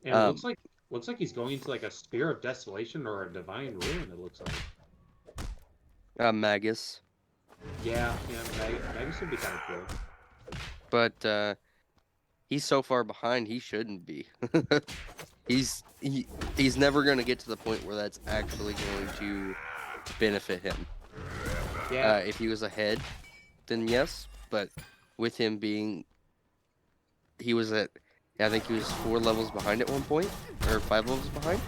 And it looks like he's going to like a Spear of Desolation or a Divine Ruin, it looks like. Magus. Yeah, Magus would be kind of cool. But he's so far behind, he shouldn't be. He's never going to get to the point where that's actually going to benefit him. Yeah. If he was ahead, then yes. But with him being, he was at, I think he was 4 levels behind at one point, or 5 levels behind.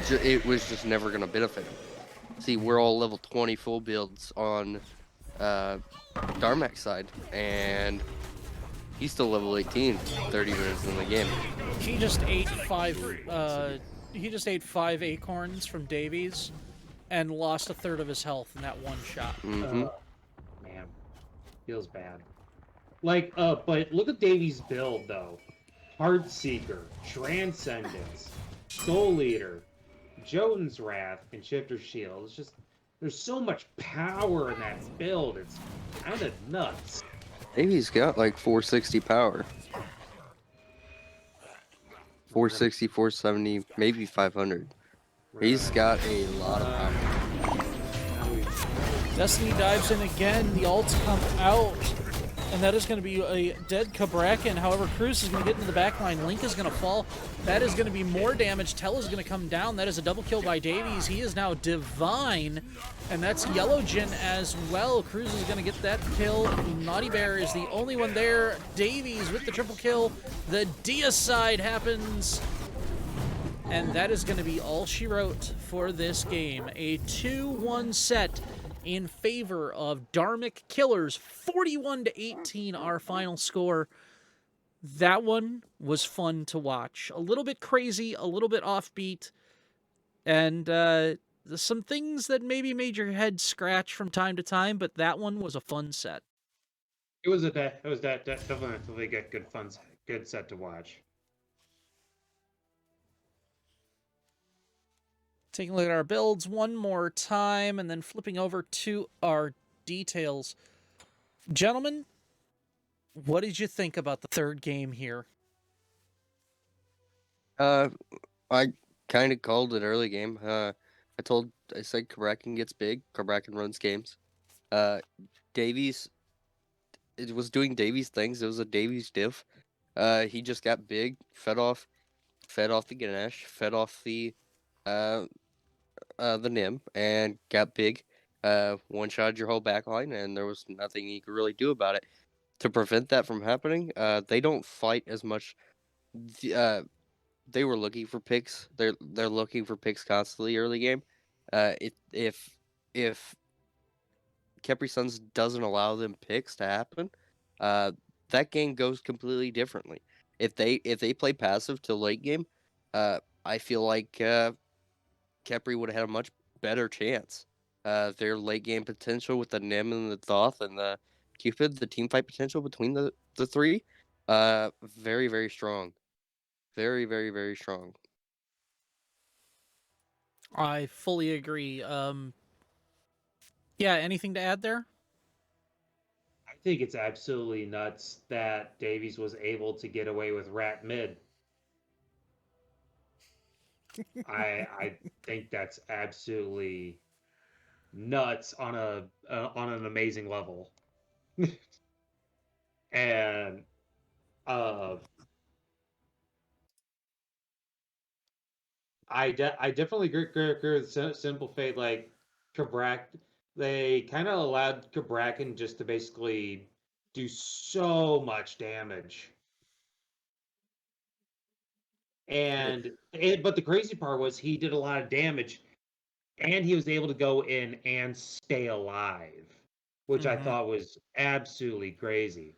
It was just never going to benefit him. See, we're all level 20 full builds on Dharmic's side, and he's still level 18, 30 minutes in the game. He just ate 5 acorns from Davies and lost a third of his health in that one shot. Mm-hmm. Feels bad. Like, but look at Davy's build though. Heartseeker, Transcendence, Soul Eater, Jotun's Wrath, and Shifter's Shield. It's just there's so much power in that build. It's kind of nuts. Maybe he's got like 460 power. 460, 470, maybe 500. He's got a lot of power. Destiny dives in again. The ults come out. And that is going to be a dead Cabrakan. However, Cruz is going to get into the back line. Link is going to fall. That is going to be more damage. Tell is going to come down. That is a double kill by Davies. He is now Divine. And that's Yellow Jin as well. Cruz is going to get that kill. Naughty Bear is the only one there. Davies with the triple kill. The deicide happens. And that is going to be all she wrote for this game. A 2-1 set in favor of Dharmic Killers. 41-18 our final score. That one was fun to watch. A little bit crazy, a little bit offbeat, and some things that maybe made your head scratch from time to time, but that one was a fun set. It was definitely good set to watch. Taking a look at our builds one more time and then flipping over to our details. Gentlemen, what did you think about the third game here? I kind of called it early game. I said Cabrakan gets big. Cabrakan runs games. Davies, it was doing Davies things. It was a Davies diff. He just got big, fed off the Ganesh, fed off the Nim, and got big. One shot your whole back line, and there was nothing he could really do about it. To prevent that from happening, they don't fight as much. They were looking for picks. They're looking for picks constantly early game. If Khepri Suns doesn't allow them picks to happen, that game goes completely differently. If they play passive till late game, I feel like Khepri would have had a much better chance. Their late game potential with the Nim and the Thoth and the Cupid, the team fight potential between the three, very, very strong. Very, very, very strong. I fully agree. Yeah, anything to add there? I think it's absolutely nuts that Davies was able to get away with Rat Mid. I think that's absolutely nuts on an amazing level. And I definitely agree with Simple Fate. Like Kabrak, they kind of allowed Kabrakan just to basically do so much damage. But the crazy part was he did a lot of damage, and he was able to go in and stay alive, which I thought was absolutely crazy.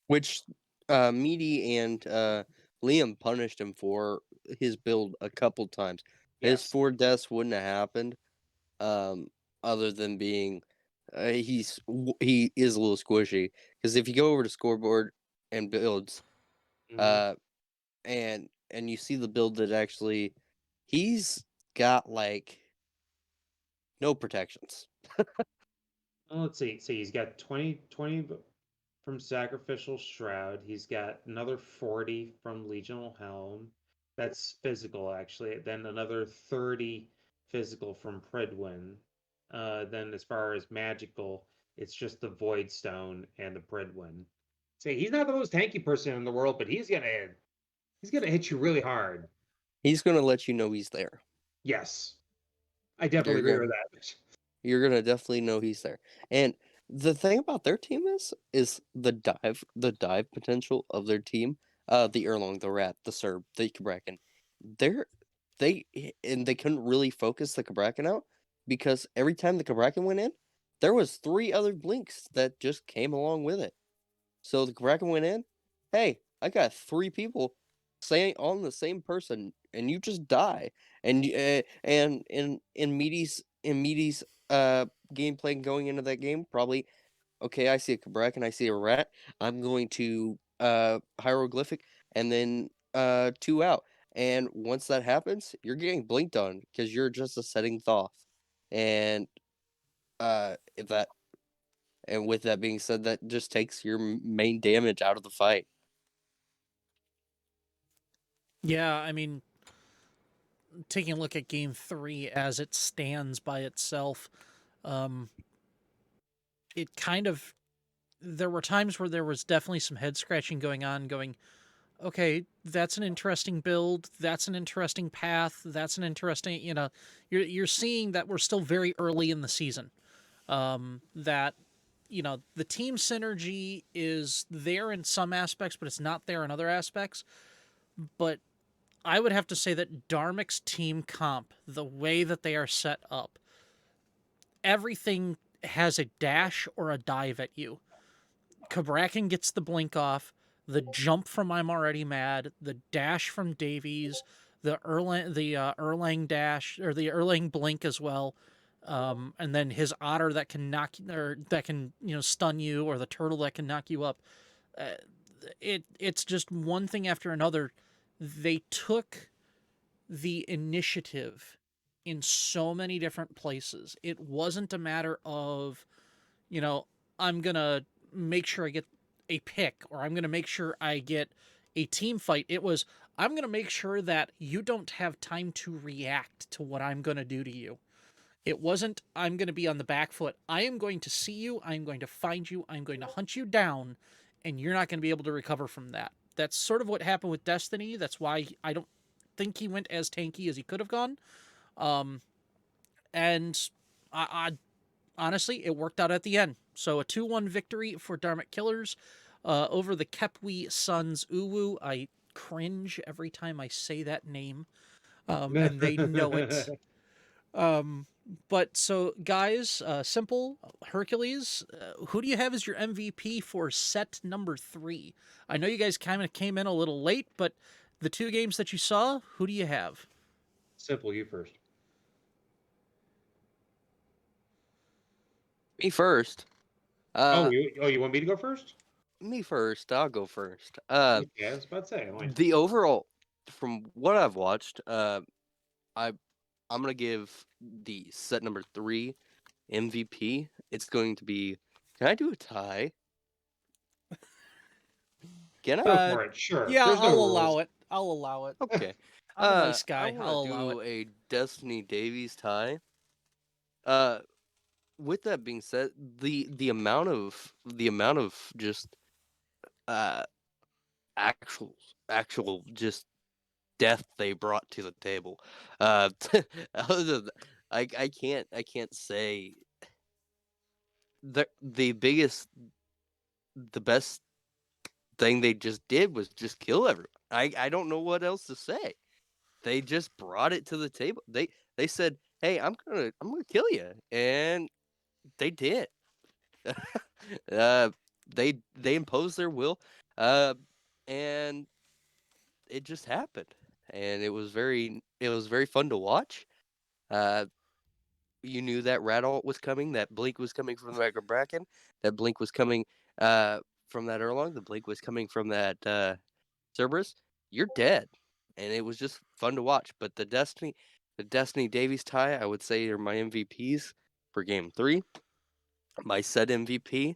Which Meaty and Liam punished him for his build a couple times. His 4 deaths wouldn't have happened, other than being he is a little squishy. Because if you go over to scoreboard and builds, and you see the build that actually he's got like no protections. Well, let's see. So he's got 20 from Sacrificial Shroud. He's got another 40 from Legional Helm. That's physical, actually. Then another 30 physical from Pridwin. Then as far as magical, it's just the Void Stone and the Pridwin. Say he's not the most tanky person in the world, but he's gonna hit you really hard. He's gonna let you know he's there. Yes, I definitely agree with that. You're gonna definitely know he's there. And the thing about their team is the dive potential of their team. The Erlong, the Rat, the Serb, the Cabrakan. They couldn't really focus the Cabrakan out because every time the Cabrakan went in, there was 3 other blinks that just came along with it. So the Cabrakan went in. Hey, I got 3 people saying on the same person, and you just die. And in Meaty's gameplay going into that game, probably okay, I see a Kabrak and I see a rat. I'm going to hieroglyphic and then 2 out. And once that happens, you're getting blinked on because you're just a setting Thoth. And if that and with that being said, that just takes your main damage out of the fight. Yeah, I mean, taking a look at game 3 as it stands by itself, um, it kind of there were times where there was definitely some head scratching going on, going, okay, that's an interesting build, that's an interesting path, that's an interesting, you're seeing that we're still very early in the season. That the team synergy is there in some aspects, but it's not there in other aspects. But I would have to say that Dharmic's team comp, the way that they are set up, everything has a dash or a dive at you. Cabrakan gets the blink off, the jump from I'm Already Mad, the dash from Davies, the Erlang dash or the Erlang blink as well, and then his otter that can knock or that can stun you, or the turtle that can knock you up. Uh, it's just one thing after another. They took the initiative in so many different places. It wasn't a matter of, you know, I'm going to make sure I get a pick, or I'm going to make sure I get a team fight. It was, I'm going to make sure that you don't have time to react to what I'm going to do to you. It wasn't, I'm going to be on the back foot. I am going to see you. I'm going to find you. I'm going to hunt you down, and you're not going to be able to recover from that. That's sort of what happened with Destiny. That's why I don't think he went as tanky as he could have gone. Um, and I honestly, it worked out at the end. So a 2-1 victory for Dharmic Killers over the Khepwi Sons UwU. I cringe every time I say that name, and they know it. Um, but so, guys, simple Hercules, who do you have as your MVP for set number 3? I know you guys kind of came in a little late, but the 2 games that you saw, who do you have? Simple, you first. Me first. Oh, Uh, you want me to go first? Me first. I'll go first. Okay, I was about to say. The overall, from what I've watched, I I'm gonna give the set number 3 MVP. It's going to be. Can I do a tie? Can I? Go Uh, for it. Sure. yeah, There's no I'll rules. allow it. I'll allow it. Okay. I'm a nice I guy. want I'll to allow it. do a Destiny Davies tie. Uh, with that being said, the amount of just uh actual just death they brought to the table. Other than I can't say the best thing they just did was just kill everyone. I don't know what else to say. They just brought it to the table. They said, "Hey, I'm gonna kill you," and they did. uh, they imposed their will, uh, and it just happened, and it was very fun to watch. Uh, you knew that rat alt was coming, that blink was coming from the Mega Bracken, that blink was coming from that Erlong, the blink was coming from that Cerberus. You're dead, and it was just fun to watch. But the Destiny Davies tie, I would say, are my MVPs for Game 3. My set MVP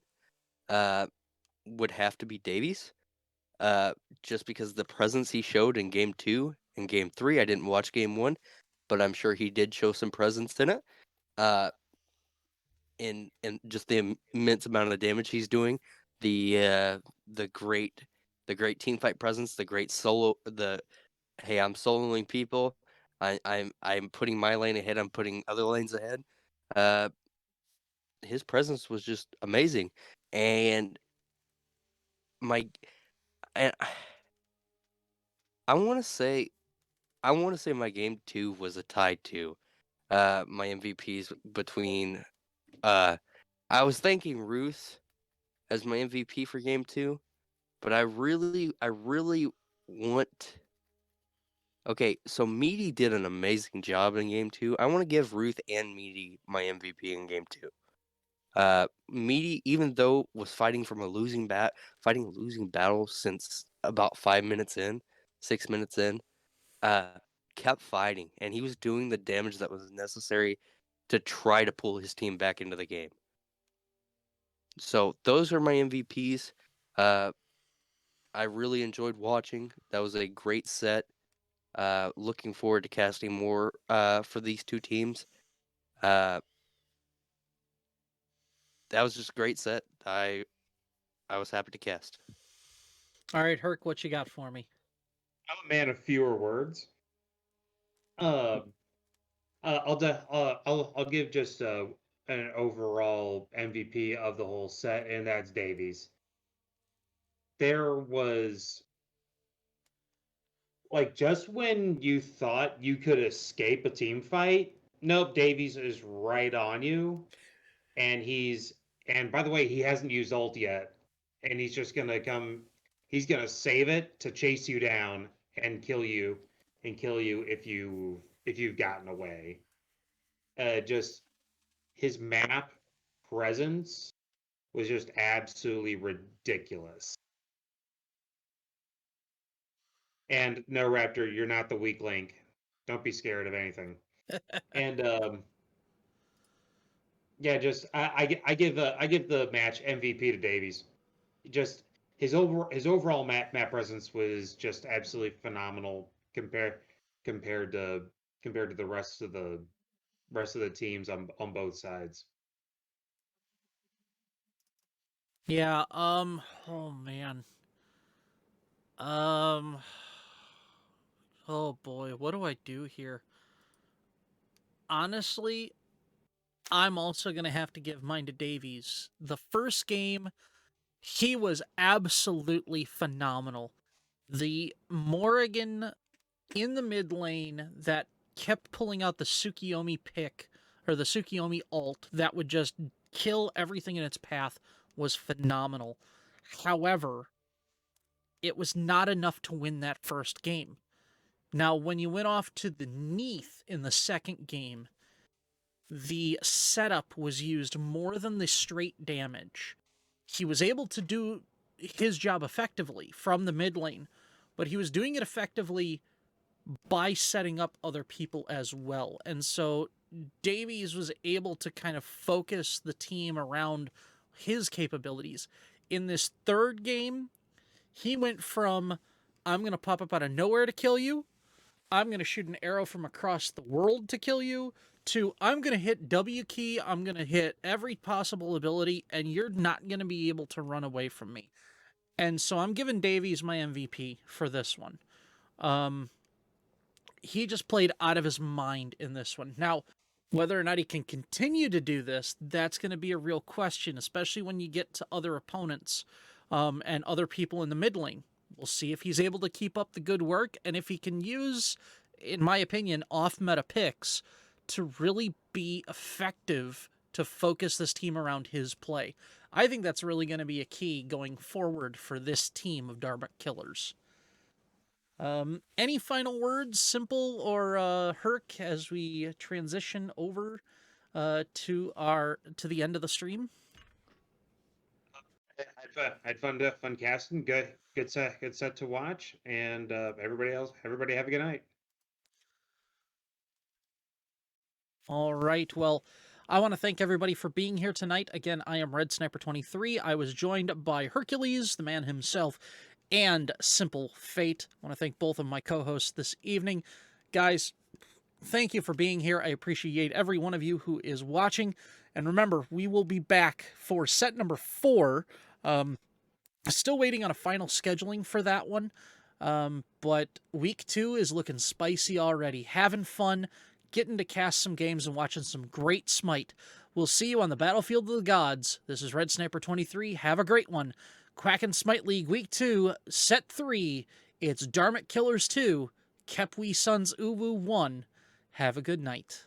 would have to be Davies, uh, just because of the presence he showed in Game 2 and Game 3. I didn't watch Game 1, but I'm sure he did show some presence in it. Uh, in just the immense amount of damage he's doing, the great team fight presence, the great solo, the hey, I'm soloing people. I'm putting my lane ahead. I'm putting other lanes ahead. Uh, his presence was just amazing, and my and I want to say my game 2 was a tie too. My MVPs between I was thanking Ruth as my MVP for game 2, but I really want. Okay, so Meaty did an amazing job in game 2. I want to give Ruth and Meaty my MVP in game 2. Meaty, even though was fighting a losing battle since about 5 minutes in, 6 minutes in, kept fighting, and he was doing the damage that was necessary to try to pull his team back into the game. So those are my MVPs. I really enjoyed watching. That was a great set. Looking forward to casting more for these two teams. That was just a great set. I was happy to cast. All right, Herc, what you got for me? I'm a man of fewer words. I'll give just an overall MVP of the whole set, and that's Davies. There was like just when you thought you could escape a team fight, nope, Davies is right on you, and and by the way, he hasn't used ult yet, and he's just gonna come. He's gonna save it to chase you down and kill you, if you've gotten away. Just his map presence was just absolutely ridiculous. And no, Raptor, you're not the weak link. Don't be scared of anything. And yeah, just I give the match MVP to Davies. Just his overall map presence was just absolutely phenomenal compared to the rest of the teams on both sides. Yeah, oh man. Um, oh boy, what do I do here? Honestly, I'm also going to have to give mine to Davies. The first game, he was absolutely phenomenal. The Morrigan in the mid lane that kept pulling out the Tsukiyomi pick, or the Tsukiyomi ult, that would just kill everything in its path was phenomenal. However, it was not enough to win that first game. Now, when you went off to the Neath in the second game, the setup was used more than the straight damage. He was able to do his job effectively from the mid lane, but he was doing it effectively by setting up other people as well. And so Davies was able to kind of focus the team around his capabilities. In this third game, he went from, I'm going to pop up out of nowhere to kill you, I'm going to shoot an arrow from across the world to kill you, to I'm going to hit W key, I'm going to hit every possible ability, and you're not going to be able to run away from me. And so I'm giving Davies my MVP for this one. He just played out of his mind in this one. Now, whether or not he can continue to do this, that's going to be a real question, especially when you get to other opponents and other people in the mid lane. We'll see if he's able to keep up the good work and if he can use, in my opinion, off-meta picks to really be effective to focus this team around his play. I think that's really going to be a key going forward for this team of Dharmic killers. Any final words, Simple or Herc, as we transition over to the end of the stream? Had fun casting. Good set to watch. And everybody have a good night. All right. Well, I want to thank everybody for being here tonight. Again, I am Red Sniper 23. I was joined by Hercules, the man himself, and Simple Fate. I want to thank both of my co-hosts this evening. Guys, thank you for being here. I appreciate every one of you who is watching. And remember, we will be back for set number 4. Still waiting on a final scheduling for that one. But week 2 is looking spicy already. Having fun, getting to cast some games and watching some great Smite. We'll see you on the Battlefield of the Gods. This is Red Sniper 23. Have a great one. Quack and Smite League Week 2, Set 3. It's Dharmic Killers 2, Khepwi Sons UwU 1. Have a good night.